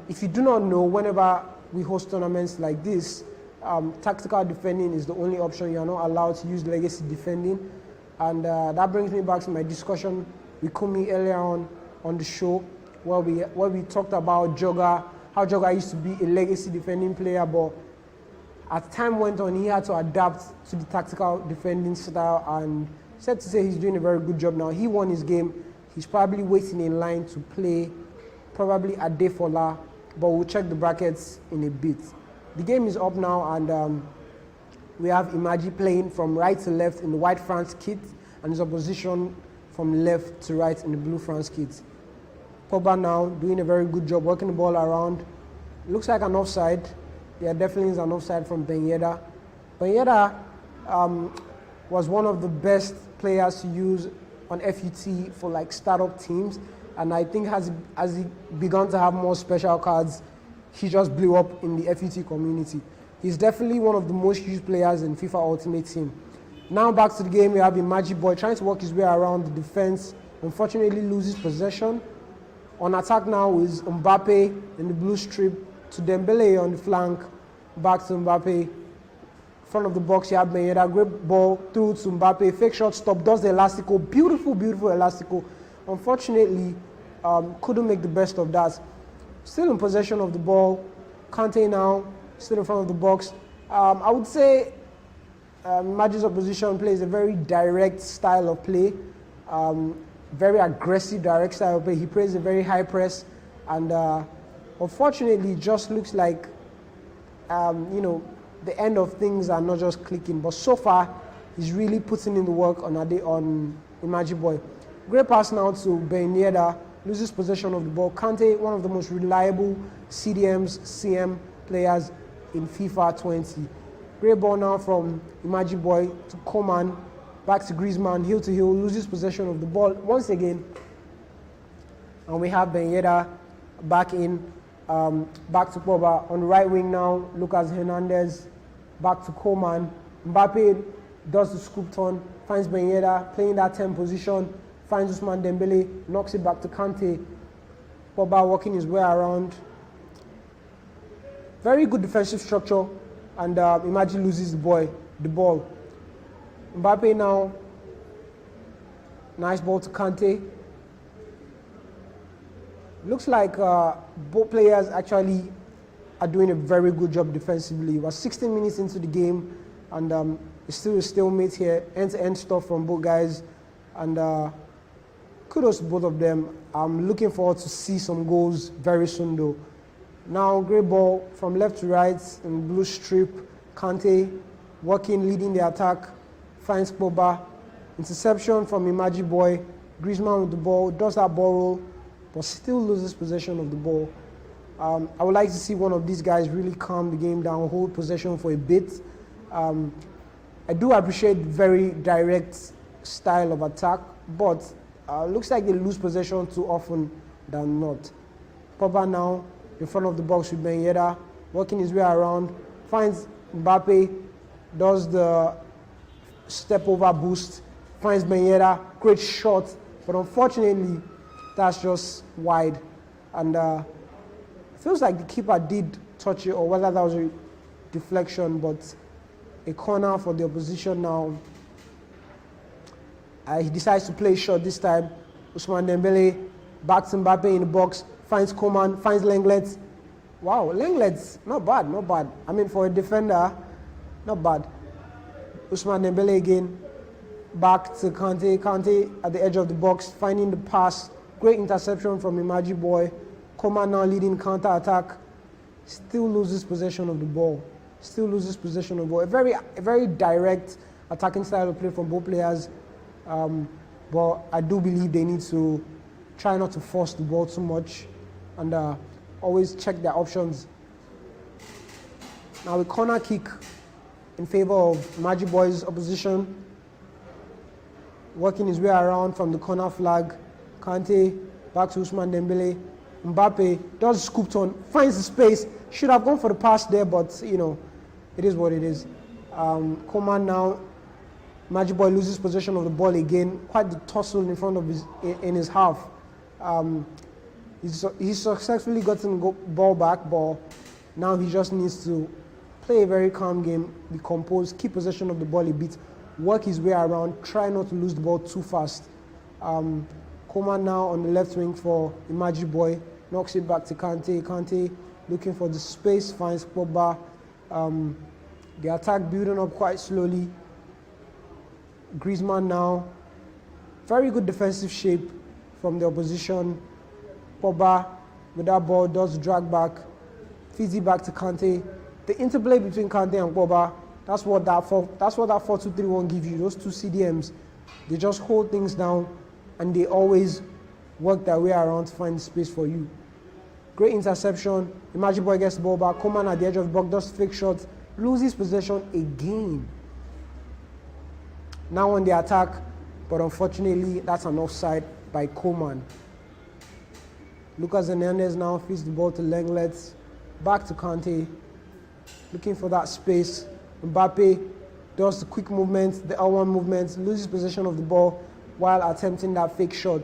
If you do not know, whenever we host tournaments like this, tactical defending is the only option. You are not allowed to use legacy defending. And that brings me back to my discussion with Kumi earlier on the show, where we talked about Joga, how Joga used to be a legacy defending player, but as time went on, he had to adapt to the tactical defending style, and said to say he's doing a very good job now. He won his game. He's probably waiting in line to play, probably a Adefola, but we'll check the brackets in a bit. The game is up now, and we have Imagi playing from right to left in the white France kit, and his opposition from left to right in the blue France kit. Pogba now doing a very good job working the ball around. Looks like an offside. Yeah, definitely is an offside from Ben Yedder. Ben Yedder was one of the best players to use on FUT for like startup teams, and I think as he begun to have more special cards, he just blew up in the FUT community. He's definitely one of the most used players in FIFA Ultimate Team. Now back to the game, we have Imagi Boy trying to work his way around the defense. Unfortunately loses possession. On attack now is Mbappe in the blue strip to Dembele on the flank. Back to Mbappe. Front of the box, you have Ben Yedder. Great ball through to Mbappe. Fake shot stop, does the elastico. Beautiful, beautiful elastico. Unfortunately, couldn't make the best of that. Still in possession of the ball. Kante now, still in front of the box. I would say Magi's opposition plays a very direct style of play. Very aggressive, direct style of play. He plays a very high press, and unfortunately, it just looks like the end of things are not just clicking. But so far, he's really putting in the work on Imagi Boy. Great pass now to Ben Yedder. Loses possession of the ball. Kante, one of the most reliable CDMs, CM players in FIFA 20. Great ball now from Imagi Boy to Coman. Back to Griezmann, heel to heel, loses possession of the ball once again. And we have Ben Yedder back in, back to Pogba. On the right wing now, Lucas Hernandez, back to Coman. Mbappe does the scoop turn, finds Ben Yedder, playing that 10 position, finds Ousmane Dembele, knocks it back to Kante. Pogba working his way around. Very good defensive structure, and Imagine loses the ball. Mbappe now, nice ball to Kante. Looks like both players actually are doing a very good job defensively. We're 16 minutes into the game, and it's still a stalemate here. End-to-end stuff from both guys, and kudos to both of them. I'm looking forward to see some goals very soon though. Now, great ball from left to right in blue strip. Kante working, leading the attack, finds Pogba. Interception from Imagine Boy. Griezmann with the ball, does that ball roll, but still loses possession of the ball. I would like to see one of these guys really calm the game down, hold possession for a bit. I do appreciate very direct style of attack, but looks like they lose possession too often than not. Pogba now in front of the box with Ben Yedder, working his way around, finds Mbappe, does the step over boost, finds Ben Yedder, great shot, but unfortunately that's just wide, and feels like the keeper did touch it, or whether that was a deflection, but a corner for the opposition now. He decides to play short this time. Ousmane Dembele back to Mbappe in the box, finds Coman, finds Lenglet. Wow, Lenglet, not bad. I mean, for a defender, not bad. Ousmane Dembele again, back to Kante. Kante at the edge of the box, finding the pass. Great interception from Imagine Boy. Coman now leading counter attack. Still loses possession of the ball. A very direct attacking style of play from both players. But I do believe they need to try not to force the ball too much, and always check their options. Now a corner kick in favor of Imagine Boy's opposition. Working his way around from the corner flag. Kante back to Ousmane Dembele. Mbappe does scoop on, finds the space. Should have gone for the pass there, but you know, it is what it is. Coman now. Imagine Boy loses possession of the ball again. Quite the tussle in front of his half. He's successfully gotten the ball back, but now he just needs to play a very calm game, be composed, keep possession of the ball a bit, work his way around, try not to lose the ball too fast. Coman now on the left wing for Imagine Boy, knocks it back to Kante. Kante looking for the space, finds Pogba. The attack building up quite slowly. Griezmann now, very good defensive shape from the opposition. Pogba with that ball does drag back, feeds it back to Kante. The interplay between Kante and Pogba, that's what that 4-2-3-1 gives you. Those two CDMs, they just hold things down, and they always work their way around to find space for you. Great interception. Imagine Boy gets the ball back. Coman at the edge of the box does fake shots, loses possession again. Now on the attack, but unfortunately that's an offside by Coman. Lucas Hernandez now feeds the ball to Lenglet, back to Kante, looking for that space. Mbappe does the quick movement, the L1 movement, loses possession of the ball while attempting that fake shot.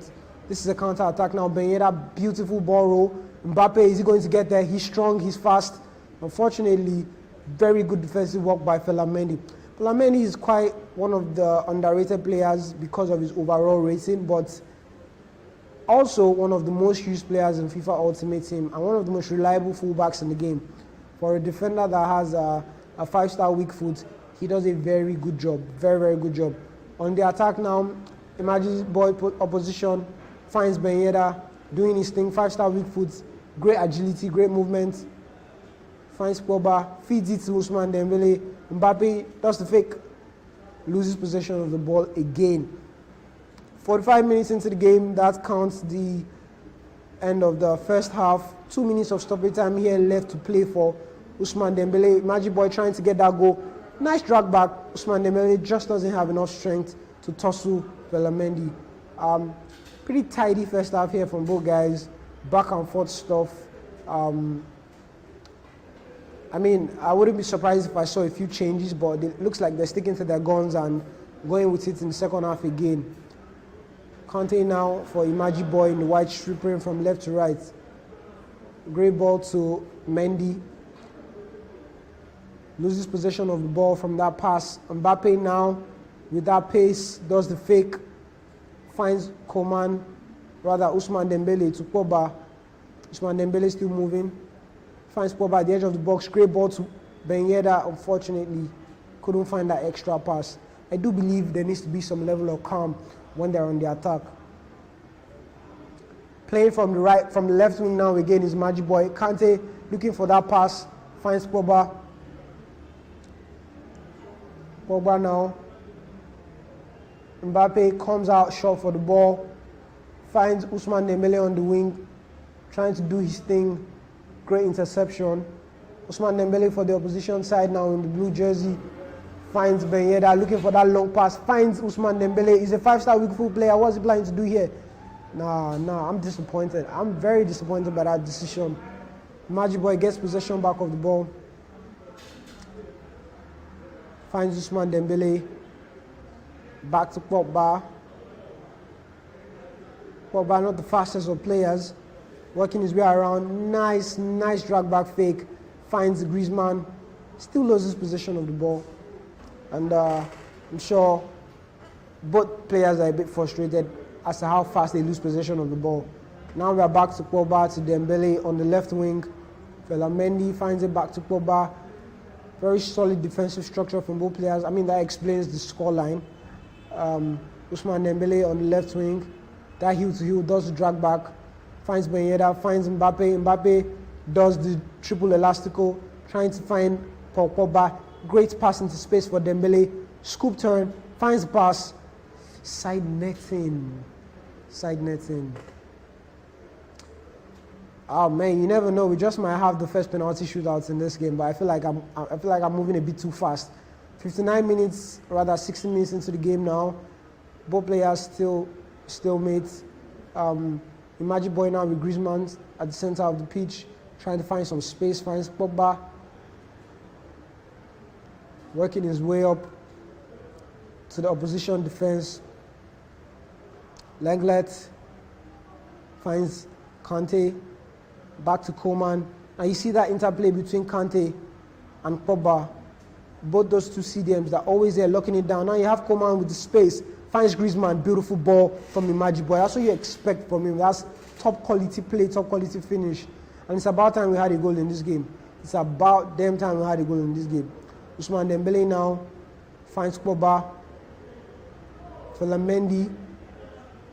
This is a counter attack now. Ben Yedder, beautiful ball roll. Mbappe, is he going to get there? He's strong, he's fast. Unfortunately, very good defensive work by Fellaini. Fellaini is quite one of the underrated players because of his overall rating, but also one of the most used players in FIFA Ultimate Team and one of the most reliable fullbacks in the game. For a defender that has a 5-star weak foot, he does a very good job, very good job. On the attack now, Imagine Boy opposition, finds Ben Yedder, doing his thing, 5-star weak foot, great agility, great movement, finds Pogba, feeds it to Ousmane Dembele. Mbappe does the fake, loses possession of the ball again. 45 minutes into the game, that counts the end of the first half. 2 minutes of stoppage time here left to play for Ousmane Dembele. Imagine Boy trying to get that goal. Nice drag back. Ousmane Dembele just doesn't have enough strength to tussle Fellaini. Pretty tidy first half here from both guys. Back and forth stuff. I mean, I wouldn't be surprised if I saw a few changes, but it looks like they're sticking to their guns and going with it in the second half again. Kante now for Imaji Boy in the white stripping from left to right. Great ball to Mendy. Loses possession of the ball from that pass. Mbappe now, with that pace, does the fake. Finds Ousmane Dembele to Pogba. Ousmane Dembele still moving. Finds Pogba at the edge of the box. Great ball to Ben Yedder. Unfortunately, couldn't find that extra pass. I do believe there needs to be some level of calm when they're on the attack. Playing from the left wing now again is Magic Boy. Kante looking for that pass. Finds Pogba. Pogba now. Mbappe comes out short for the ball. Finds Ousmane Dembele on the wing, trying to do his thing. Great interception. Ousmane Dembele for the opposition side now in the blue jersey. Finds Ben Yedder looking for that long pass. Finds Ousmane Dembele. He's a 5-star weak foot player. What's he planning to do here? Nah, I'm disappointed. I'm very disappointed by that decision. Magic Boy gets possession back of the ball. Finds Ousmane Dembele. Back to Pogba. Pogba, not the fastest of players. Working his way around. Nice drag back fake. Finds Griezmann. Still loses possession of the ball. And I'm sure both players are a bit frustrated as to how fast they lose possession of the ball. Now we are back to Pogba, to Dembele on the left wing. Mendy finds it back to Pogba. Very solid defensive structure from both players. I mean, that explains the scoreline. Ousmane Dembele on the left wing. That heel to heel does the drag back. Finds Ben Yedder, finds Mbappe. Mbappe does the triple elastico, trying to find Pogba. Great pass into space for Dembele. Scoop turn, finds the pass. Side netting. Oh man, you never know. We just might have the first penalty shootouts in this game, but I feel like I'm moving a bit too fast. 59 minutes, rather 60 minutes into the game now. Both players still mates. Imagine Boy now with Griezmann at the center of the pitch, trying to find some space. Finds Pogba, working his way up to the opposition defense. Lenglet finds Kante, back to Coman. And you see that interplay between Kante and Pogba. Both those two CDMs that are always there locking it down. Now you have Coman with the space. Finds Griezmann, beautiful ball from Imaji Boy. That's what you expect from him. That's top quality play, top quality finish. And it's about time we had a goal in this game. It's about damn time we had a goal in this game. Ousmane Dembele now finds Pogba. Mendy.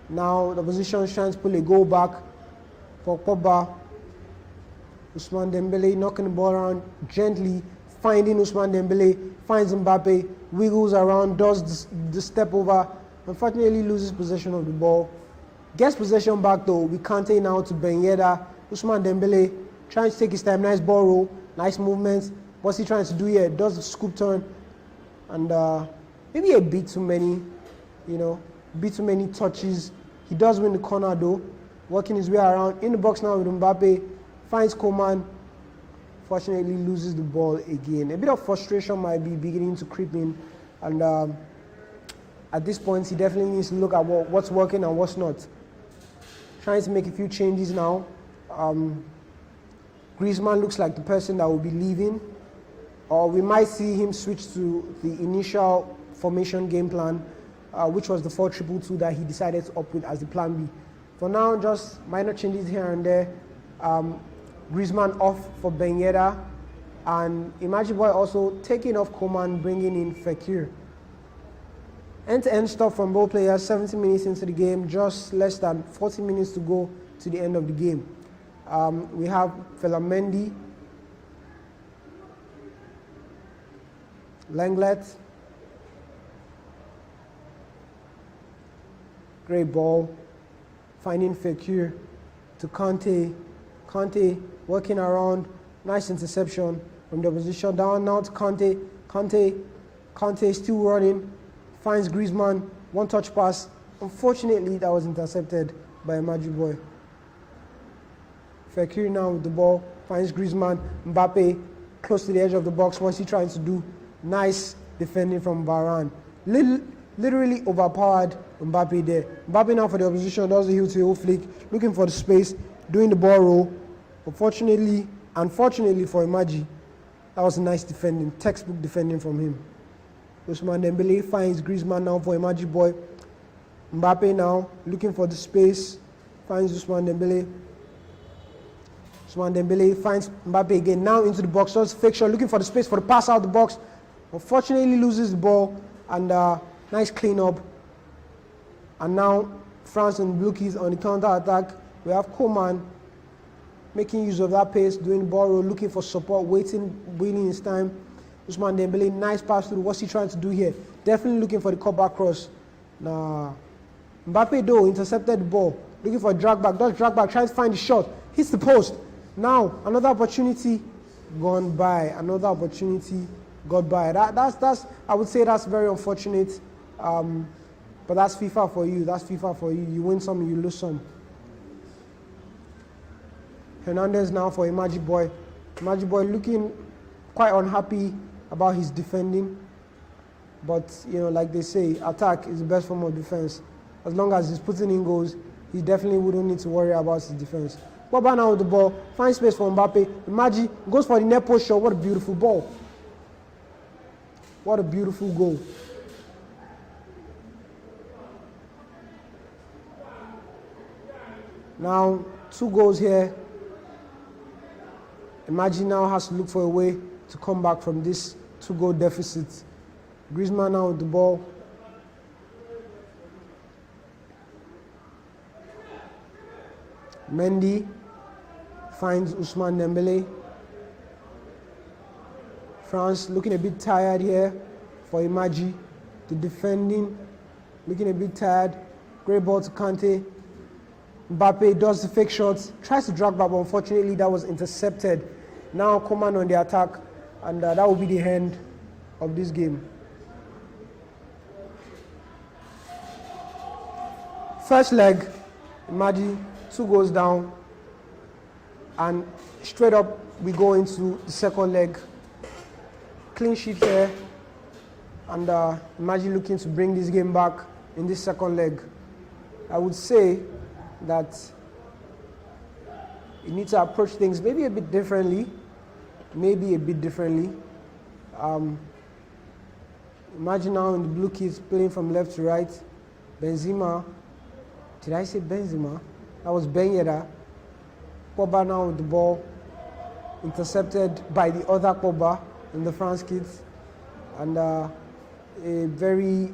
Now the opposition is trying to pull a goal back for Pogba. Ousmane Dembele knocking the ball around gently, finding Ousmane Dembele, finds Mbappe, wiggles around, does the step over. Unfortunately loses possession of the ball. Gets possession back though. We Kante now to Ben Yedder. Ousmane Dembele trying to take his time. Nice ball roll, nice movements. What's he trying to do here? Does the scoop turn, and maybe a bit too many, bit too many touches. He does win the corner though, working his way around in the box now with Mbappe. Finds Coman. Fortunately loses the ball again. A bit of frustration might be beginning to creep in, and at this point he definitely needs to look at what's working and what's not. Trying to make a few changes now. Griezmann looks like the person that will be leaving, or we might see him switch to the initial formation game plan, which was the 4-2-2 that he decided to opt with as the plan B. For now, just minor changes here and there. Griezmann off for Ben Yedder, and Imaji Boy also taking off Coman, bringing in Fekir. End-to-end stop from both players, 70 minutes into the game, just less than 40 minutes to go to the end of the game. We have Mendy, Lenglet, great ball, finding Fekir to Kante. Kante working around, nice interception from the opposition. Down now to Kante. Kante still running, finds Griezmann, one touch pass. Unfortunately, that was intercepted by Imaji Boy. Fekir now with the ball, finds Griezmann. Mbappe close to the edge of the box. What's he trying to do? Nice defending from Varane. literally overpowered Mbappe there. Mbappe now for the opposition does the heel to heel flick, looking for the space, doing the ball roll. Unfortunately for Imaji, that was nice defending, textbook defending from him. Ousmane Dembele finds Griezmann now for Imaji boy. Mbappe now looking for the space, finds Ousmane Dembele. Ousmane Dembele finds Mbappe again, now into the box, does fake shot, looking for the space for the pass out the box. Unfortunately loses the ball, and nice clean up. And now France and Blue Keys on the counter attack. We have Coman making use of that pace, doing the ball roll, looking for support, waiting his time. Ousmane Dembele, nice pass through. What's he trying to do here? Definitely looking for the cutback cross. Nah. Mbappe though intercepted the ball, looking for a drag back, does drag back, tries to find the shot, hits the post. Now another opportunity gone by. Another opportunity got by. That's I would say that's very unfortunate. But that's FIFA for you. That's FIFA for you. You win some, you lose some. Hernandez now for Imaji boy. Imaji boy looking quite unhappy about his defending. But like they say, attack is the best form of defense. As long as he's putting in goals, he definitely wouldn't need to worry about his defense. Pogba now with the ball, finds space for Mbappe. Imaji goes for the net post shot. What a beautiful ball. What a beautiful goal. Now, 2 goals here. Imaji now has to look for a way to come back from this 2-goal deficit. Griezmann now with the ball. Mendy finds Ousmane Dembele. France looking a bit tired here for Imaji. The defending looking a bit tired. Great ball to Kante. Mbappe does the fake shots, tries to drag back, but unfortunately that was intercepted. Now Coman on the attack, and that will be the end of this game. First leg, Imaji, 2 goals down, and straight up we go into the second leg. Clean sheet here, and Imaji looking to bring this game back in this second leg. I would say that you need to approach things maybe a bit differently. Imagine now in the Blue Keys playing from left to right. Benzema, did I say Benzema? That was Ben Yedder. Pogba now with the ball, intercepted by the other Pogba in the France kids, and a very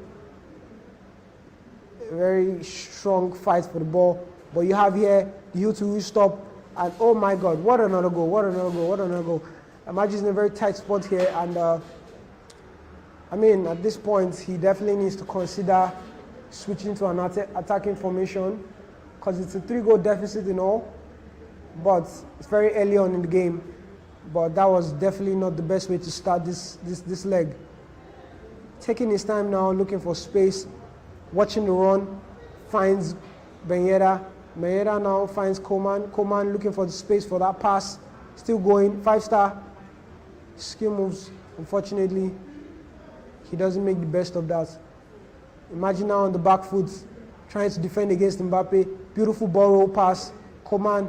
strong fight for the ball. But you have here the heel-to-heel stop, and oh my God, what another goal. Imaji's in a very tight spot here, and at this point, he definitely needs to consider switching to an attacking formation, because it's a 3-goal deficit in all, but it's very early on in the game. But that was definitely not the best way to start this leg. Taking his time now, looking for space, watching the run, finds Ben Yedder. Ben Yedder now finds Coman. Coman looking for the space for that pass. Still going, 5-star. Skill moves. Unfortunately, he doesn't make the best of that. Imagine now on the back foot, trying to defend against Mbappe. Beautiful ball roll pass. Coman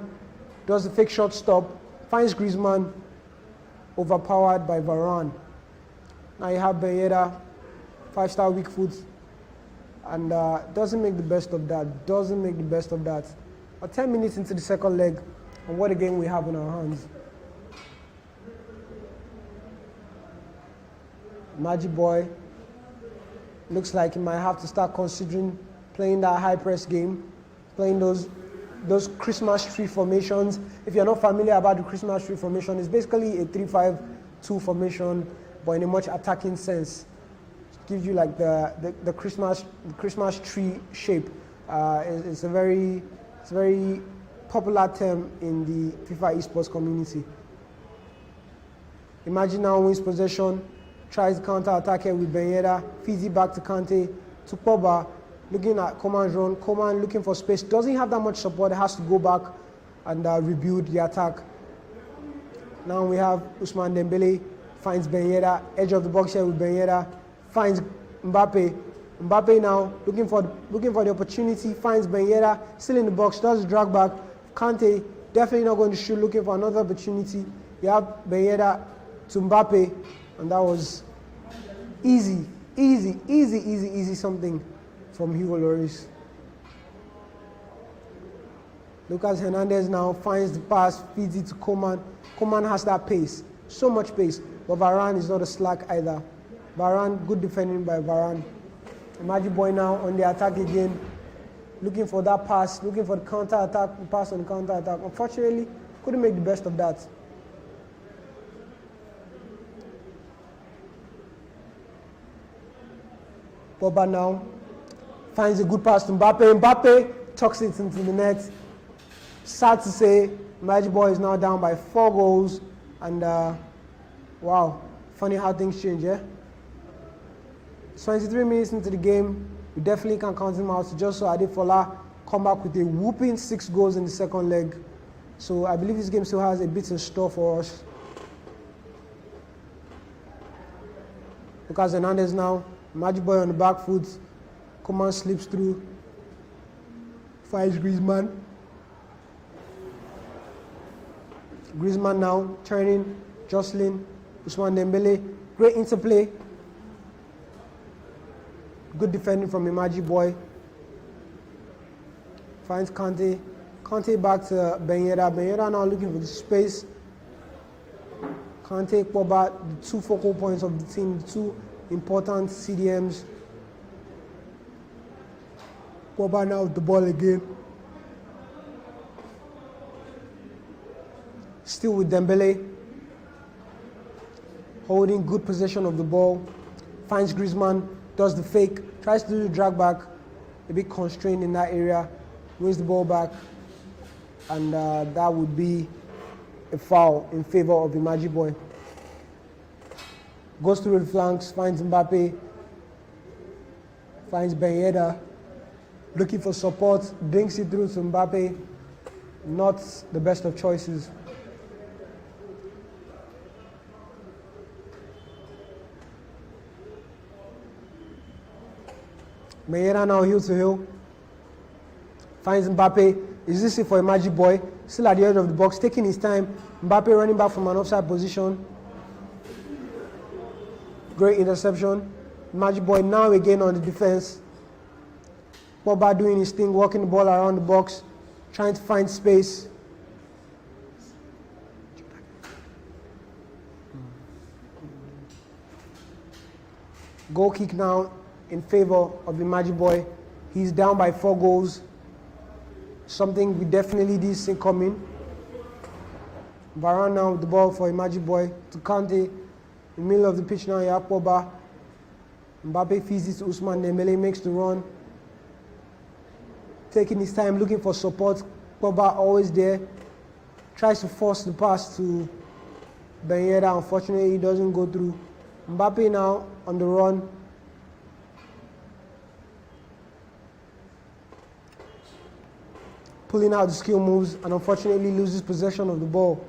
does the fake shot stop. Finds Griezmann. Overpowered by Varane. Now you have Ben Yedder, 5-star weak foot. And doesn't make the best of that. 10 minutes into the second leg, and what a game we have in our hands. Imaji boy looks like he might have to start considering playing that high press game, playing those Christmas tree formations. If you're not familiar about the Christmas tree formation, it's basically a 3-5-2 formation, but in a much attacking sense. Gives you like the Christmas tree shape. It's a very popular term in the FIFA esports community. Imagine now wins possession, tries to counter attack here with Ben Yedder, feeds it back to Kante, to Pogba, looking at Coman's run. Coman looking for space, doesn't have that much support, has to go back and rebuild the attack. Now we have Ousmane Dembele, finds Ben Yedder, edge of the box here with Ben Yedder, finds Mbappe, Mbappe now looking for the opportunity, finds Ben Yedder, still in the box, does the drag back. Kante definitely not going to shoot, looking for another opportunity. You have Ben Yedder to Mbappe, and that was easy something from Hugo Lloris. Lucas Hernandez now finds the pass, feeds it to Coman. Coman has that pace, so much pace, but Varane is not a slack either. Varane, good defending by Varane. Magic Boy now on the attack again, looking for that pass, looking for the counter-attack, pass on the counter-attack. Unfortunately, couldn't make the best of that. Pogba now finds a good pass to Mbappe. Mbappe tucks it into the net. Sad to say, Magic Boy is now down by 4 goals. And wow, funny how things change, yeah? 23 minutes into the game, we definitely can count him out. Just so Adefola come back with a whooping 6 goals in the second leg. So I believe this game still has a bit in store for us. Lucas Hernandez now, Magic Boy on the back foot. Coman slips through, finds Griezmann. Griezmann now turning, jostling Ousmane Dembele. Great interplay. Good defending from the Magic Boy. Finds Kante. Kante back to Ben Yedder. Ben Yedder now looking for the space. Kante, Pogba, the 2 focal points of the team, the 2 important CDMs. Pogba now with the ball again. Still with Dembele. Holding good possession of the ball. Finds Griezmann, does the fake, tries to do the drag back. A bit constrained in that area. Wins the ball back. And that would be a foul in favor of the Magic Boy. Goes through the flanks, finds Mbappe, finds Ben Yedder, looking for support, dinks it through to Mbappe. Not the best of choices. Ben Yedder now heel to heel, finds Mbappe. Is this it for a Magic Boy? Still at the edge of the box, taking his time. Mbappe running back from an offside position. Great interception. Magic Boy now again on the defense. Pogba doing his thing, walking the ball around the box, trying to find space. Goal kick now in favor of the Magic Boy. He's down by 4 goals. Something we definitely did see coming. Varane now with the ball for a Magic Boy to Kante. In the middle of the pitch now, you have Pogba. Mbappe feeds it to Ousmane Dembele, makes the run. Taking his time, looking for support. Pogba always there. Tries to force the pass to Ben Yedder. Unfortunately, it doesn't go through. Mbappe now on the run. Pulling out the skill moves and unfortunately loses possession of the ball.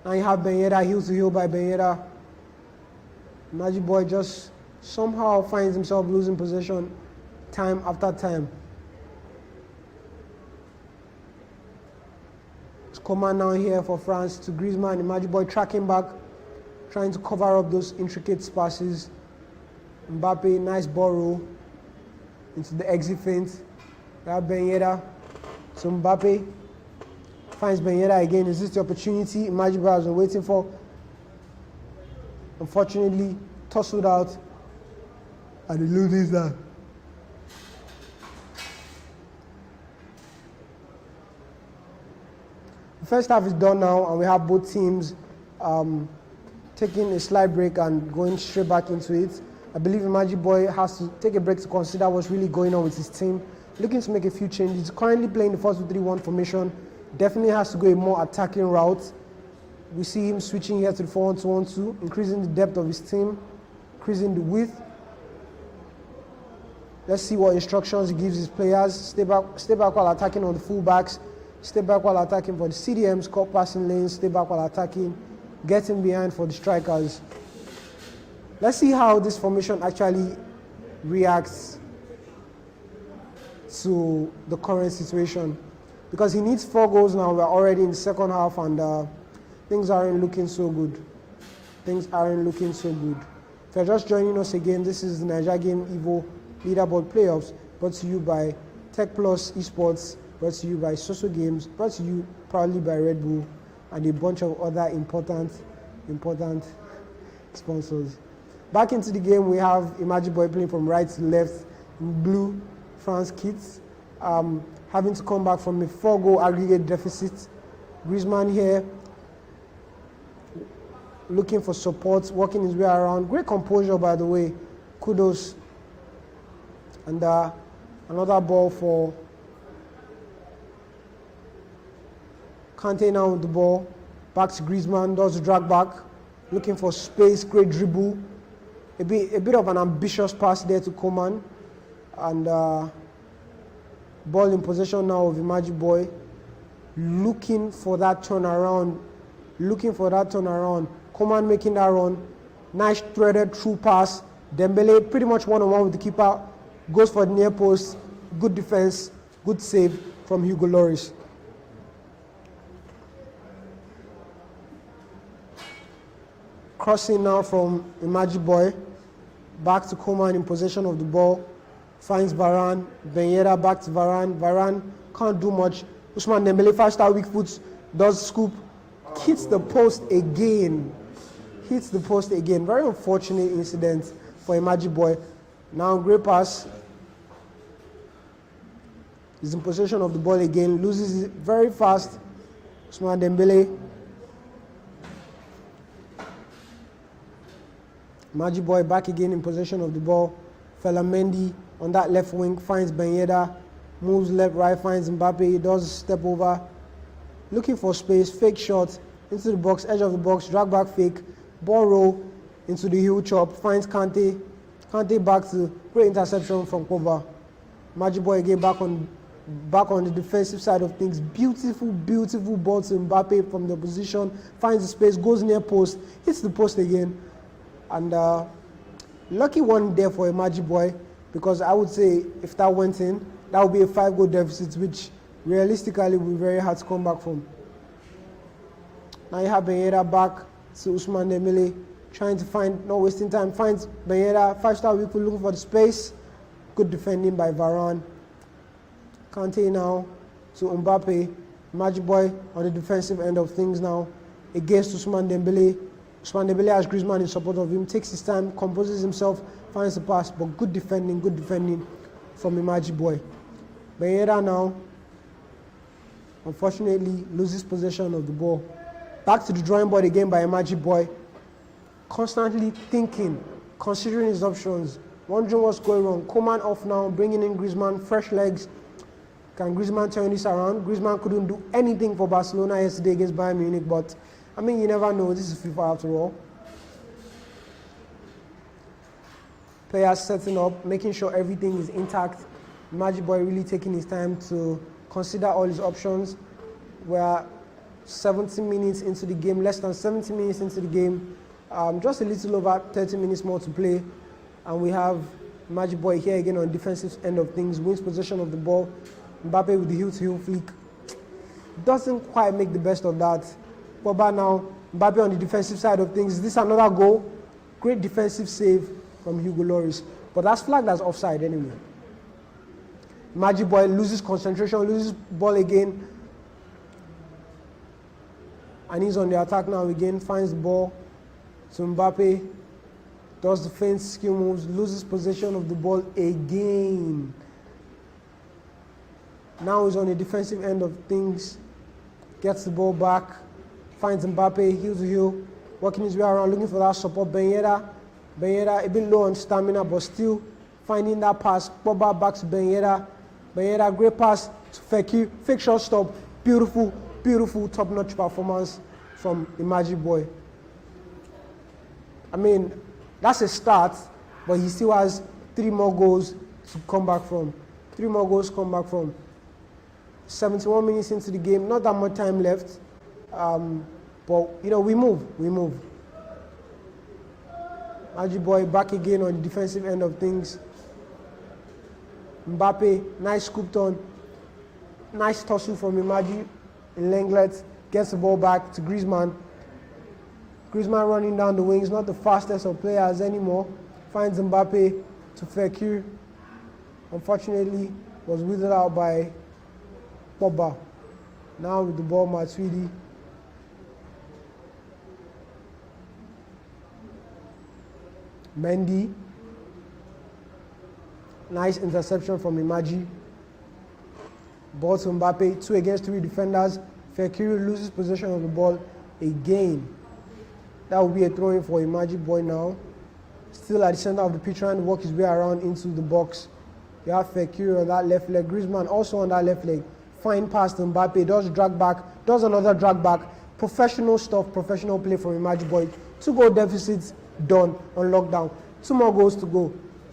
Now you have Ben Yedder, heel to heel by Ben Yedder. Magic Boy just somehow finds himself losing possession time after time. It's Coman now here for France to Griezmann. The Magic Boy tracking back, trying to cover up those intricate passes. Mbappe, nice ball roll into the exit feint. You have Ben Yedder. So Mbappe finds Ben Yedder again. Is this the opportunity Magic Boy has been waiting for? Unfortunately, tussled out and he loses that. The first half is done now and we have both teams taking a slight break and going straight back into it. I believe the Magic Boy has to take a break to consider what's really going on with his team. Looking to make a few changes. Currently playing the 4-2-3-1 formation. Definitely has to go a more attacking route. We see him switching here to the 4-1-2-1-2, increasing the depth of his team, increasing the width. Let's see what instructions he gives his players. Stay back while attacking on the fullbacks. Stay back while attacking for the CDMs, cut passing lanes. Stay back while attacking. Getting behind for the strikers. Let's see how this formation actually reacts to the current situation, because he needs 4 goals now. We're already in the second half, and things aren't looking so good. Things aren't looking so good. If you're just joining us again, this is the Naija Game Evo Leaderboard Playoffs, brought to you by Tech Plus Esports, brought to you by Soso Games, brought to you proudly by Red Bull, and a bunch of other important sponsors. Back into the game, we have Imaji Boy playing from right to left in blue France kits, having to come back from a 4-goal aggregate deficit. Griezmann here, looking for support, working his way around. Great composure, by the way. Kudos. And another ball for Kante now with the ball. Back to Griezmann, does the drag back. Looking for space, great dribble. A bit of an ambitious pass there to Coman. And ball in possession now of Imaji Boy. Looking for that turnaround. Coman making that run. Nice threaded through pass. Dembele pretty much one-on-one with the keeper. Goes for the near post. Good defense. Good save from Hugo Lloris. Crossing now from Imaji Boy. Back to Coman in possession of the ball. Finds Varane. Ben Yedder back to Varane. Varane can't do much. Ousmane Dembele, 5-star weak foot, does scoop. Hits the post again. Very unfortunate incident for Imaji Boy. Now great pass. He's in possession of the ball again. Loses it very fast. Ousmane Dembele. Imaji Boy back again in possession of the ball. Felamendi on that left wing finds Ben Yedder. Moves left, right, finds Mbappe. Does a step over. Looking for space. Fake shot into the box, edge of the box. Drag back fake. Ball roll into the heel chop. Finds Kante. Kante back to great interception from Koba. Imaji Boy again back on the defensive side of things. Beautiful ball to Mbappe from the position. Finds the space, goes near post, hits the post again. And lucky one there for Imaji Boy, because I would say if that went in, that would be a 5-goal deficit, which realistically will be very hard to come back from. Now you have Ben Yedder back to Ousmane Dembele, trying to find, not wasting time, finds Ben Yedder, 5-star weak foot, looking for the space. Good defending by Varane. Kante now to Mbappe. Imaji Boy on the defensive end of things now against Ousmane Dembele. Ousmane Dembele has Griezmann in support of him, takes his time, composes himself, finds the pass, but good defending from Imaji Boy. Ben Yedder now, unfortunately, loses possession of the ball. Back to the drawing board again by Imaji Boy. Constantly thinking, considering his options, wondering what's going wrong. Coman off now, bringing in Griezmann, fresh legs. Can Griezmann turn this around? Griezmann couldn't do anything for Barcelona yesterday against Bayern Munich, but I mean, you never know. This is FIFA after all. Players setting up, making sure everything is intact. Imaji Boy really taking his time to consider all his options. We're 70 minutes into the game, less than 70 minutes into the game. Just a little over 30 minutes more to play. And we have Imaji Boy here again on defensive end of things. Wins possession of the ball. Mbappe with the heel-to-heel flick. Doesn't quite make the best of that. Pogba now, Mbappe on the defensive side of things. Is this another goal? Great defensive save from Hugo Lloris. But that's flagged as offside anyway. Imaji Boy loses concentration, loses ball again. And he's on the attack now again. Finds the ball to Mbappe. Does the feint skill moves, loses possession of the ball again. Now he's on the defensive end of things. Gets the ball back. Finds Mbappe, heel to heel, working his way around, looking for that support. Ben Yedder a bit low on stamina, but still finding that pass. Pogba back to Ben Yedder. Ben Yedder, great pass to Fekir. Fake shot stop. Beautiful top-notch performance from Imaji Boy. I mean, that's a start, but he still has 3 more goals to come back from. 3 more goals to come back from. 71 minutes into the game, not that much time left. But, you know, we move. Imaji Boy back again on the defensive end of things. Mbappe, nice scooped on. Nice tussle from Imaji in Lenglet. Gets the ball back to Griezmann. Griezmann running down the wings, not the fastest of players anymore. Finds Mbappe to Fekir. Unfortunately, was withered out by Pogba. Now with the ball, Matuidi. Mendy. Nice interception from Imaji. Ball to Mbappe, 2 against 3 defenders. Fekir loses possession of the ball again. That will be a throw-in for Imaji Boy now. Still at the center of the pitch, trying to work his way around into the box. You have Fekir on that left leg. Griezmann also on that left leg. Fine pass to Mbappe, does drag back, does another drag back. Professional stuff, professional play from Imaji Boy. 2-goal deficits done on lockdown. 2 more goals to go.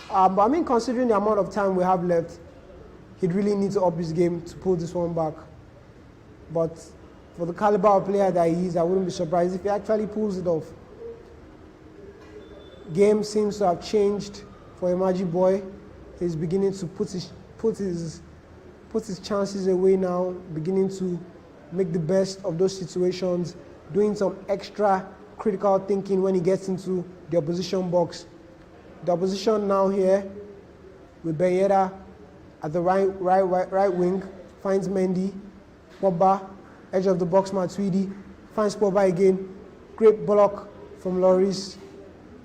But I mean, considering the amount of time we have left, he'd really need to up his game to pull this one back. But for the caliber of player that he is, I wouldn't be surprised if he actually pulls it off. Game seems to have changed for Imaji Boy. He's beginning to put his chances away now, beginning to make the best of those situations, doing some extra critical thinking when he gets into the opposition box. The opposition now here with Bayeda at the right wing, finds Mendy. Pogba, edge of the box, Matuidi, finds Pogba again. Great block from Lloris.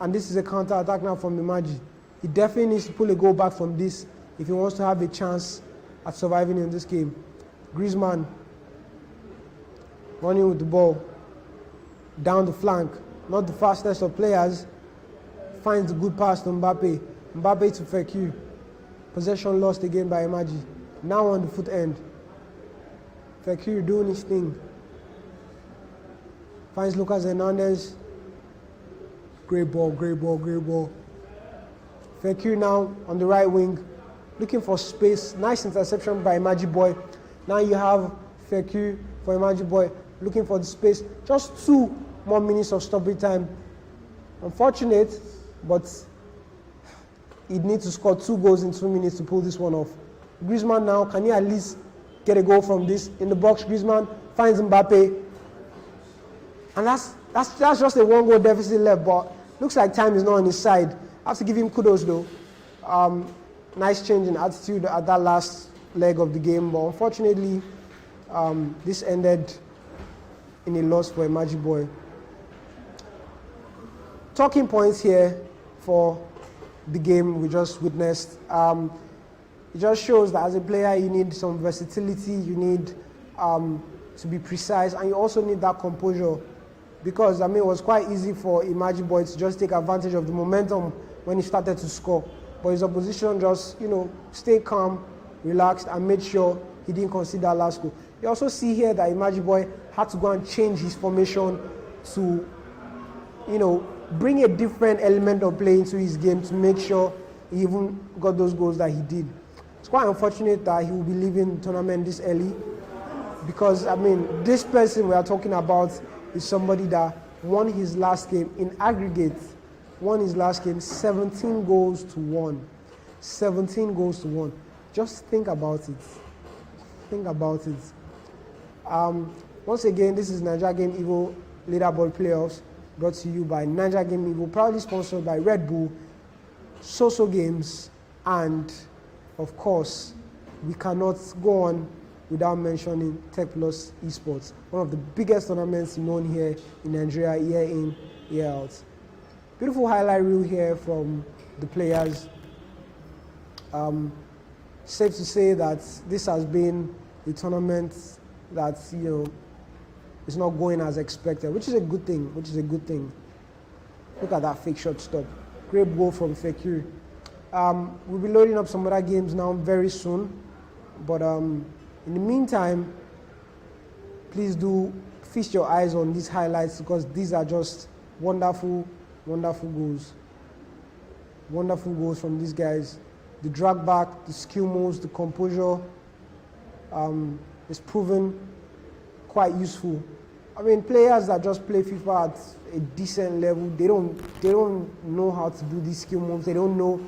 And this is a counter-attack now from Imaji. He definitely needs to pull a goal back from this if he wants to have a chance at surviving in this game. Griezmann running with the ball down the flank. Not the fastest of players. Finds a good pass to Mbappe. Mbappe to Fekir. Possession lost again by Imaji. Now on the foot end. Fekir doing his thing. Finds Lucas Hernandez. Great ball, great ball, great ball. Fekir now on the right wing. Looking for space. Nice interception by Imaji Boy. Now you have Fekir for Imaji Boy. Looking for the space. Just 2 more minutes of stoppage time. Unfortunate, but he'd need to score 2 goals in 2 minutes to pull this one off. Griezmann now, can he at least get a goal from this? In the box, Griezmann finds Mbappe. And that's just a 1-goal deficit left, but looks like time is not on his side. I have to give him kudos though. Nice change in attitude at that last leg of the game, but unfortunately, this ended in a loss for Imaji Boy. Talking points here for the game we just witnessed. It just shows that as a player you need some versatility, you need to be precise, and you also need that composure, because I mean it was quite easy for Imaji Boy to just take advantage of the momentum when he started to score, but his opposition just stayed calm, relaxed, and made sure he didn't concede that last goal. You also see here that Imaji Boy had to go and change his formation to bring a different element of play into his game to make sure he even got those goals that he did. It's quite unfortunate that he will be leaving the tournament this early, because I mean this person we are talking about is somebody that won his last game in aggregate, 17 goals to 1. 17 goals to 1. Just think about it. Think about it. Once again, this is Naija Game Evo Leaderboard Playoffs, brought to you by Naija Game Evo, proudly sponsored by Red Bull, Soso Games, and of course, we cannot go on without mentioning Tech Plus Esports, one of the biggest tournaments known here in Nigeria, year in, year out. Beautiful highlight reel here from the players. Safe to say that this has been a tournament that is not going as expected, which is a good thing. Look at that fake shot stop. Great goal from Fekir. We'll be loading up some other games now very soon, but in the meantime, please do feast your eyes on these highlights, because these are just wonderful goals. Wonderful goals from these guys. The drag back, the skill moves, the composure is proven quite useful. I mean, players that just play FIFA at a decent level, they don't know how to do these skill moves. They don't know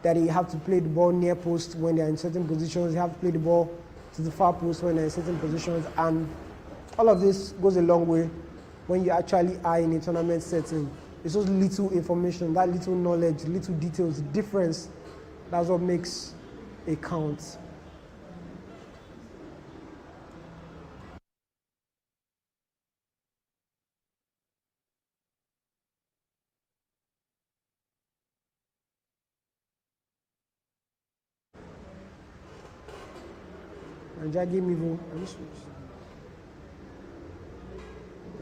that they have to play the ball near post when they're in certain positions, they have to play the ball to the far post when they're in certain positions, and all of this goes a long way when you actually are in a tournament setting. It's just little information, that little knowledge, little details, the difference, that's what makes a count. Naija Game Evo,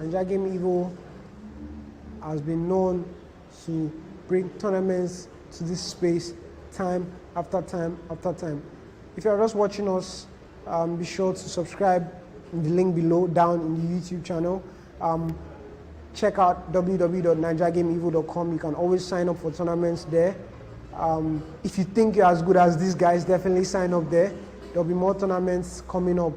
Naija Game Evo has been known to bring tournaments to this space time after time after time. If you're just watching us, be sure to subscribe in the link below down in the YouTube channel. Check out www.naijagameevo.com. You can always sign up for tournaments there. If you think you're as good as these guys, definitely sign up there. There'll be more tournaments coming up.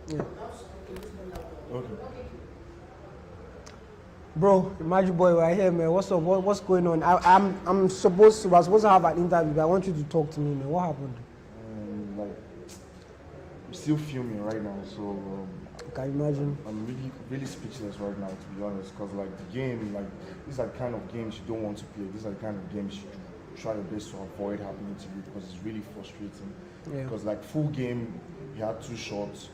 Yeah. Okay. Bro, Magic Boy, we're here, man. What's up? What's going on? I'm supposed to have an interview, but I want you to talk to me, man. What happened? Like, I'm still filming right now, so Can you imagine? I'm really speechless right now, to be honest, because like the game, like these are the kind of games you don't want to play. These are the kind of games you try your best to avoid happening to you because it's really frustrating. Yeah. Because like full game, he had 2 shots,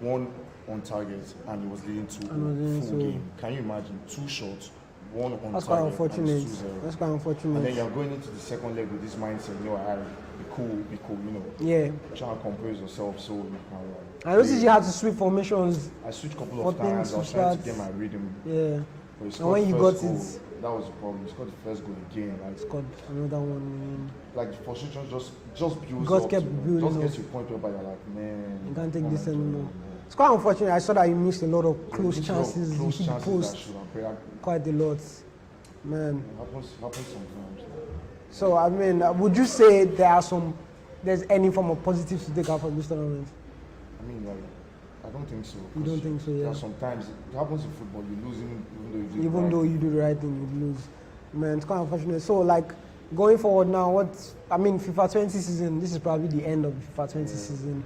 1 on target, and it was leading to full game. Can you imagine 2 shots, 1 on That's quite target, unfortunate. and it's 2-0. That's quite unfortunate. And then you're going into the second leg with this mindset, you know, be cool, you know. Yeah. Try and compose yourself so you can. I noticed you had to switch formations. I switched a couple of times. I was trying to get my rhythm. Yeah. But And when you got goal, it, that was the problem. He scored the first goal again. Like, scored another one. like the frustration just builds God up. kept building just up. gets to a point where you're like, man, You can't take what this am I doing, anymore. man? It's quite unfortunate. I saw that you missed a lot of close There's a lot of chances. close You chances post that should have been- quite a lot, man. It happens sometimes. So I mean, would you say there's any form of positives to take out from this tournament? I mean, like, I don't think so. You don't think so, yeah. Sometimes it happens in football. You're losing Even though you do the right thing, you lose. Man, it's quite unfortunate. So like going forward now, FIFA 20 season, this is probably the end of the FIFA 20 season.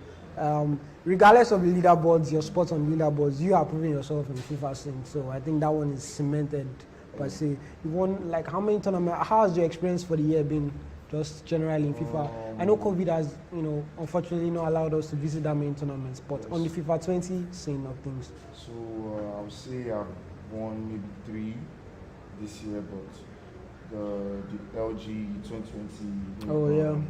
Regardless of the leaderboards, your spots on leaderboards, you are proving yourself in the FIFA scene. So I think that one is cemented per se. You won like how many tournaments? How has your experience for the year been? Just generally in FIFA. I know COVID has, unfortunately not allowed us to visit that many tournaments, but on the FIFA 20 scene of things. So I would say I've won maybe 3 this year, but the LG 2020. Oh yeah.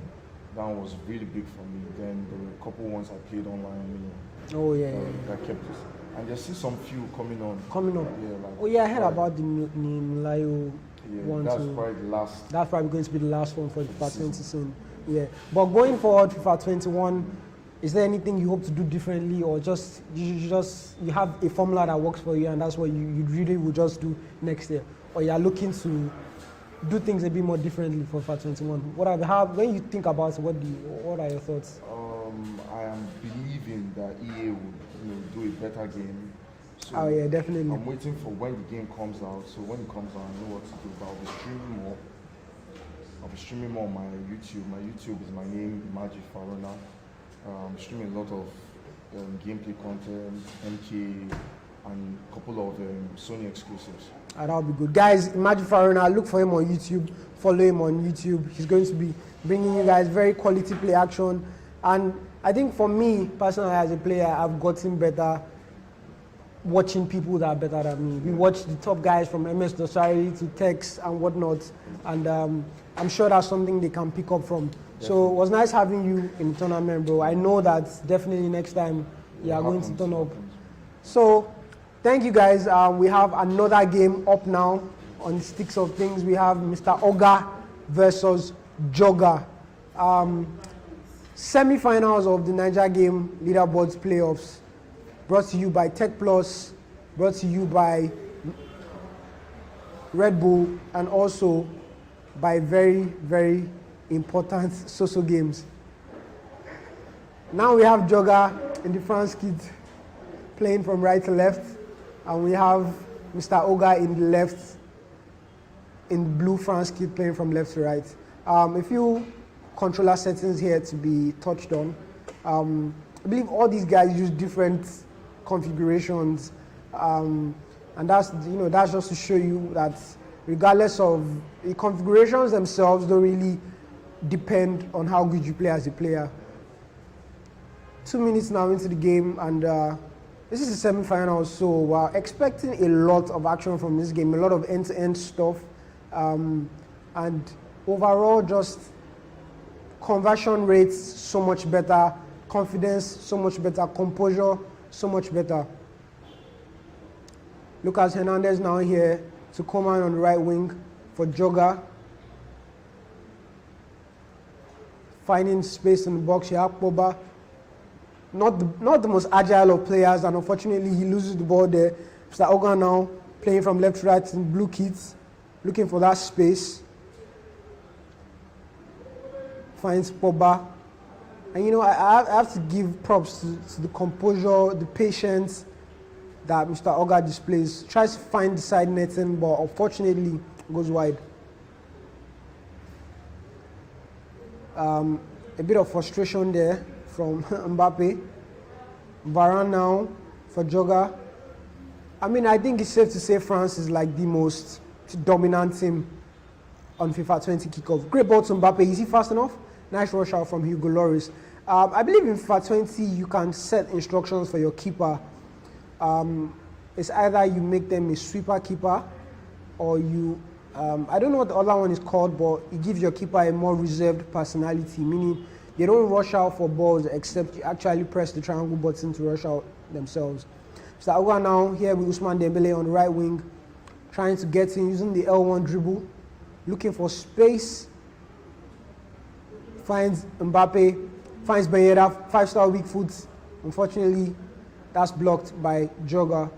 That one was really big for me. Then there were a couple ones I played online. Oh yeah. That kept it. And there's still some few coming on. Yeah, like, oh yeah, I heard about the Nimlayo one that's too. probably the last. That's probably going to be the last one for the FIFA 20 soon. Yeah. But going forward, FIFA 21, is there anything you hope to do differently, or just you have a formula that works for you and that's what you really will just do next year, or you are looking to do things a bit more differently for FIFA 21? When you think about it, what are your thoughts? I am believing that EA would do a better game. So oh yeah, definitely. I'm waiting for when the game comes out. So when it comes out, I know what to do. But I'll be streaming more. I'll be streaming more on my YouTube. My YouTube is my name, Magic Farona. I'm streaming a lot of gameplay content, MK, and a couple of Sony exclusives. That'll be good. Guys, Magic Farona, look for him on YouTube. Follow him on YouTube. He's going to be bringing you guys very quality play action. And I think for me, personally, as a player, I've gotten better watching people that are better than me. We watch the top guys from MS Dosari to Tex and whatnot, and I'm sure that's something they can pick up from. Definitely. So it was nice having you in the tournament, bro. I know that definitely next time you are going to turn up. So thank you guys. We have another game up now on the sticks of things. We have Mr. Oga versus Jogger. Semi-finals of the Naija game leaderboards playoffs. Brought to you by Tech Plus, brought to you by Red Bull, and also by very, very important social games. Now we have Jogger in the France kit playing from right to left, and we have Mr. Oga in the left, in blue France kit playing from left to right. A few controller settings here to be touched on. I believe all these guys use different configurations, and that's just to show you that regardless of the configurations themselves don't really depend on how good you play as a player. 2 minutes now into the game, and this is the semi-finals, so we're expecting a lot of action from this game, a lot of end-to-end stuff, and overall just conversion rates so much better, confidence so much better, composure so much better. Lucas Hernandez now here to come on the right wing for Jogger. Finding space in the box here, Akpoba. Not the most agile of players, and unfortunately he loses the ball there. Mr. Oga now playing from left to right in blue kits, looking for that space. Finds Pogba. And I have to give props to the composure, the patience that Mr. Oga displays. Tries to find the side netting, but unfortunately goes wide. A bit of frustration there from Mbappe. Varane now for Joga. I think it's safe to say France is like the most dominant team on FIFA 20 kickoff. Great ball to Mbappe. Is he fast enough? Nice rush out from Hugo Lloris. I believe in FIFA 20 you can set instructions for your keeper. It's either you make them a sweeper keeper or you, I don't know what the other one is called, but it gives your keeper a more reserved personality, meaning they don't rush out for balls except you actually press the triangle button to rush out themselves. So Oga now here with Ousmane Dembele on the right wing, trying to get in using the L1 dribble, looking for space, finds Mbappe, finds Ben Yedder, 5-star weak foot. Unfortunately, that's blocked by Joga.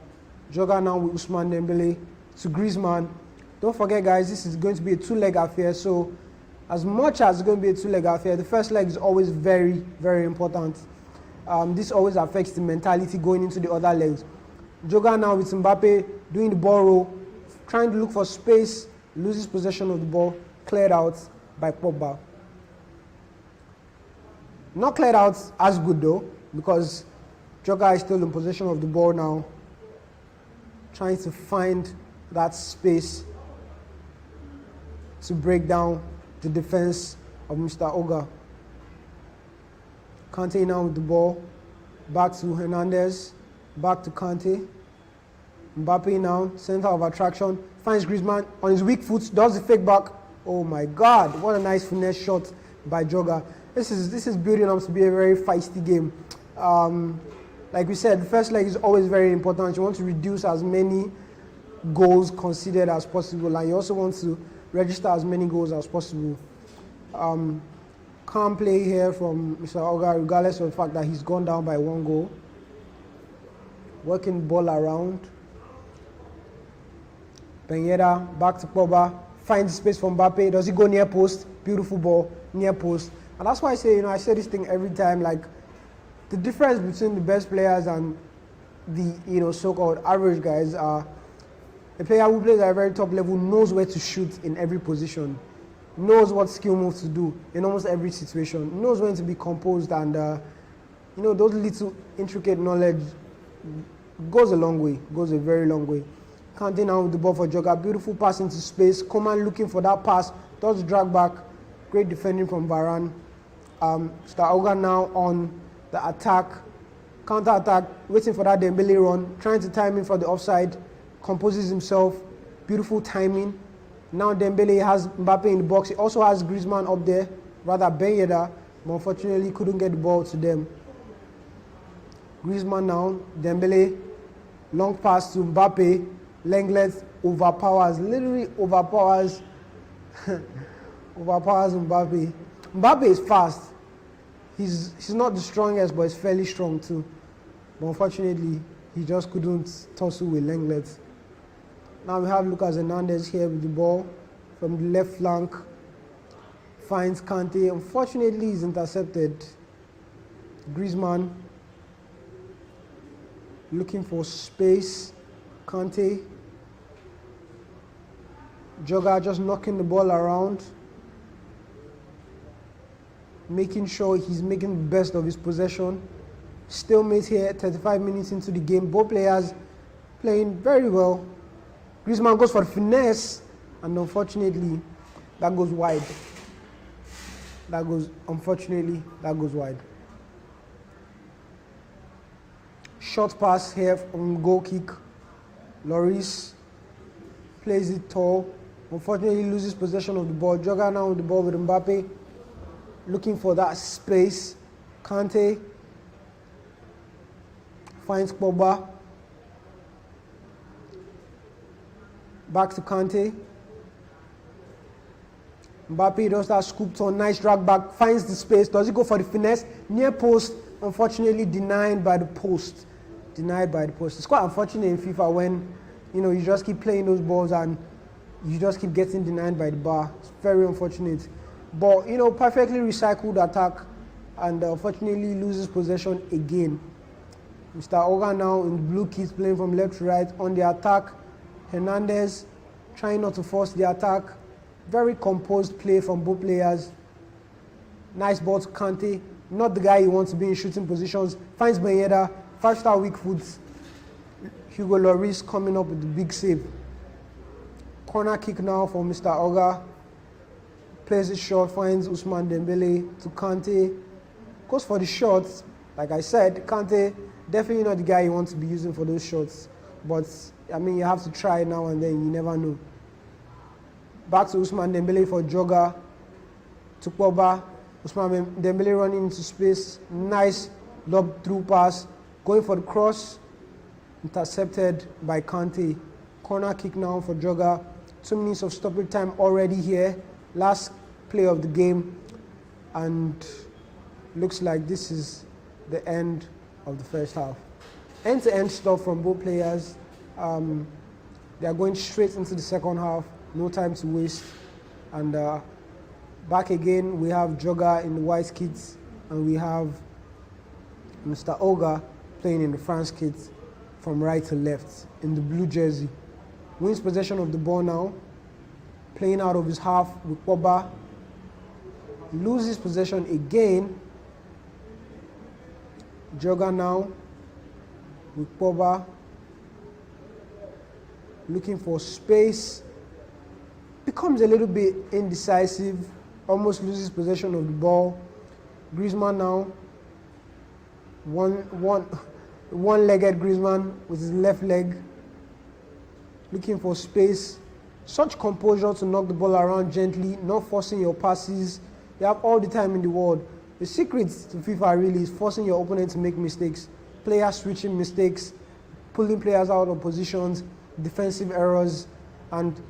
Joga now with Ousmane Dembele to Griezmann. Don't forget, guys, this is going to be a two-leg affair. So as much as it's going to be a two-leg affair, the first leg is always very, very important. This always affects the mentality going into the other legs. Joga now with Mbappe doing the ball roll, trying to look for space, loses possession of the ball, cleared out by Pogba. Not cleared out as good though, because Joga is still in possession of the ball now, trying to find that space to break down the defense of Mr. Oga. Kante now with the ball, back to Hernandez, back to Kante. Mbappe now, center of attraction, finds Griezmann on his weak foot, does the fake back. Oh my God, what a nice finesse shot by Joga. This is building up to be a very feisty game. Like we said, the first leg is always very important. You want to reduce as many goals conceded as possible, and you also want to register as many goals as possible. Calm play here from Mr. Oga, regardless of the fact that he's gone down by 1 goal. Working the ball around. Ben Yedder, back to Pogba, finds space from Mbappe. Does he go near post? Beautiful ball, near post. And that's why I say, I say this thing every time, like, the difference between the best players and the, so-called average guys are a player who plays at a very top level knows where to shoot in every position, knows what skill moves to do in almost every situation, knows when to be composed, and, those little intricate knowledge goes a long way, goes a very long way. Kante now with the ball for Joga, beautiful pass into space. Coman looking for that pass, does drag back, great defending from Varane. Oga now on the attack, counter attack, waiting for that Dembele run, trying to time in for the offside, composes himself, beautiful timing. Now Dembele has Mbappe in the box, he also has Griezmann up there, rather Ben Yedder, but unfortunately couldn't get the ball to them. Griezmann now, Dembele, long pass to Mbappe, Lenglet overpowers, literally overpowers Mbappe. Mbappe is fast. He's not the strongest, but he's fairly strong too. But unfortunately, he just couldn't tussle with Lenglet. Now we have Lucas Hernandez here with the ball from the left flank. Finds Kante. Unfortunately, he's intercepted. Griezmann looking for space. Kante. Joga just knocking the ball around, making sure he's making the best of his possession. Stalemate here, 35 minutes into the game. Both players playing very well. Griezmann goes for the finesse, and unfortunately, that goes wide. Unfortunately, that goes wide. Short pass here from goal kick. Lloris plays it tall. Unfortunately, loses possession of the ball. Joga now with the ball with Mbappe, looking for that space. Kante finds Pogba. Back to Kante. Mbappe does that scoop turn, nice drag back, finds the space. Does he go for the finesse? Near post, unfortunately denied by the post. It's quite unfortunate in FIFA when, you just keep playing those balls and you just keep getting denied by the bar. It's very unfortunate. But, perfectly recycled attack. and unfortunately loses possession again. Mr. Oga now in blue kits playing from left to right on the attack. Hernandez trying not to force the attack. Very composed play from both players. Nice ball to Kante. Not the guy he wants to be in shooting positions. Finds Mayeda. 5-star weak foot. Hugo Lloris coming up with the big save. Corner kick now for Mr. Oga. Plays it short, finds Ousmane Dembele to Kante. Goes for the shots. Like I said, Kante, definitely not the guy you want to be using for those shots. But, I mean, you have to try now and then. You never know. Back to Ousmane Dembele for Joga. To Pogba. Ousmane Dembele running into space. Nice lob through pass. Going for the cross. Intercepted by Kante. Corner kick now for Joga. 2 minutes of stoppage time already here. Last play of the game. And looks like this is the end of the first half. End-to-end stuff from both players. They are going straight into the second half. No time to waste. And back again, we have Joga in the white kits, and we have Mr. Oga playing in the France kits from right to left in the blue jersey. Wins possession of the ball now, playing out of his half with Pogba. Loses possession again. Joga now with Pogba. Looking for space. Becomes a little bit indecisive. Almost loses possession of the ball. Griezmann now. One-legged Griezmann with his left leg. Looking for space. Such composure to knock the ball around gently, not forcing your passes. You have all the time in the world. The secret to FIFA really is forcing your opponent to make mistakes. Player switching mistakes, pulling players out of positions, defensive errors, and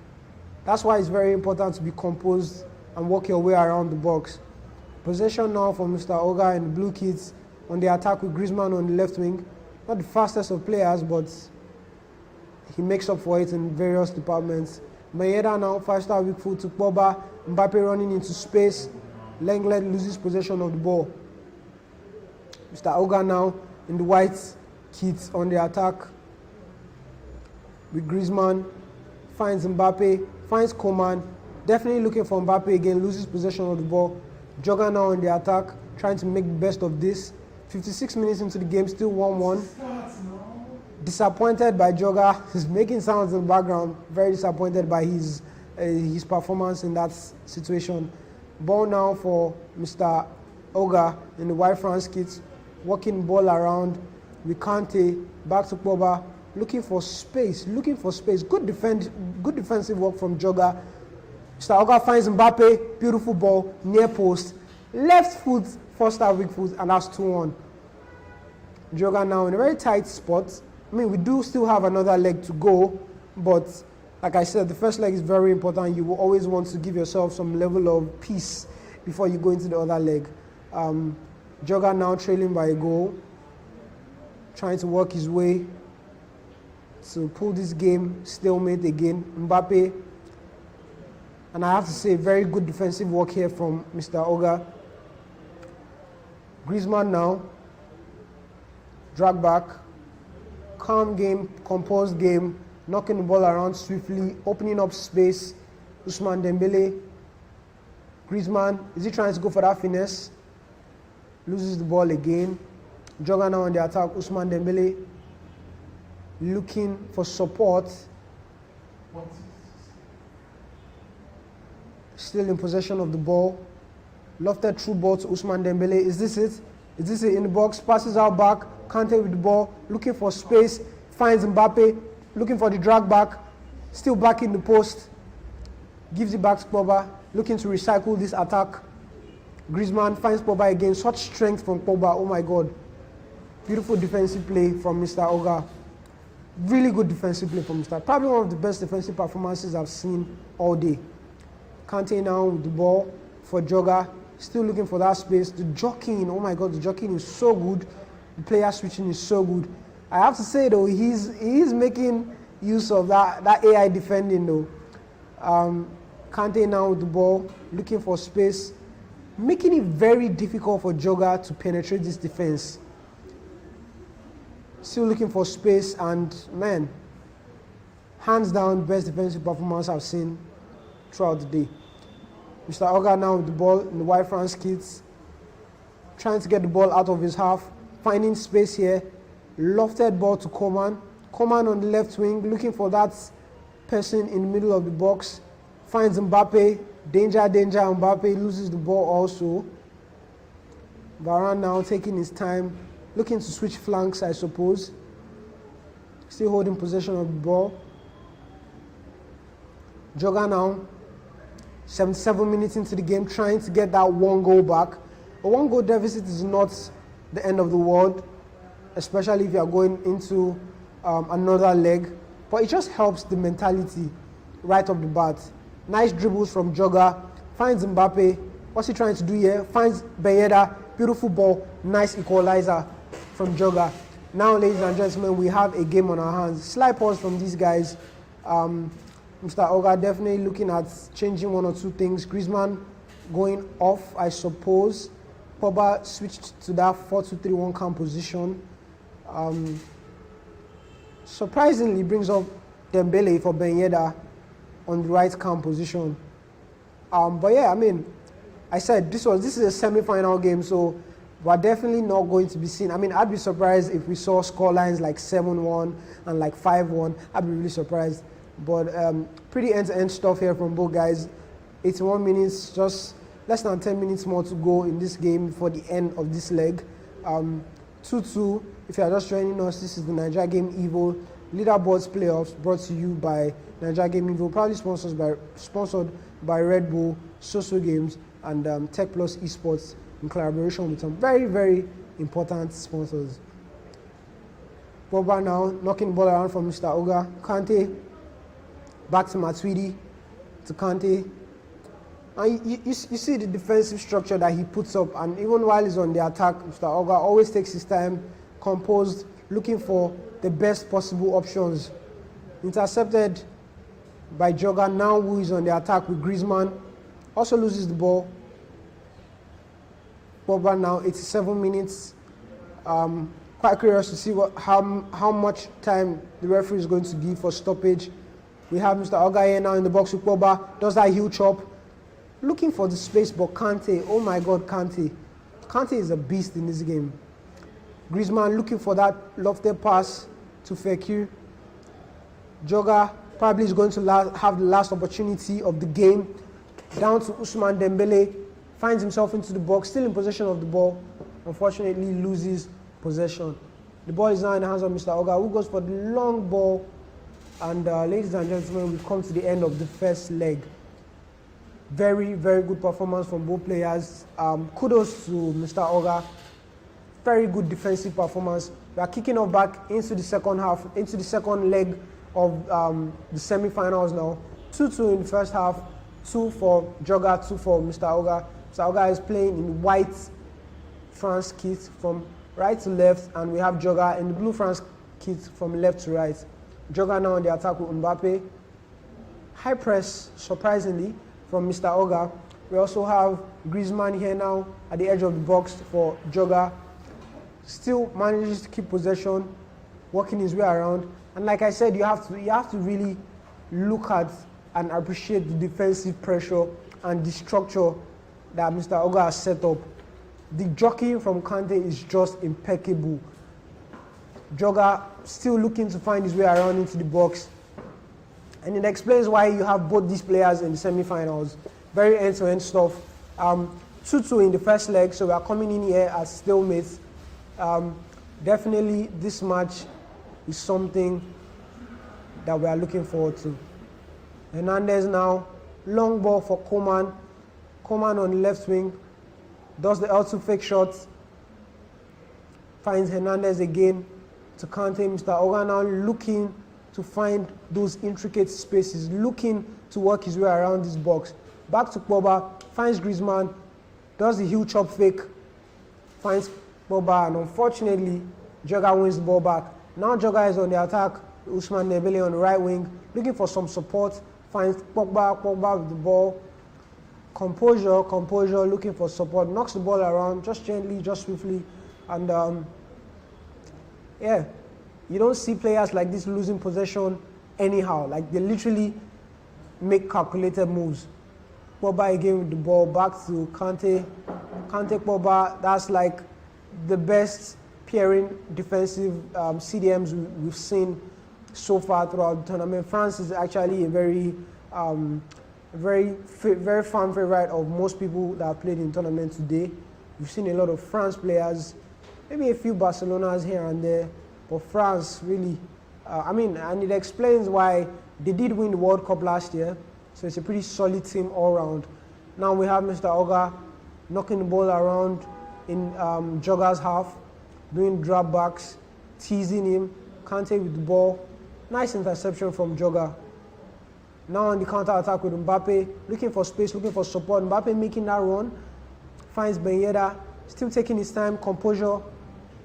that's why it's very important to be composed and work your way around the box. Possession now for Mr. Oga and the blue kits on the attack with Griezmann on the left wing. Not the fastest of players, but he makes up for it in various departments. Mayeda now, 5-star weak foot to Pogba. Mbappe running into space. Lenglet loses possession of the ball. Mr. Oga now in the white kits on the attack with Griezmann. Finds Mbappe, finds Coman. Definitely looking for Mbappe again, loses possession of the ball. Joga now on the attack, trying to make the best of this. 56 minutes into the game, still 1-1. Disappointed by Joga. He's making sounds in the background. Very disappointed by his performance in that situation. Ball now for Mr. Oga in the white France kits. Walking ball around with Kante. Back to Pogba. Looking for space. Good defensive work from Joga. Mr. Oga finds Mbappe. Beautiful ball. Near post. Left foot. 4-star weak foot. And that's 2-1. Joga now in a very tight spot. I mean, we do still have another leg to go, but like I said, the first leg is very important. You will always want to give yourself some level of peace before you go into the other leg. Joga now trailing by a goal, trying to work his way to pull this game stalemate again. Mbappe, and I have to say, very good defensive work here from Mr. Oga. Griezmann now, drag back. Calm game, composed game, knocking the ball around swiftly, opening up space. Ousmane Dembele. Griezmann, is he trying to go for that finesse? Loses the ball again. Joga now on the attack. Ousmane Dembele looking for support. Still in possession of the ball. Lofted through ball to Ousmane Dembele. Is this it? Is this it in the box? Passes out back. Kante with the ball, looking for space, finds Mbappe, looking for the drag back, still back in the post, gives it back to Pogba, looking to recycle this attack. Griezmann finds Pogba again, such strength from Pogba, oh my God. Beautiful defensive play from Mr. Oga. Really good defensive play from Mr. Probably one of the best defensive performances I've seen all day. Kante now with the ball for Joga, still looking for that space. The jockeying, oh my God, the jockeying is so good. The player switching is so good. I have to say though, he's making use of that AI defending though. Kante now with the ball, looking for space. making it very difficult for Joga to penetrate this defense. Still looking for space, and man, hands down, best defensive performance I've seen throughout the day. Mr. Oga now with the ball in the white France kits, trying to get the ball out of his half, finding space here, lofted ball to Coman. Coman on the left wing, looking for that person in the middle of the box, finds Mbappe, danger, Mbappe loses the ball also. Varane now taking his time, looking to switch flanks, I suppose. Still holding possession of the ball. Joga now, 77 minutes into the game, trying to get that 1 goal back. A 1 goal deficit is not the end of the world, especially if you are going into another leg. But it just helps the mentality right off the bat. Nice dribbles from Joga, finds Mbappe. What's he trying to do here? Finds Ben Yedder, beautiful ball, nice equalizer from Joga. Now, ladies and gentlemen, we have a game on our hands. Slight pause from these guys. Mr. Oga definitely looking at changing 1 or 2 things. Griezmann going off, I suppose. Pogba switched to that 4-2-3-1 calm position. Surprisingly, brings up Dembele for Ben Yedder on the right calm position. But yeah, I mean, I said this is a semi-final game, so we're definitely not going to be seen. I mean, I'd be surprised if we saw scorelines like 7-1 and like 5-1. I'd be really surprised. But pretty end-to-end stuff here from both guys. 81 minutes, just less than 10 minutes more to go in this game for the end of this leg. 2-2. If you are just joining us, this is the Naija Game Evo Leaderboards playoffs brought to you by Naija Game Evo, proudly sponsored by Red Bull, Soso Games, and Tech Plus Esports in collaboration with some very, very important sponsors. Pogba now knocking the ball around from Mr. Oga. Kante back to Matuidi, to Kante. And you see the defensive structure that he puts up, and even while he's on the attack, Mr. Oga always takes his time, composed, looking for the best possible options. Intercepted by Joga now, who is on the attack with Griezmann. Also loses the ball. Pogba now, 87 minutes. Quite curious to see how much time the referee is going to give for stoppage. We have Mr. Oga here now in the box with Pogba. Does that heel chop. Looking for the space, but Kante, oh my God, Kante. Kante is a beast in this game. Griezmann looking for that lofted pass to Fekir. Joga probably is going to have the last opportunity of the game. Down to Ousmane Dembele. Finds himself into the box, still in possession of the ball. Unfortunately, loses possession. The ball is now in the hands of Mr. Oga, who goes for the long ball. And ladies and gentlemen, we've come to the end of the first leg. Very, very good performance from both players. Kudos to Mr. Oga. Very good defensive performance. We are kicking off back into the second half, into the second leg of the semi-finals now. 2-2 in the first half, 2 for Joga, 2 for Mr. Oga. Mr. Oga is playing in white France kit from right to left, and we have Joga in the blue France kit from left to right. Joga now on the attack with Mbappe. High press, surprisingly, from Mr. Oga. We also have Griezmann here now at the edge of the box for Joga. Still manages to keep possession, working his way around. And like I said, you have to really look at and appreciate the defensive pressure and the structure that Mr. Oga has set up. The jockeying from Kante is just impeccable. Joga still looking to find his way around into the box. And it explains why you have both these players in the semi-finals. Very end-to-end stuff. 2-2 in the first leg, so we are coming in here as stalemates. Definitely this match is something that we are looking forward to. Hernandez now, long ball for Coman. Coman on the left wing, does the L2 fake shot, finds Hernandez again to counter him. Mr. Oga now looking to find those intricate spaces, looking to work his way around this box. Back to Pogba, finds Griezmann, does the heel chop fake, finds Pogba, and unfortunately, Joga wins the ball back. Now Joga is on the attack, Ousmane Dembele on the right wing, looking for some support, finds Pogba with the ball. Composure, looking for support, knocks the ball around, just gently, just swiftly. And yeah, you don't see players like this losing possession anyhow. Like, they literally make calculated moves. Pogba again with the ball, back to Kante. Kante Pogba, that's like the best pairing defensive CDMs we've seen so far throughout the tournament. France is actually a very fan favorite of most people that have played in the tournament today. We've seen a lot of France players, maybe a few Barcelonas here and there, but France really, and it explains why they did win the World Cup last year, so it's a pretty solid team all round. Now we have Mr. Oga knocking the ball around in Joga's half, doing drop backs, teasing him, Kante with the ball. Nice interception from Joga. Now on the counter attack with Mbappe, looking for space, looking for support. Mbappe making that run, finds Ben Yedder, still taking his time, composure,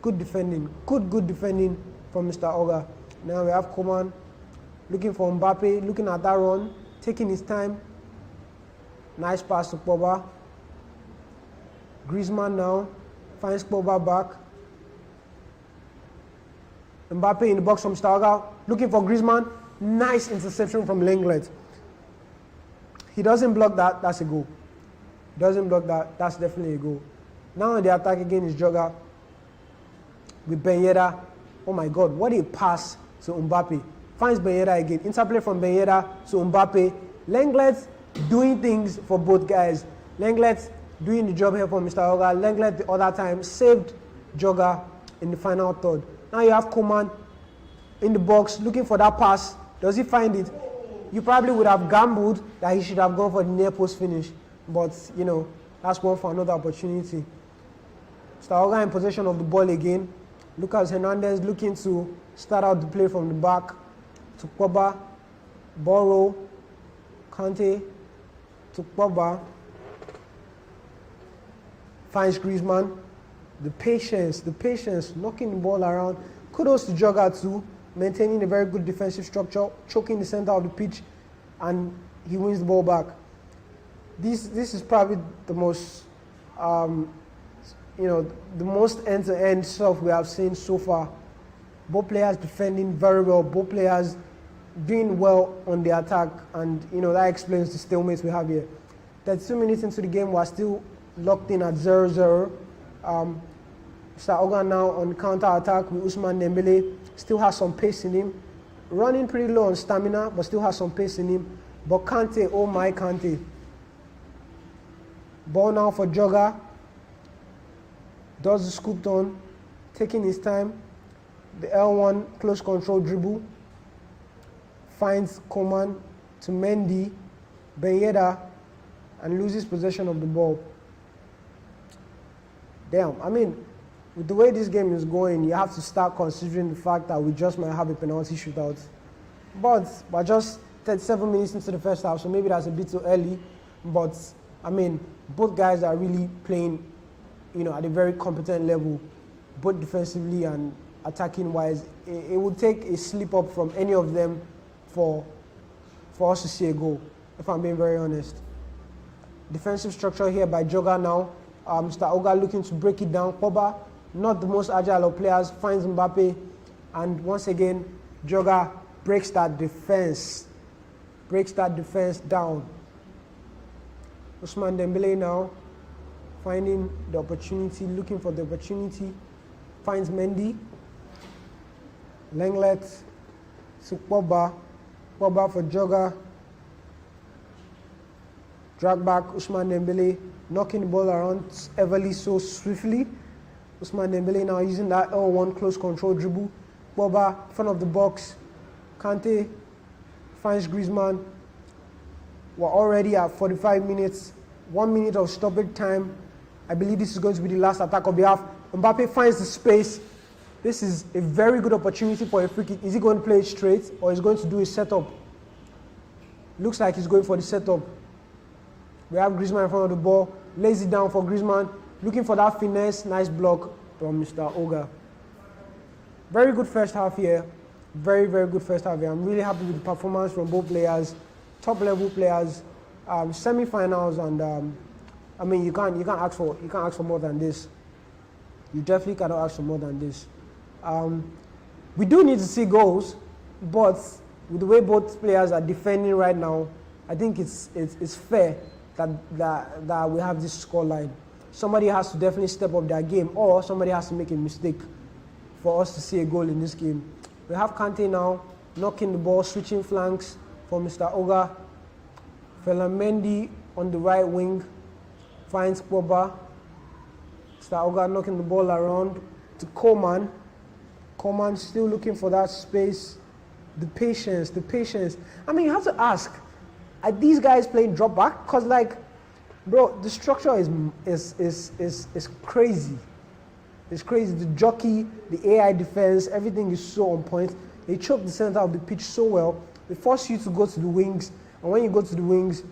good defending, good defending from Mr. Oga. Now we have Coman looking for Mbappe, looking at that run, taking his time. Nice pass to Pogba. Griezmann now finds Pogba back. Mbappe in the box from Mr. Oga, looking for Griezmann. Nice interception from Lenglet. He doesn't block that, that's a goal. Doesn't block that, that's definitely a goal. Now on the attack again is Joga with Ben Yedder. Oh my God, what a pass to Mbappe. Finds Ben Yedder again. Interplay from Ben Yedder to Mbappe. Lenglet doing things for both guys. Lenglet doing the job here for Mr. Oga. Lenglet the other time saved Joga in the final third. Now you have Coman in the box looking for that pass. Does he find it? You probably would have gambled that he should have gone for the near post finish. But, you know, that's one for another opportunity. Mr. Oga in possession of the ball again. Lucas Hernandez looking to start out the play from the back to Pogba. Ball roll. Kante to Pogba. Finds Griezmann. The patience, knocking the ball around. Kudos to Joga too, maintaining a very good defensive structure, choking the center of the pitch, and he wins the ball back. This is probably the most, the most end-to-end stuff we have seen so far. Both players defending very well, both players doing well on the attack, and that explains the stalemate we have here. 32 minutes into the game, we're still locked in at 0-0. Mr. Oga now on counter-attack with Ousmane Dembele. Still has some pace in him. Running pretty low on stamina, but still has some pace in him. But Kante, oh my Kante. Ball now for Joga. Does the scoop turn, taking his time. The L1 close control dribble. Finds Coman to Mendy, Ben Yedder, and loses possession of the ball. Damn, with the way this game is going, you have to start considering the fact that we just might have a penalty shootout. But we're just 37 minutes into the first half, so maybe that's a bit too early. But, both guys are really playing, at a very competent level, both defensively and attacking-wise. It would take a slip-up from any of them for us to see a goal, if I'm being very honest. Defensive structure here by Joga now. Mr. Oga looking to break it down. Pogba, not the most agile of players, finds Mbappe, and once again, Joga breaks that defense down. Ousmane Dembele now finding the opportunity, looking for the opportunity, finds Mendy. Lenglet to Pogba for Joga. Drag back Ousmane Dembele, knocking the ball around everly so swiftly. Ousmane Dembele now using that L1 close control dribble. Pogba, front of the box. Kante finds Griezmann. We're already at 45 minutes. 1 minute of stoppage time. I believe this is going to be the last attack on behalf. Mbappe finds the space. This is a very good opportunity for a free kick. Is he going to play it straight or is he going to do a setup? Looks like he's going for the setup. We have Griezmann in front of the ball. Lays it down for Griezmann. Looking for that finesse. Nice block from Mr. Oga. Very good first half here. Very, very good first half here. I'm really happy with the performance from both players. Top level players. semi-finals, and I mean, you can't ask for more than this. You definitely cannot ask for more than this. We do need to see goals, but with the way both players are defending right now, I think it's fair that we have this scoreline. Somebody has to definitely step up their game, or somebody has to make a mistake for us to see a goal in this game. We have Kante now knocking the ball, switching flanks for Mr. Oga. Felamendi on the right wing finds Pogba. Mr. Oga knocking the ball around to Coman. Coman still looking for that space. The patience. I mean, you have to ask, are these guys playing drop back? Because, like, bro, the structure is crazy. It's crazy. The jockey, the AI defense, everything is so on point. They choke the center of the pitch so well. They force you to go to the wings. And when you go to the wings,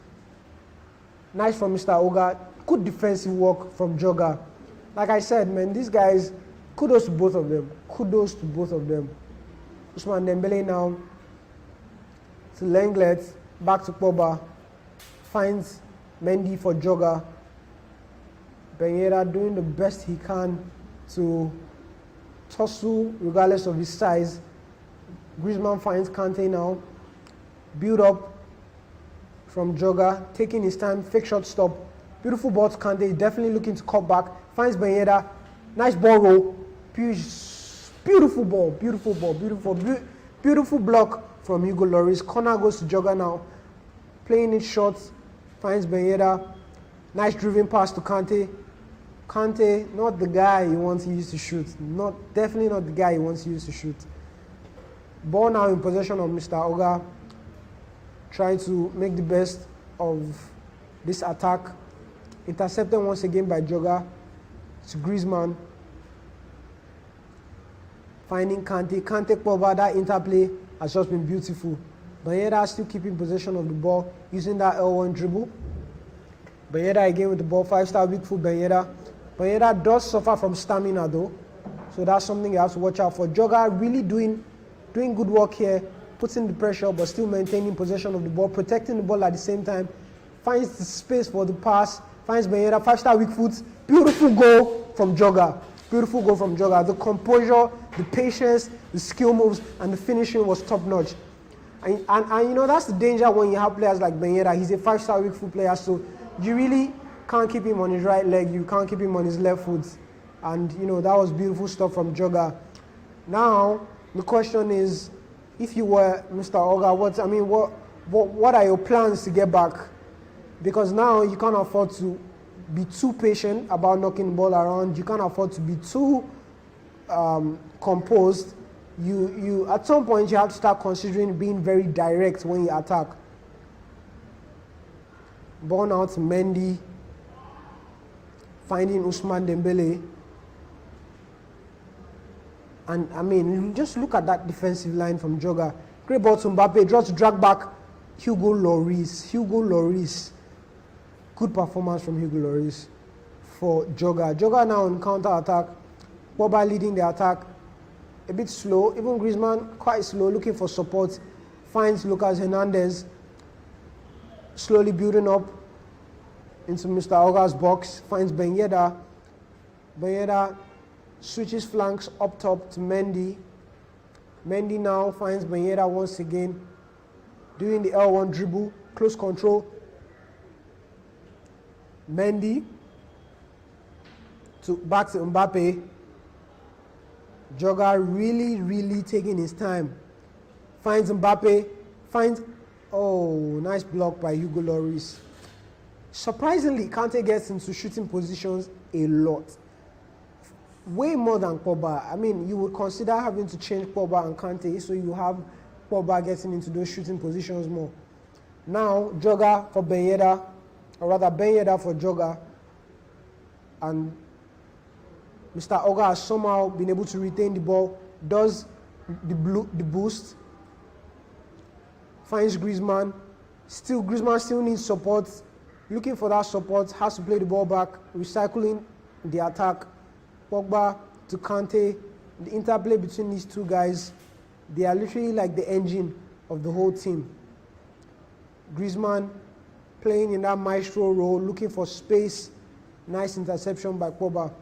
nice from Mr. Oga. Good defensive work from Joga. Like I said, man, these guys, kudos to both of them. Kudos to both of them. Ousmane Dembele now to Lenglet, back to Pogba, finds Mendy for Joga. Ben doing the best he can to tussle regardless of his size. Griezmann finds Kante now. Build up from Joga, taking his time, fake shot stop. Beautiful ball to Kante, definitely looking to cut back. Finds Ben Yedder, nice ball roll. Beautiful ball, beautiful block from Hugo Lloris. Corner goes to Joga now. Playing it short, finds Ben Yedder. Nice driven pass to Kante. Kante, not the guy he wants to use to shoot. Definitely not the guy he wants to use to shoot. Ball now in possession of Mr. Oga. Trying to make the best of this attack. Intercepted once again by Joga. To Griezmann. Finding Kante. Kante Pogba, that interplay has just been beautiful. Ben Yedder still keeping possession of the ball, using that L1 dribble. Ben Yedder again with the ball, 5-star weak foot Ben Yedder. Ben Yedder does suffer from stamina though, so that's something you have to watch out for. Joga really doing good work here, putting the pressure but still maintaining possession of the ball, protecting the ball at the same time. Finds the space for the pass, finds Ben Yedder, 5-star weak foot. Beautiful goal from Joga. Beautiful goal from Joga. The composure, the patience, the skill moves, and the finishing was top notch. And you know, that's the danger when you have players like Ben Yedder. He's a 5-star weak foot player, so you really can't keep him on his right leg. You can't keep him on his left foot. And you know, that was beautiful stuff from Joga. Now the question is, if you were Mr. Oga, what are your plans to get back? Because now you can't afford to be too patient about knocking the ball around. You can't afford to be too composed. You at some point you have to start considering being very direct when you attack. Ball now to Mendy, finding Ousmane Dembele. And I mean, just look at that defensive line from Joga. Great ball to Mbappe, draws to drag back Hugo Lloris. Good performance from Hugo Lloris for Joga. Joga now on counter-attack. Pogba leading the attack. A bit slow. Even Griezmann quite slow, looking for support. Finds Lucas Hernandez. Slowly building up into Mr. Oga's box. Finds Ben Yedder. Ben Yedder switches flanks up top to Mendy. Mendy now finds Ben Yedder once again. Doing the L1 dribble. Close control. Mendy back to Mbappe. Joga really taking his time. Finds Mbappe. Nice block by Hugo Lloris. Surprisingly, Kante gets into shooting positions a lot. Way more than Pogba. I mean, you would consider having to change Pogba and Kante, so you have Pogba getting into those shooting positions more. Now, Joga for Ben Yedder. Or rather, Ben Yedder for Joga. And Mr. Oga has somehow been able to retain the ball, does the boost, finds Griezmann. Griezmann still needs support, looking for that support, has to play the ball back, recycling the attack. Pogba to Kante, the interplay between these two guys, they are literally like the engine of the whole team. Griezmann playing in that maestro role, looking for space. Nice interception by Pogba.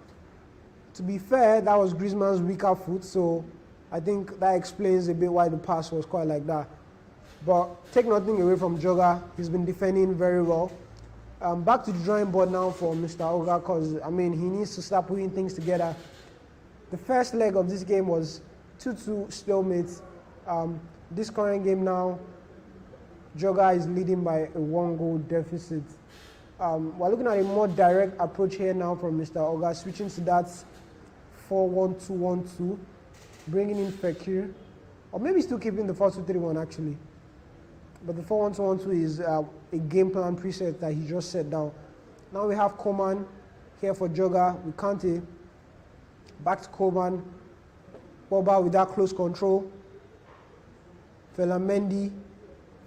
To be fair, that was Griezmann's weaker foot, so I think that explains a bit why the pass was quite like that. But take nothing away from Joga. He's been defending very well. Back to the drawing board now for Mr. Oga, because, I mean, he needs to start putting things together. The first leg of this game was 2-2 stalemate. This current game now, Joga is leading by a 1-goal deficit. We're looking at a more direct approach here now from Mr. Oga, switching to that 4-1-2-1-2, bringing in Fekir, or maybe still keeping the 4-2-3-1 actually. But the 4-1-2-1-2 is a game plan preset that he just set down. Now we have Coman here for Joga with Kante. Back to Coman. Pogba with that close control. Mendy,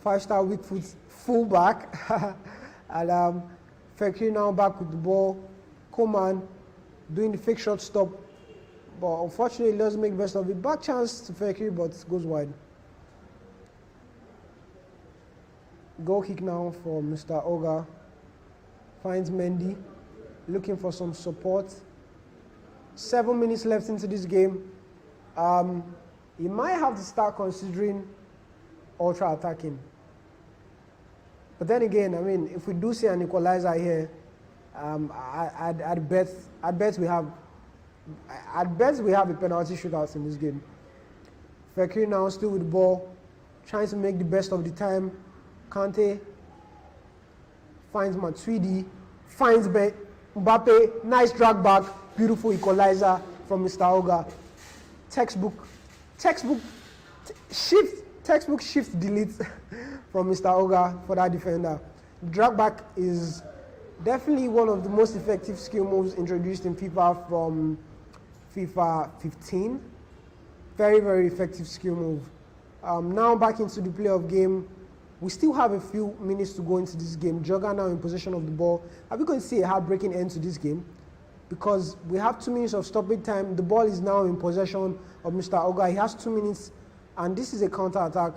5-star weak foot fullback. And Fekir now back with the ball. Coman doing the fake shot stop. But unfortunately, he doesn't make the best of it. Back chance to Fekir, but goes wide. Goal kick now for Mr. Oga. Finds Mendy, looking for some support. 7 minutes left into this game. You might have to start considering ultra attacking. But then again, I mean, if we do see an equalizer here, I'd bet we have a penalty shootout in this game. Fekir now still with the ball, trying to make the best of the time. Kante finds Matuidi, finds Mbappe, nice drag back, beautiful equalizer from Mr. Oga. Textbook shift delete from Mr. Oga for that defender. Drag back is definitely one of the most effective skill moves introduced in FIFA from FIFA 15. Very, very effective skill move. Now back into the playoff game. We still have a few minutes to go into this game. Joga now in possession of the ball. Are we going to see a heartbreaking end to this game? Because we have 2 minutes of stoppage time. The ball is now in possession of Mr. Oga. He has 2 minutes, and this is a counter-attack.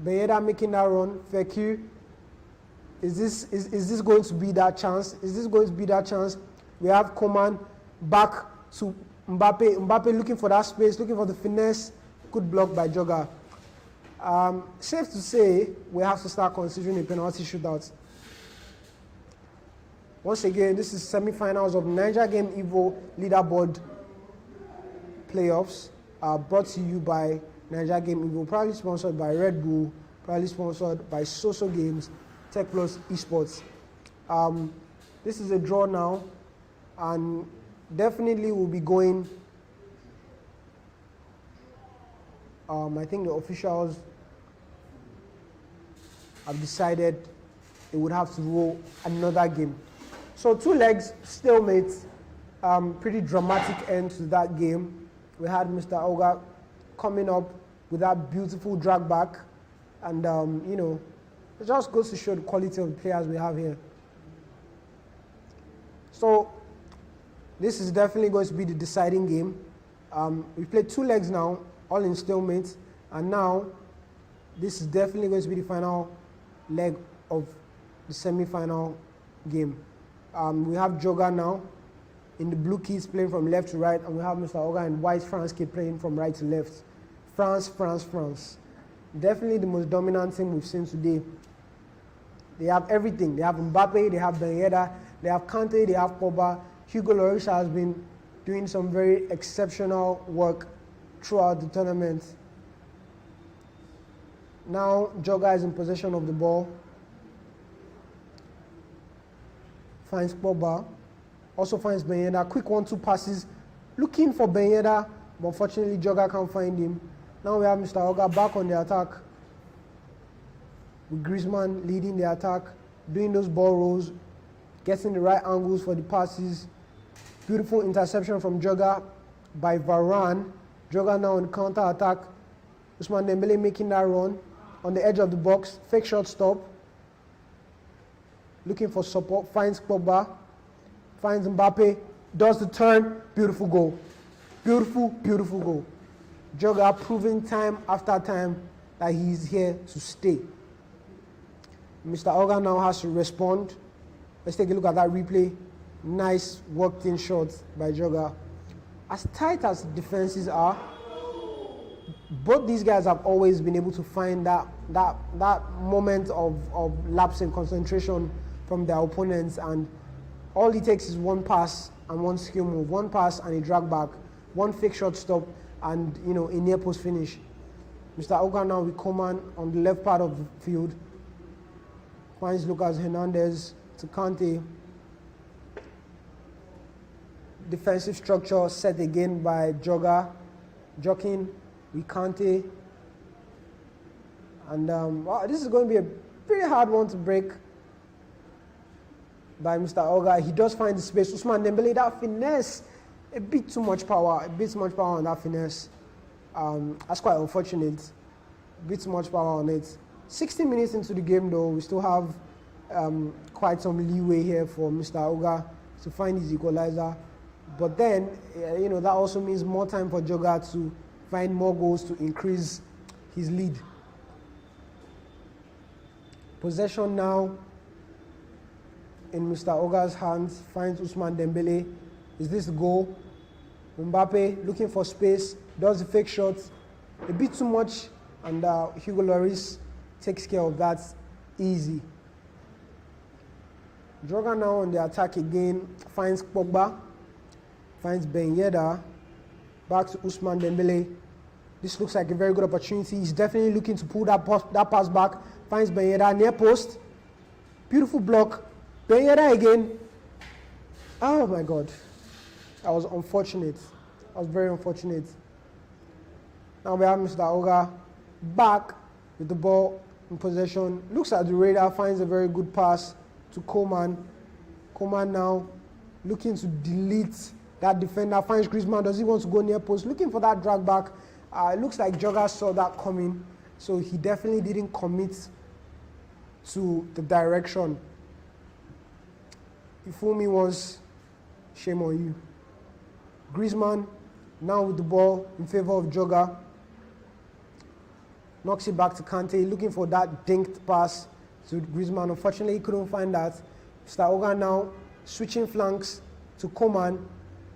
Bayeda making that run. Fekir. Is this going to be that chance? Is this going to be that chance? We have Coman back to Mbappe. Mbappe looking for that space, looking for the finesse. Good block by Joga. Safe to say, we have to start considering a penalty shootout. Once again, this is semi-finals of Naija Game Evo Leaderboard playoffs, brought to you by Naija Game Evo, proudly sponsored by Red Bull, proudly sponsored by Soso Games, Tech Plus Esports. This is a draw now, and definitely will be going. I think the officials have decided they would have to roll another game. So 2 legs, stalemate, pretty dramatic end to that game. We had Mr. Oga coming up with that beautiful drag back, and you know, it just goes to show the quality of the players we have here. So this is definitely going to be the deciding game. We played 2 legs now, all in stalemate, and now this is definitely going to be the final leg of the semi-final game. We have Joga now in the blue kits playing from left to right, and we have Mr. Oga in white France kit playing from right to left. France. Definitely the most dominant team we've seen today. They have everything. They have Mbappe, they have Bayeda, they have Kante, they have Pogba. Hugo Lloris has been doing some very exceptional work throughout the tournament. Now Joga is in possession of the ball. Finds Pogba. Also finds Bayeda. Quick 1-2 passes. Looking for Bayeda, but unfortunately Joga can't find him. Now we have Mr. Oga back on the attack, with Griezmann leading the attack, doing those ball rolls, getting the right angles for the passes. Beautiful interception from Joga by Varane. Joga now on counter attack. Ousmane Dembele making that run on the edge of the box. Fake shot stop. Looking for support. Finds Pogba. Finds Mbappe. Does the turn. Beautiful goal. Beautiful goal. Joga proving time after time that he is here to stay. Mr. Oga now has to respond. Let's take a look at that replay. Nice worked in shot by Jogga. As tight as defenses are, both these guys have always been able to find that moment of lapse in concentration from their opponents, and all it takes is one pass and one skill move, one pass and a drag back, one fake shot stop, and a near post finish. Mr. Oga now with Coman on the left part of the field, finds Lucas Hernandez to Kante. Defensive structure set again by Jogga, Jokin with Kante. And this is going to be a pretty hard one to break by Mr. Oga. He does find the space. Ousmane Dembele, that finesse, a bit too much power on that finesse. That's quite unfortunate. A bit too much power on it. 60 minutes into the game though, we still have quite some leeway here for Mr. Oga to find his equalizer. But then, that also means more time for Jogga to find more goals to increase his lead. Possession now in Mr. Oga's hands, finds Ousmane Dembele. Is this the goal? Mbappe looking for space, does the fake shot, a bit too much, and Hugo Lloris takes care of that easy. Jogga now on the attack again, finds Pogba, finds Ben Yedder, back to Ousmane Dembele. This looks like a very good opportunity. He's definitely looking to pull that pass back, finds Ben Yedder near post. Beautiful block. Ben Yedder again. Oh my God. That was unfortunate. That was very unfortunate. Now we have Mr. Oga back with the ball in possession. Looks at the radar, finds a very good pass to Coman. Coman now looking to delete that defender, finds Griezmann. Does he want to go near post? Looking for that drag back. It looks like Jogga saw that coming, so he definitely didn't commit to the direction. You fool me once, shame on you. Griezmann now with the ball in favor of Jogga. Knocks it back to Kante, looking for that dinked pass to Griezmann. Unfortunately, he couldn't find that. Mr. Oga now switching flanks to Coman.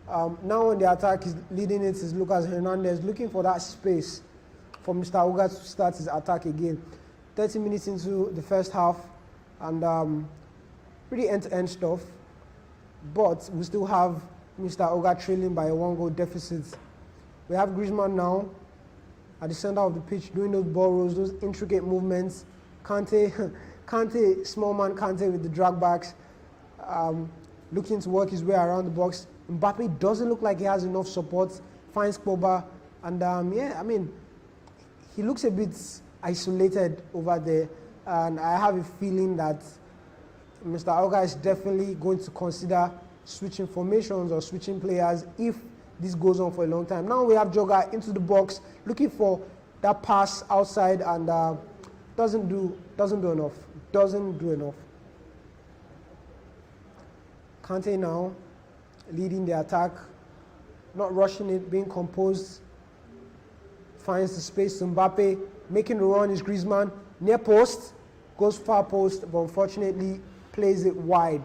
Now on the attack, he's leading it is Lucas Hernandez, looking for that space for Mr. Oga to start his attack again. 30 minutes into the first half, and pretty end-to-end stuff. But we still have Mr. Oga trailing by a 1-goal deficit. We have Griezmann now at the center of the pitch doing those ball rolls, those intricate movements. Kante, small man Kante with the drag backs, looking to work his way around the box. Mbappe doesn't look like he has enough support, finds Pogba, and he looks a bit isolated over there, and I have a feeling that Mr. Oga is definitely going to consider switching formations or switching players if this goes on for a long time. Now we have Jogga into the box, looking for that pass outside, and doesn't do enough. Kante now leading the attack, not rushing it, being composed. Finds the space to Mbappe, making the run is Griezmann, near post, goes far post, but unfortunately plays it wide.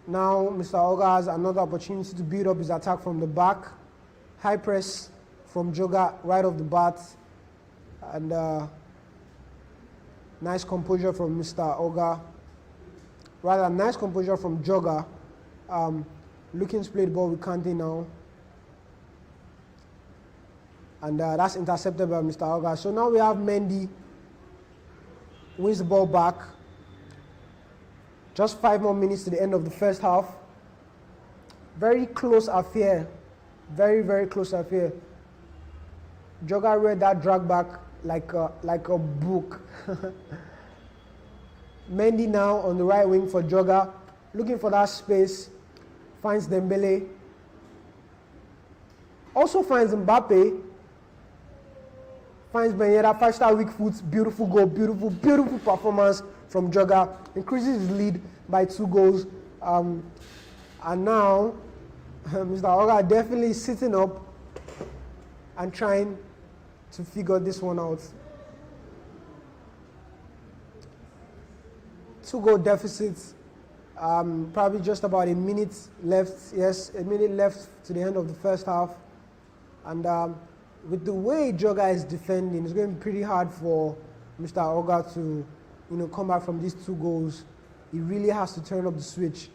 Now Mr. Oga has another opportunity to build up his attack from the back. High press from Jogga right off the bat, and nice composure from Mr. Oga. Rather, nice composure from Jogga. Looking to play the ball with Kante now. And that's intercepted by Mr. Oga. So now we have Mendy, wins the ball back. Just 5 more minutes to the end of the first half. Very close affair. Very, very close affair. Jogga read that drag back like a book. Mendy now on the right wing for Jogga, looking for that space, finds Dembele, also finds Mbappe, finds Ben Yedder, 5-star weak foot, beautiful goal, beautiful performance from Jogga, increases his lead by 2 goals, and now Mr. Oga definitely sitting up and trying to figure this one out. 2-goal deficit. Probably just about a minute left. Yes, a minute left to the end of the first half. And with the way Joga is defending, it's going to be pretty hard for Mr. Oga to, come back from these 2 goals. He really has to turn up the switch.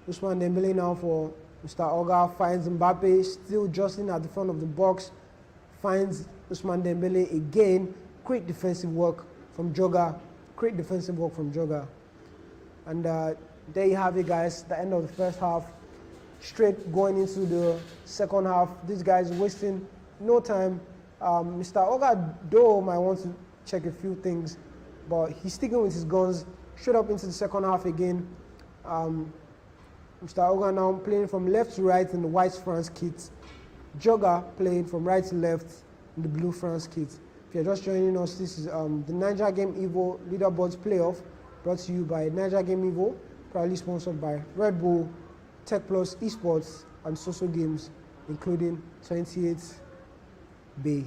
Ousmane Dembele now for Mr. Oga, finds Mbappe, still jostling at the front of the box, finds Ousmane Dembele again. Great defensive work from Joga. Great defensive work from Joga. And there you have it, guys, the end of the first half. Straight going into the second half. These guys wasting no time. Mr. Oga, though, might want to check a few things, but he's sticking with his guns. Straight up into the second half again. Mr. Oga now playing from left to right in the white France kit. Joga playing from right to left in the blue France kit. If you're just joining us, this is the Naija Game Evo Leaderboards Playoff, brought to you by Naija Game Evo, proudly sponsored by Red Bull, Tech Plus Esports, and Social Games, including 28 Bay.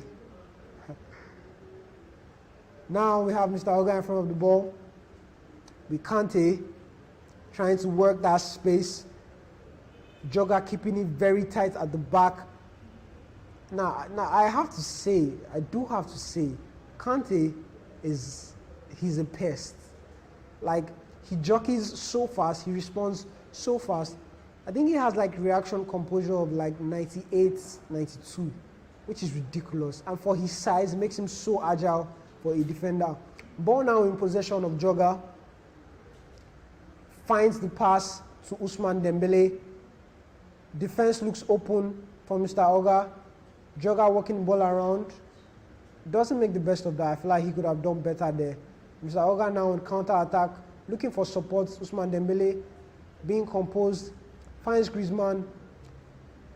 Now we have Mr. Oga in front of the ball. With Kante trying to work that space. Joga keeping it very tight at the back. Now I do have to say, Kante he's a pest. Like, he jockeys so fast, he responds so fast. I think he has like reaction composure of like 98, 92, which is ridiculous. And for his size, makes him so agile for a defender. Ball now in possession of Joga. Finds the pass to Ousmane Dembele. Defense looks open for Mr. Oga. Joga working the ball around. Doesn't make the best of that. I feel like he could have done better there. Mr. Oga now on counter-attack, looking for support. Ousmane Dembele being composed. Finds Griezmann,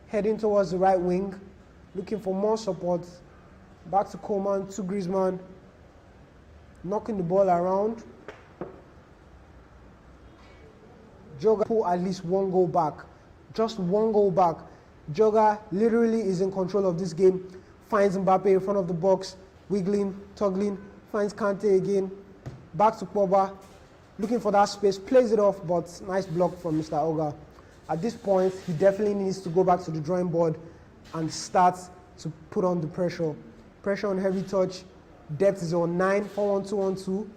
heading towards the right wing, looking for more support. Back to Coman, to Griezmann, knocking the ball around. Joga pull at least 1 goal back. Just 1 goal back. Joga literally is in control of this game. Finds Mbappe in front of the box, wiggling, toggling, finds Kante again. Back to Pogba, looking for that space, plays it off, but nice block from Mr. Oga. At this point, he definitely needs to go back to the drawing board and start to put on the pressure. Pressure on heavy touch. Depth is on 9, 4-1-2-1-2.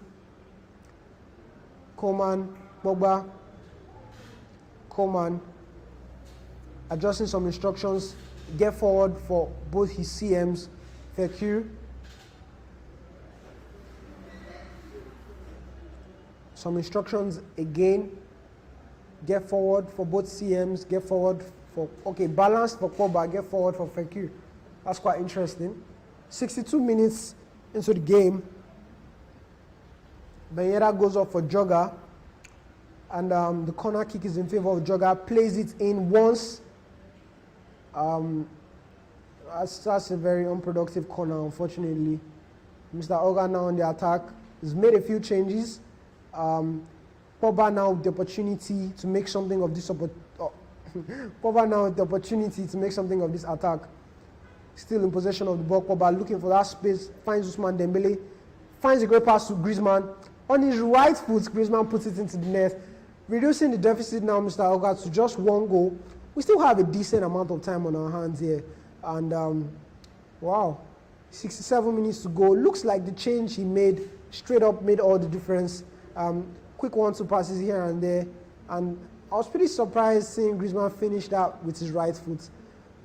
Coman, Pogba. Coman adjusting some instructions. Get forward for both his CMs. Fekir. Some instructions again. Get forward for both CMs. Get forward for, balance for Pogba. Get forward for Fekir. That's quite interesting. 62 minutes into the game. Benyera goes up for Joga. And the corner kick is in favor of Joga. Plays it in once. That's a very unproductive corner, unfortunately. Mr. Oga now on the attack. He's made a few changes. Pogba now with the opportunity to make something of this Pogba now with the opportunity to make something of this attack. Still in possession of the ball. Pogba looking for that space. Finds Ousmane Dembele. Finds a great pass to Griezmann. On his right foot, Griezmann puts it into the net. Reducing the deficit now, Mr. Oga, to just 1 goal. We still have a decent amount of time on our hands here. And, wow, 67 minutes to go. Looks like the change he made straight up made all the difference. Quick 1-2 passes here and there. And I was pretty surprised seeing Griezmann finish that with his right foot.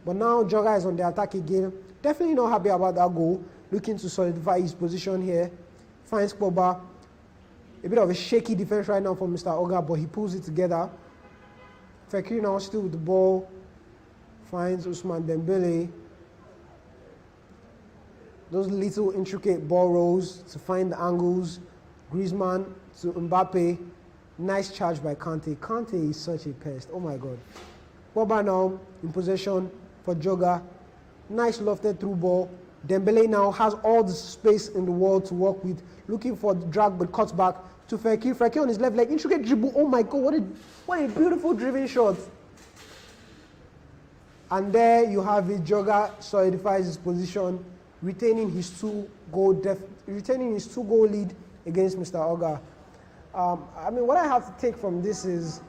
But now Joga is on the attack again. Definitely not happy about that goal. Looking to solidify his position here. Finds Pogba. A bit of a shaky defense right now from Mr. Oga, but he pulls it together. Fekir now still with the ball. Finds Ousmane Dembele. Those little intricate ball rolls to find the angles. Griezmann to Mbappe. Nice charge by Kante. Kante is such a pest. Oh my God. Pogba now in possession for Joga. Nice lofted through ball. Dembele now has all the space in the world to work with. Looking for the drag, but cuts back to Fekir. Fekir on his left leg. Intricate dribble. Oh my God, what a beautiful driven shot. And there you have it. Joga solidifies his position, retaining his 2-goal lead against Mr. Oga. I mean, what I have to take from this is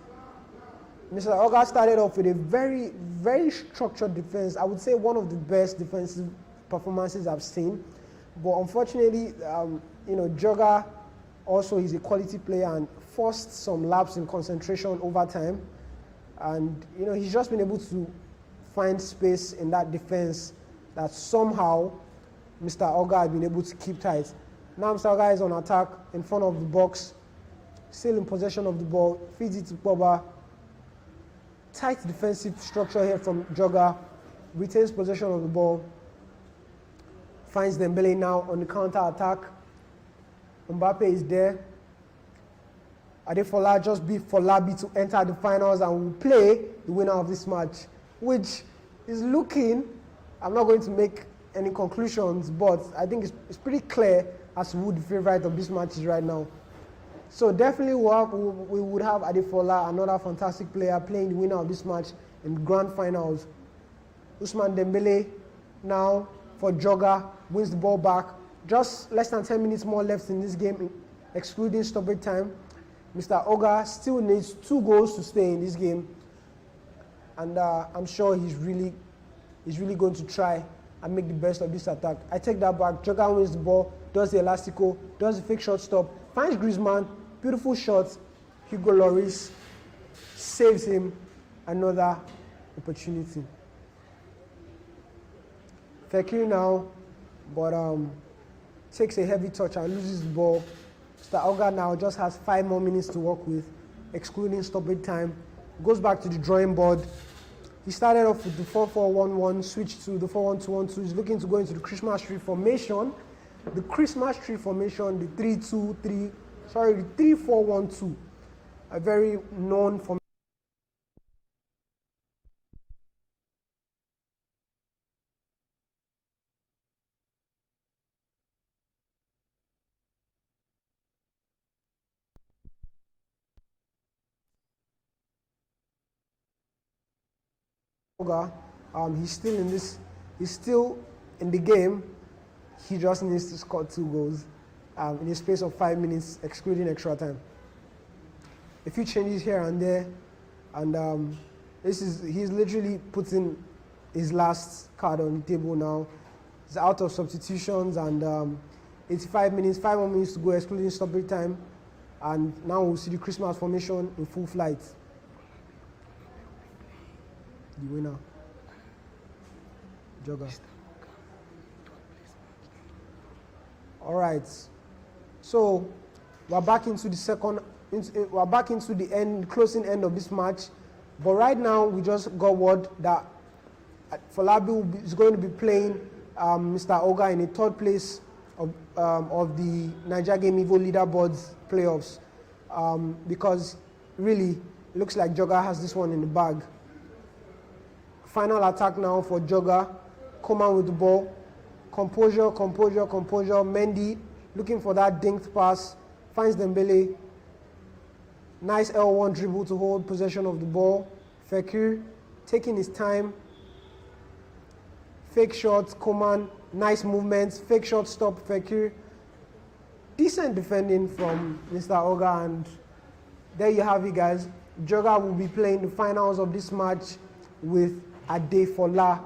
Mr. Oga started off with a very, very structured defense. I would say one of the best defensive performances I've seen. But unfortunately, Jogger also is a quality player and forced some lapse in concentration over time. And, he's just been able to find space in that defense that somehow Mr. Oga had been able to keep tight. Now Mr. Oga is on attack in front of the box, still in possession of the ball, feeds it to Boba. Tight defensive structure here from Jogger, retains possession of the ball, finds Dembele now on the counter attack. Mbappe is there. Adefola just beat Folabi to enter the finals and will play the winner of this match, which is looking, I'm not going to make any conclusions, but I think it's pretty clear as to who the favorite of this match is right now. So definitely we would have Adefola, another fantastic player, playing the winner of this match in the grand finals. Ousmane Dembele now for Jogger, wins the ball back. Just less than 10 minutes more left in this game, excluding stoppage time. Mr. Oga still needs 2 goals to stay in this game. And I'm sure he's really going to try and make the best of this attack. I take that back. Jogger wins the ball, does the elastico, does the fake shot stop, finds Griezmann, beautiful shot. Hugo Lloris saves him another opportunity. Fekir now, but takes a heavy touch and loses the ball. Mr. Oga now just has 5 more minutes to work with, excluding stoppage time. Goes back to the drawing board. He started off with the 4-4-1-1, switched to the 4-1-2-1-2. He's looking to go into the Christmas tree formation. The Christmas tree formation, the 3-4-1-2, a very known formation. He's still in the game. He just needs to score 2 goals in a space of 5 minutes, excluding extra time. A few changes here and there, and he's literally putting his last card on the table now. He's out of substitutions, and 85 minutes, 5 more minutes to go, excluding stoppage time, and now we'll see the Christmas formation in full flight. The winner, Jogger. All right, so we're back into the closing end of this match. But right now, we just got word that Folabi is going to be playing Mr. Oga in a 3rd place of the Naija Game Evo Leaderboards playoffs, because really it looks like Jogger has this one in the bag. Final attack now for Jogger. Coman with the ball. Composure. Mendy looking for that dinked pass. Finds Dembele. Nice L1 dribble to hold possession of the ball. Fekir taking his time. Fake shot, Coman. Nice movements. Fake shot stop, Fekir. Decent defending from Mr. Oga, and there you have it, guys. Jogger will be playing the finals of this match with Adefola.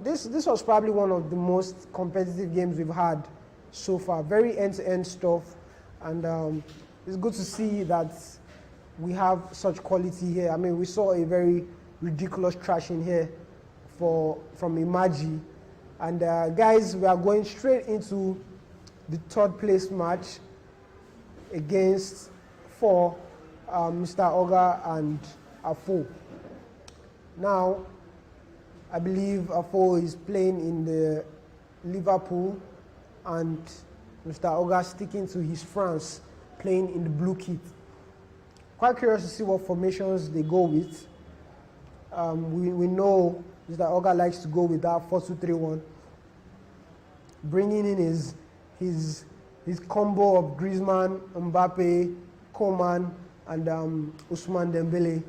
This was probably one of the most competitive games we've had so far. Very end-to-end stuff, and it's good to see that we have such quality here. I mean, we saw a very ridiculous thrashing here from Imaji, and guys, we are going straight into the 3rd place match against Mr. Oga and Afo. Now, I believe Afo is playing in the Liverpool, and Mr. Oga sticking to his France, playing in the blue kit. Quite curious to see what formations they go with. We know Mr. Oga likes to go with that 4-2-3-1, bringing in his combo of Griezmann, Mbappe, Coman, and Ousmane Dembele.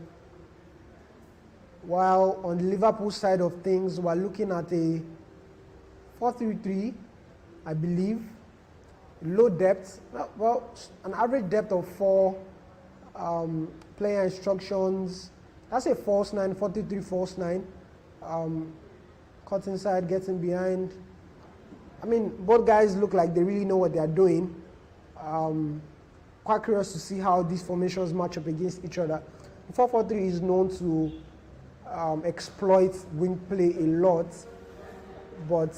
While on the Liverpool side of things, we're looking at a 4-3-3, I believe, low depth. Well, an average depth of 4. Player instructions. That's a false 9, 43 false 9. Cut inside, getting behind. I mean, both guys look like they really know what they are doing. Quite curious to see how these formations match up against each other. 4-4-3 is known to exploit wing play a lot, but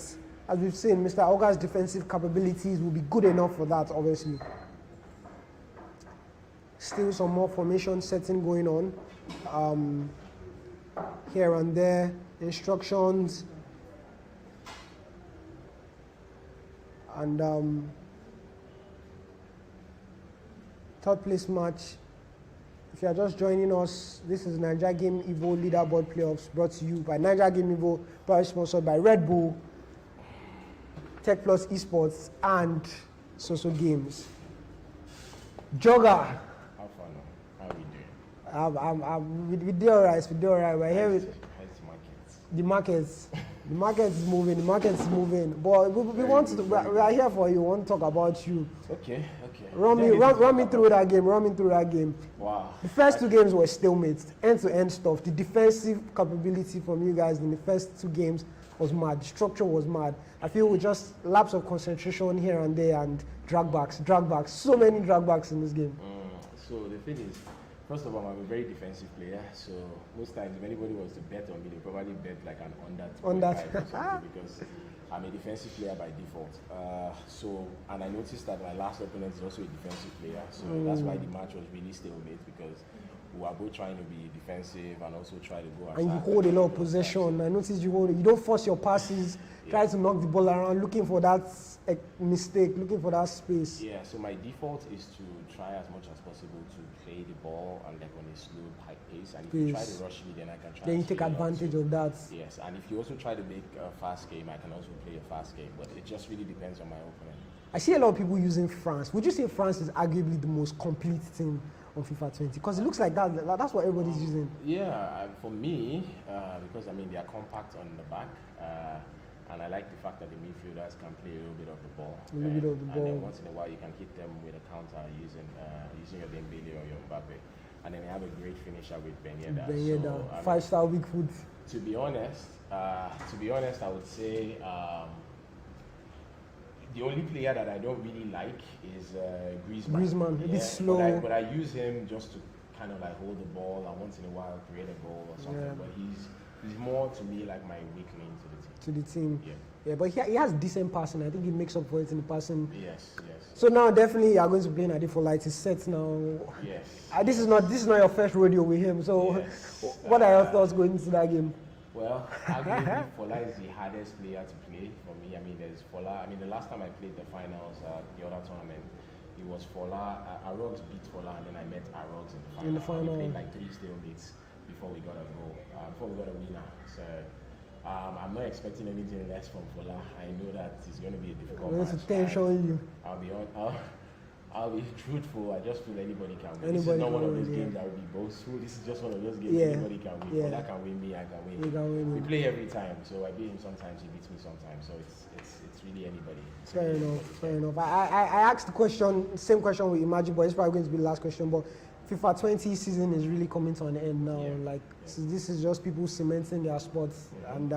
as we've seen, Mr. Oga's defensive capabilities will be good enough for that, obviously. Still some more formation setting going on. Here and there, instructions. And third place match. If you are just joining us, this is Naija Game Evo Leaderboard Playoffs brought to you by Naija Game Evo, proudly sponsored by Red Bull, Tech Plus Esports, and Soso Games. Jogger. How far now? How are we doing? We did alright. We're here with How's the markets? the markets. The market is moving. But we are here for you. We want to talk about you. Okay. Run me through that game. Wow. The first 2 games were stalemates, end-to-end stuff. The defensive capability from you guys in the first 2 games was mad. The structure was mad. I feel with just lapse of concentration here and there and dragbacks. So many dragbacks in this game. So the thing is, first of all, I'm a very defensive player. So most times, if anybody was to bet on me, they probably bet like an under 2.5 or something because I'm a defensive player by default. And I noticed that my last opponent is also a defensive player. So that's why the match was really stalemate because we are both trying to be defensive and also try to go. And you hold a lot of possession. I noticed you don't force your passes. Try to knock the ball around, looking for that mistake, looking for that space. Yeah, so my default is to try as much as possible to play the ball and like on a slow, high pace. And if you try to rush me, then I can try. Then you take advantage of that. Yes, and if you also try to make a fast game, I can also play a fast game. But it just really depends on my opponent. I see a lot of people using France. Would you say France is arguably the most complete team on FIFA 20? Because it looks like that's what everybody's using. Yeah, for me, because I mean they are compact on the back. And I like the fact that the midfielders can play a little bit of the ball. And then once in a while you can hit them with a counter using your Dembele or your Mbappe. And then they have a great finisher with Ben Yedder. So, 5-star weak foot. To be honest, I would say the only player that I don't really like is Griezmann. A bit slow. But I use him just to kind of like hold the ball and once in a while create a goal or something. Yeah. But he's more to me like my weak link to the team. Yeah, but he has decent passing. I think he makes up for it in the passing. Yes. So now definitely you are going to play Nadi for light. It's set now. Yes. This is not your first rodeo with him. So what are your thoughts going into that game? Well, arguably Fola is the hardest player to play for me. I mean, there's Fola. I mean, the last time I played the finals, the other tournament, it was Fola. Arogs beat Fola, and then I met Arogs in the final. We played like 3 stalemates before we got a goal, before we got a winner. So I'm not expecting anything less from Fola. I know that it's going to be a difficult match. Tension you. I'll be truthful. I just feel anybody can win. This is not one of those games that will be boastful. This is just one of those games anybody can win. Yeah. Fola can win me, I can win. You can win. We play every time, so I beat him sometimes, he beats me sometimes. So it's really anybody. Fair enough. I asked the question, same question we imagined, but it's probably going to be the last question. But FIFA 20 season is really coming to an end now. So this is just people cementing their spots. And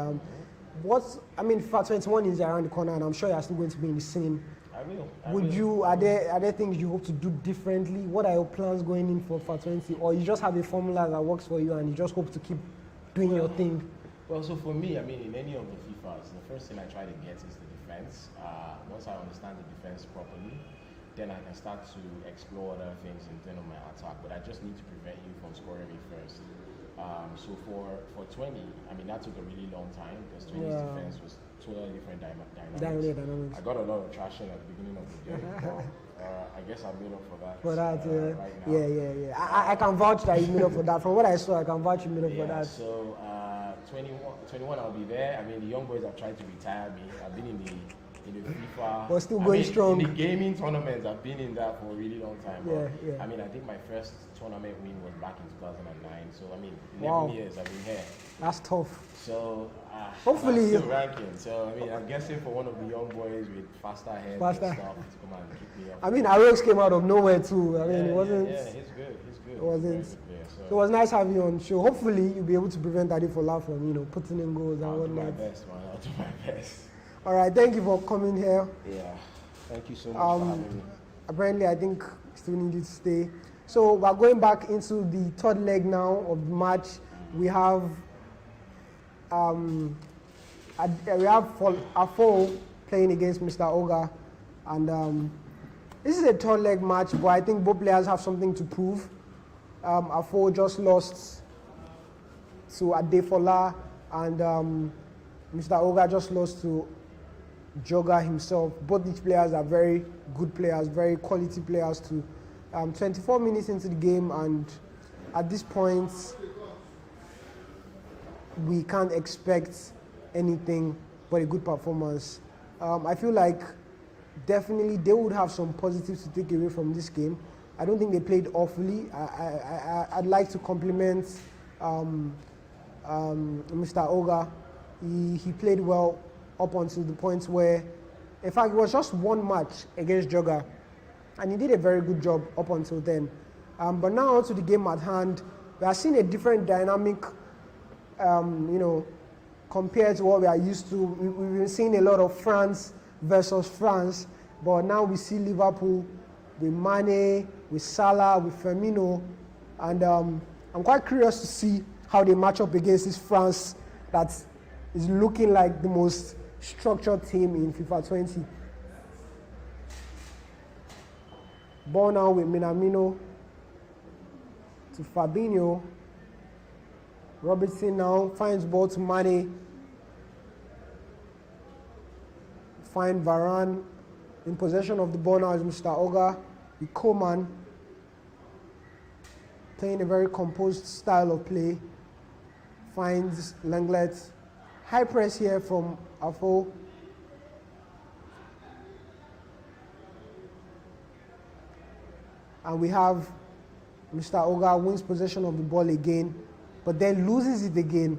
FIFA 21 is around the corner, and I'm sure you're still going to be in the scene. I will. Are there things you hope to do differently? What are your plans going in for FIFA 20? Or you just have a formula that works for you and you just hope to keep doing your thing? Well, so for me, I mean, in any of the FIFAs, the first thing I try to get is the defense. Once I understand the defense properly, then I can start to explore other things in terms of my attack. But I just need to prevent you from scoring me first. So for 20, I mean, that took a really long time because 20's defense was totally different dynamics. I got a lot of traction at the beginning of the game. I guess I made up for that. Right now. I can vouch that you made up for that. From what I saw, I can vouch you made up for that. So 21, I'll be there. I mean, the young boys have tried to retire me. I've been in the in the FIFA. But still going strong. In the gaming tournaments, I've been in that for a really long time. Yeah, But, yeah. I mean, I think my first tournament win was back in 2009. So, I mean, 11 Wow. years I've been here. That's tough. So, Hopefully- I'm still ranking. So, I mean, I'm guessing for one of the young boys with faster heads Faster. and stuff to come and kick me up. I mean, Arox came out of nowhere too. I mean, it wasn't. Yeah, he's good. He's good. It wasn't. He's a very good player, It was nice having you on show. Hopefully, you'll be able to prevent Adefola from, putting in goals and I'll do my whatnot. best, man. I'll do my best. All right, thank you for coming here. Yeah. Thank you so much for having me. Apparently, I think still needed to stay. So we're going back into the third leg now of the match. We have Afo playing against Mr. Oga, and this is a third leg match, but I think both players have something to prove. Afo just lost to Adefola, and Mr. Oga just lost to Joga himself. Both these players are very good players, very quality players too. 24 minutes into the game, and at this point, we can't expect anything but a good performance. I feel like definitely they would have some positives to take away from this game. I don't think they played awfully. I'd like to compliment Mr. Oga. He played well up until the point where, in fact, it was just one match against Joga, and he did a very good job up until then. But now to the game at hand, we are seeing a different dynamic, compared to what we are used to. We've been seeing a lot of France versus France, but now we see Liverpool with Mane, with Salah, with Firmino, and I'm quite curious to see how they match up against this France that is looking like the most structured team in FIFA 20. Ball now with Minamino to Fabinho. Robertson now finds ball to Mane. Find Varane. In possession of the ball now is Mr. Oga. With Coman playing a very composed style of play. Finds Lenglet. High press here from Afo. And we have Mr. Oga wins possession of the ball again, but then loses it again.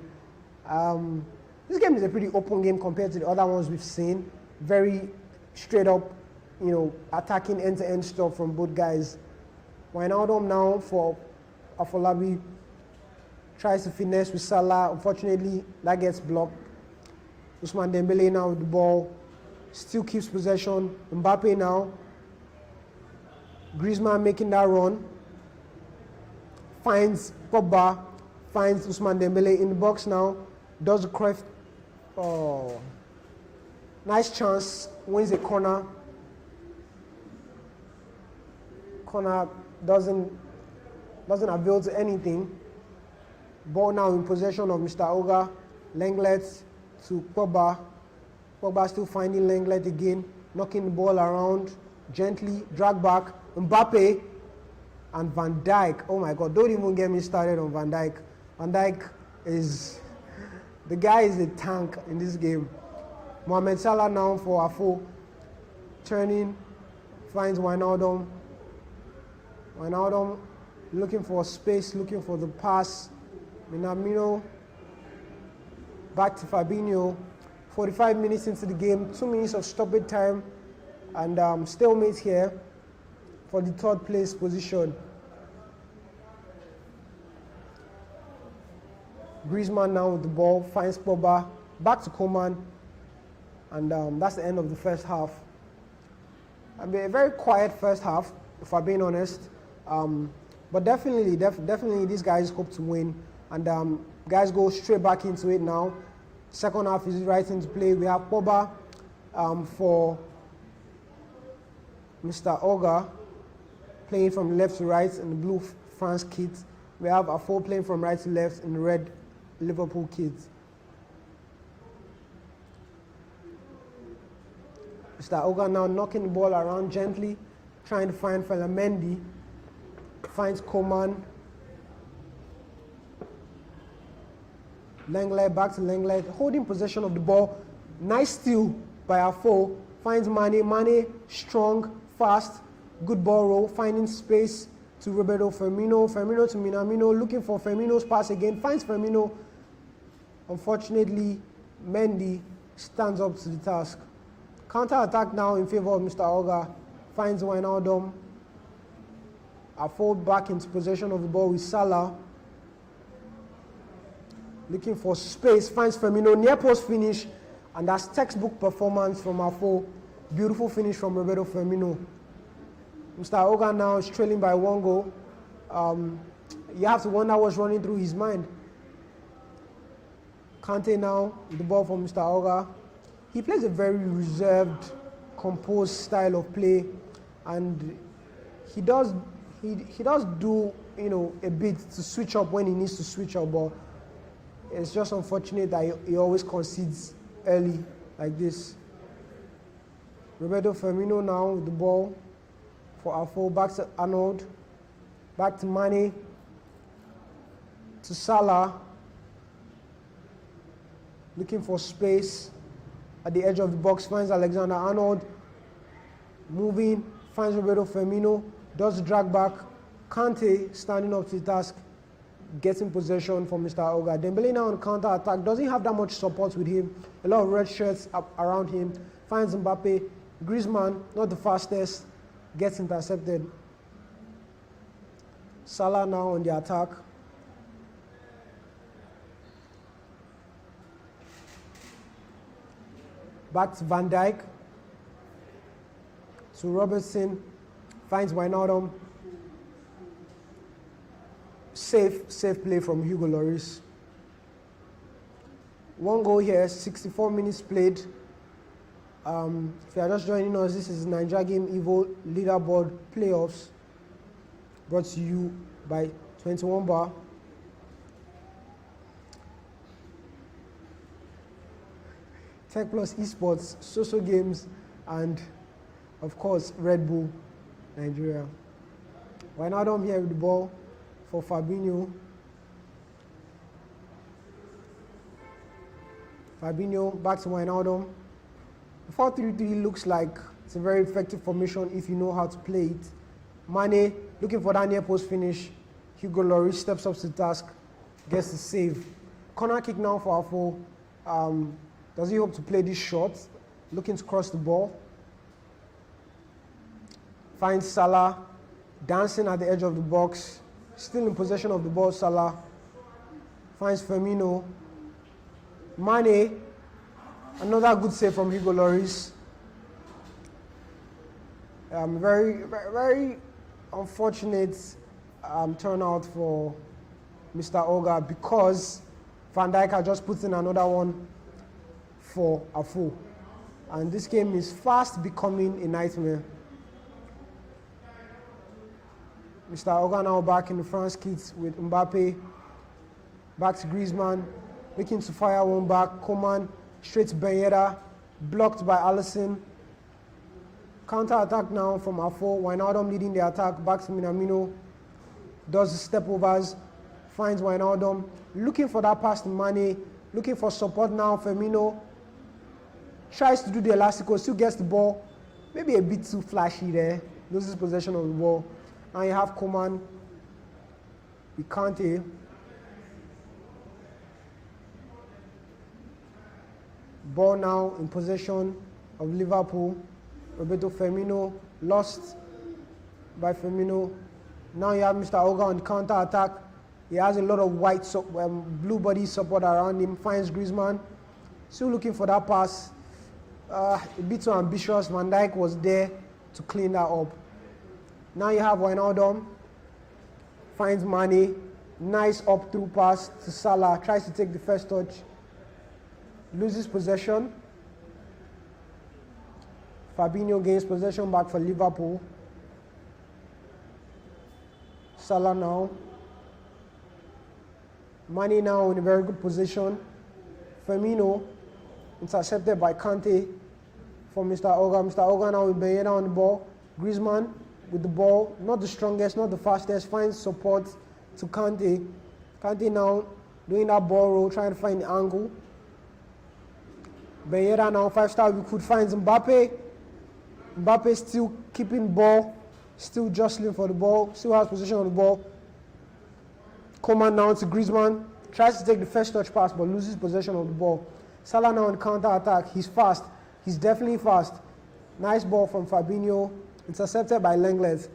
This game is a pretty open game compared to the other ones we've seen. Very straight up, attacking end-to-end stuff from both guys. Wijnaldum now for Afolabi. Tries to finesse with Salah. Unfortunately, that gets blocked. Ousmane Dembele now with the ball. Still keeps possession. Mbappe now. Griezmann making that run. Finds Pogba. Finds Ousmane Dembele in the box now. Does the Cruyff. Oh. Nice chance. Wins a corner. Corner doesn't avail to anything. Ball now in possession of Mr. Oga. Lenglet to Pogba. Pogba still finding Lenglet again. Knocking the ball around. Gently. Drag back. Mbappe. And Van Dijk. Oh my God. Don't even get me started on Van Dijk. Van Dijk is... The guy is a tank in this game. Mohamed Salah now for Afo. Turning. Finds Wijnaldum. Wijnaldum looking for space. Looking for the pass. Minamino, back to Fabinho. 45 minutes into the game, 2 minutes of stoppage time, and stalemate here for the third place position. Griezmann now with the ball, finds Pogba, back to Coman, and that's the end of the first half. I mean, a very quiet first half, if I'm being honest, but definitely these guys hope to win. And guys go straight back into it now. Second half is right into play. We have Pogba for Mr. Oga playing from left to right in the blue France kit. We have Afo playing from right to left in the red Liverpool kit. Mr. Oga now knocking the ball around gently, trying to find Felamendi. Finds Coman. Lenglet, back to Lenglet, holding possession of the ball. Nice steal by Afo finds Mane. Mane, strong, fast, good ball roll, finding space to Roberto Firmino. Firmino to Minamino, looking for Firmino's pass again, finds Firmino. Unfortunately, Mendy stands up to the task. Counter-attack now in favor of Mr. Oga, finds Wijnaldum. A fold back into possession of the ball with Salah. Looking for space, finds Firmino, near post finish, and that's textbook performance from Afo. Beautiful finish from Roberto Firmino. Mr. Oga now is trailing by 1 goal. You have to wonder what's running through his mind. Kante now with the ball from Mr. Oga. He plays a very reserved, composed style of play, and he does do, you know, a bit to switch up when he needs to switch up, but it's just unfortunate that he always concedes early like this. Roberto Firmino now with the ball for Afo, back to Arnold, back to Mane, to Salah, looking for space at the edge of the box, finds Alexander Arnold, moving, finds Roberto Firmino, does the drag back, Kante standing up to the task, getting possession from Mr. Oga. Dembele now on counter-attack, doesn't have that much support with him, a lot of red shirts up around him, finds Mbappe, Griezmann, not the fastest, gets intercepted. Salah now on the attack. Back to Van Dijk. So Robertson finds Wijnaldum. Safe play from Hugo Lloris. 1 goal here, 64 minutes played. If you are just joining us, this is Naija Game Evo Leaderboard Playoffs, brought to you by 21 Bar. Tech Plus Esports, Social Games, and of course Red Bull Nigeria. Wijnaldum here with the ball for Fabinho. Fabinho back to Wijnaldum. 4-3-3 looks like it's a very effective formation if you know how to play it. Mane looking for that near post finish. Hugo Lloris steps up to the task, gets the save. Corner kick now for Afo. Does he hope to play this shot? Looking to cross the ball. Finds Salah, dancing at the edge of the box. Still in possession of the ball, Salah. Finds Firmino. Mane, another good save from Hugo Lloris. Very unfortunate turnout for Mr. Oga, because Van Dijk had just put in another one for Afo. And this game is fast becoming a nightmare. Mr. Oga now back in the France kit with Mbappe. Back to Griezmann, looking to fire one back. Coman straight to Ben Yedder, blocked by Alisson. Counter-attack now from Afo. Wijnaldum leading the attack, back to Minamino. Does the step overs, finds Wijnaldum, looking for that pass to Mane, looking for support now. Firmino tries to do the elastico, still gets the ball, maybe a bit too flashy there, loses possession of the ball. Now you have Coman with Kante. Ball now in possession of Liverpool. Roberto Firmino lost by Firmino. Now you have Mr. Oga on the counter-attack. He has a lot of blue body support around him. Finds Griezmann. Still looking for that pass. A bit too ambitious. Van Dijk was there to clean that up. Now you have Wijnaldum. Finds Mane. Nice up-through pass to Salah. Tries to take the first touch. Loses possession. Fabinho gains possession back for Liverpool. Salah now. Mane now in a very good position. Firmino intercepted by Kante for Mr. Oga. Mr. Oga now with Ben Yedder on the ball. Griezmann with the ball, not the strongest, not the fastest, finds support to Kante. Kante now doing that ball roll, trying to find the angle. Ben Yedder now, 5-star recruit, finds Mbappe. Mbappe still keeping ball, still jostling for the ball, still has possession of the ball. Coman now to Griezmann, tries to take the first touch pass but loses possession of the ball. Salah now on counter attack, he's fast, he's definitely fast. Nice ball from Fabinho, intercepted by Lenglet.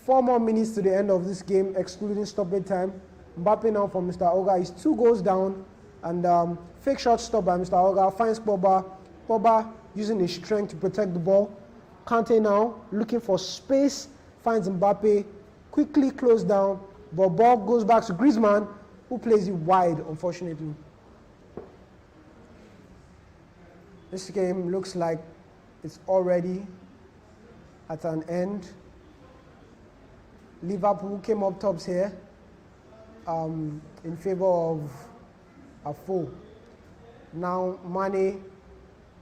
4 more minutes to the end of this game, excluding stoppage time. Mbappe now for Mr. Oga, he's 2 goals down, and fake shot stop by Mr. Oga, finds Pogba. Pogba using his strength to protect the ball. Kante now looking for space, finds Mbappe, quickly closed down, but ball goes back to Griezmann, who plays it wide, unfortunately. This game looks like it's already at an end. Liverpool came up tops here in favor of a foe. Now Mane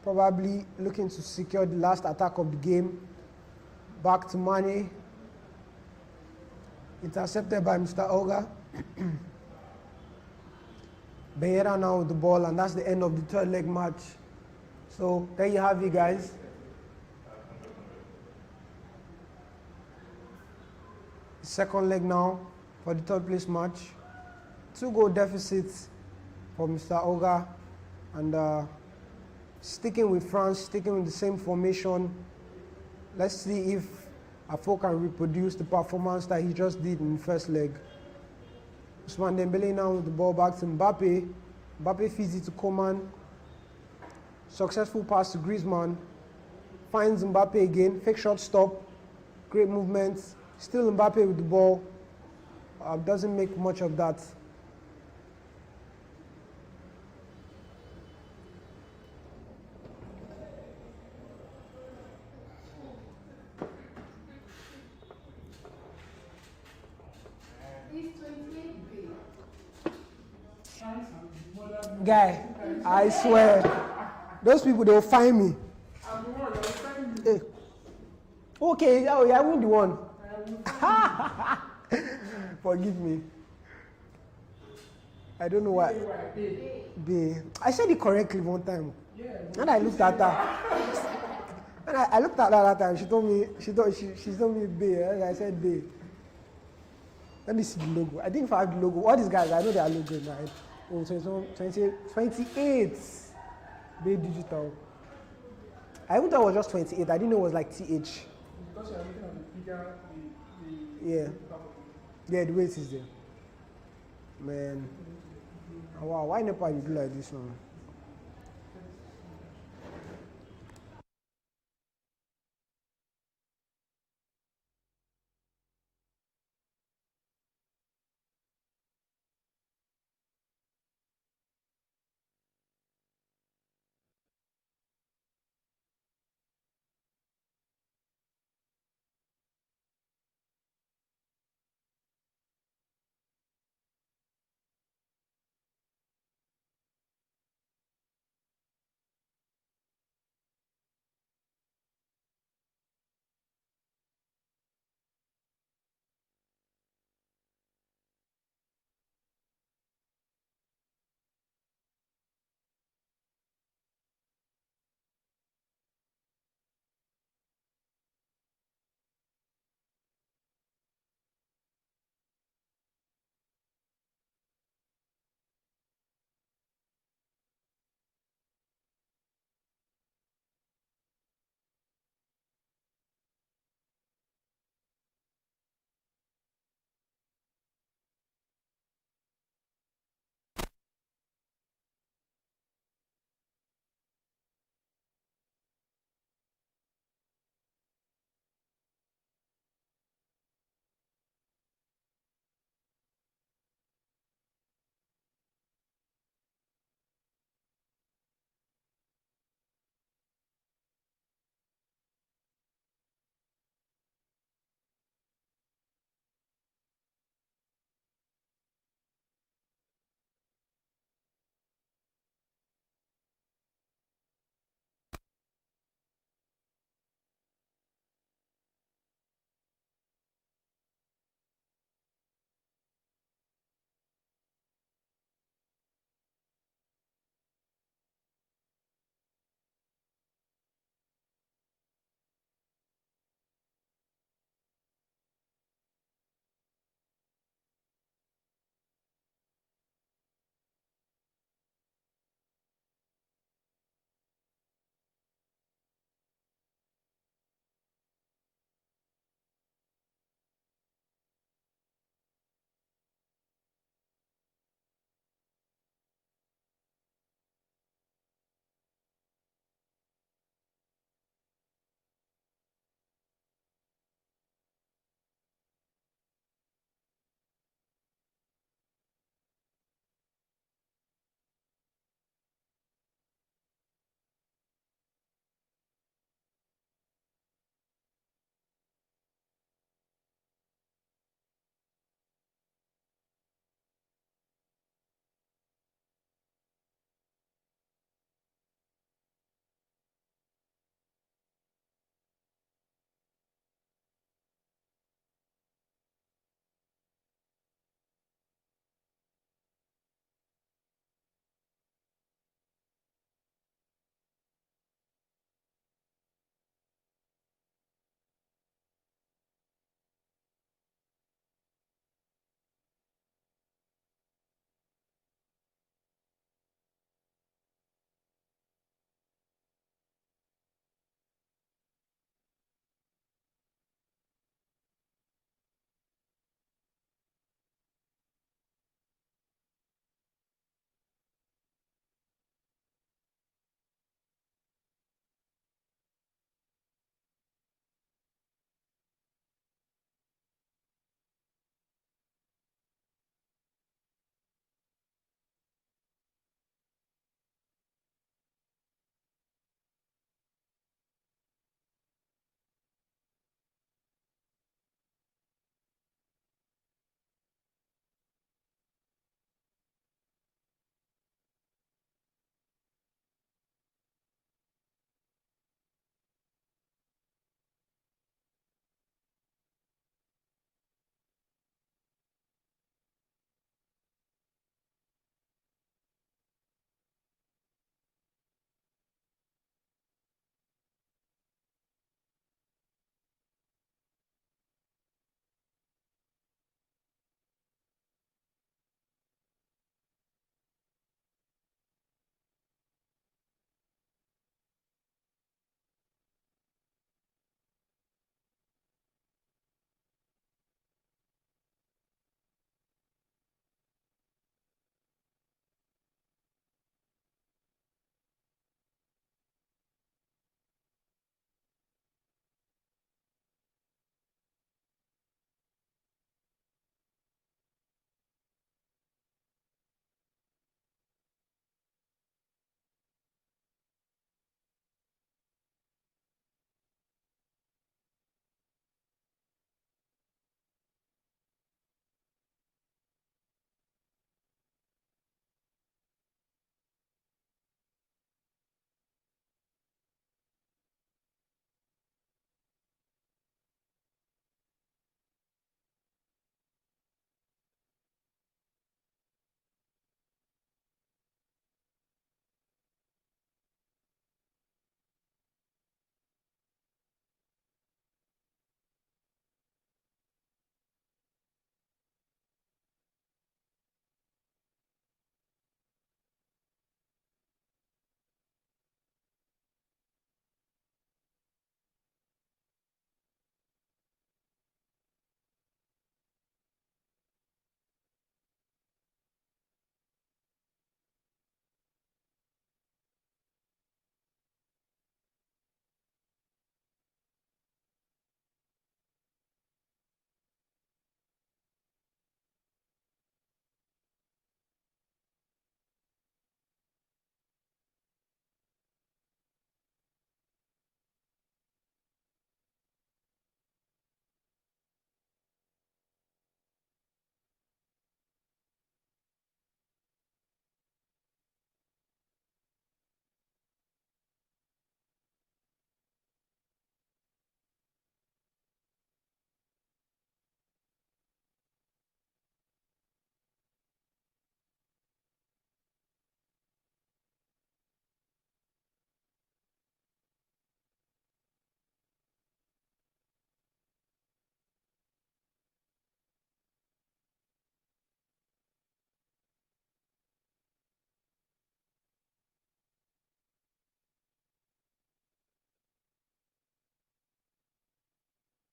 probably looking to secure the last attack of the game. Back to Mane. Intercepted by Mr. Oga. Beira now with the ball, and that's the end of the third leg match. So there you have it, guys. Second leg now for the third place match. 2-goal deficits for Mr. Oga, and sticking with France, sticking with the same formation. Let's see if Afo can reproduce the performance that he just did in the first leg. Ousmane Dembele now with the ball back to Mbappe. Mbappe feeds it to Coman. Successful pass to Griezmann. Finds Mbappe again. Fake shot stop. Great movement. Still Mbappe with the ball. Doesn't make much of that. Guy, I swear, those people, they'll find me. Hey. Okay, oh yeah, I win the one. Forgive me. I don't know why. B. I said it correctly one time. And I looked at her. And I looked at her that time. She told me, she told me B. And I said B. Let me see the logo. I think if I have the logo, all these guys, I know they are logo, right? Oh, 28. Bay digital. I even thought it was just 28. I didn't know it was like TH. Because you are looking at the bigger, Yeah. Yeah, the weight is there. Man. Wow, why Nepal you do like this one?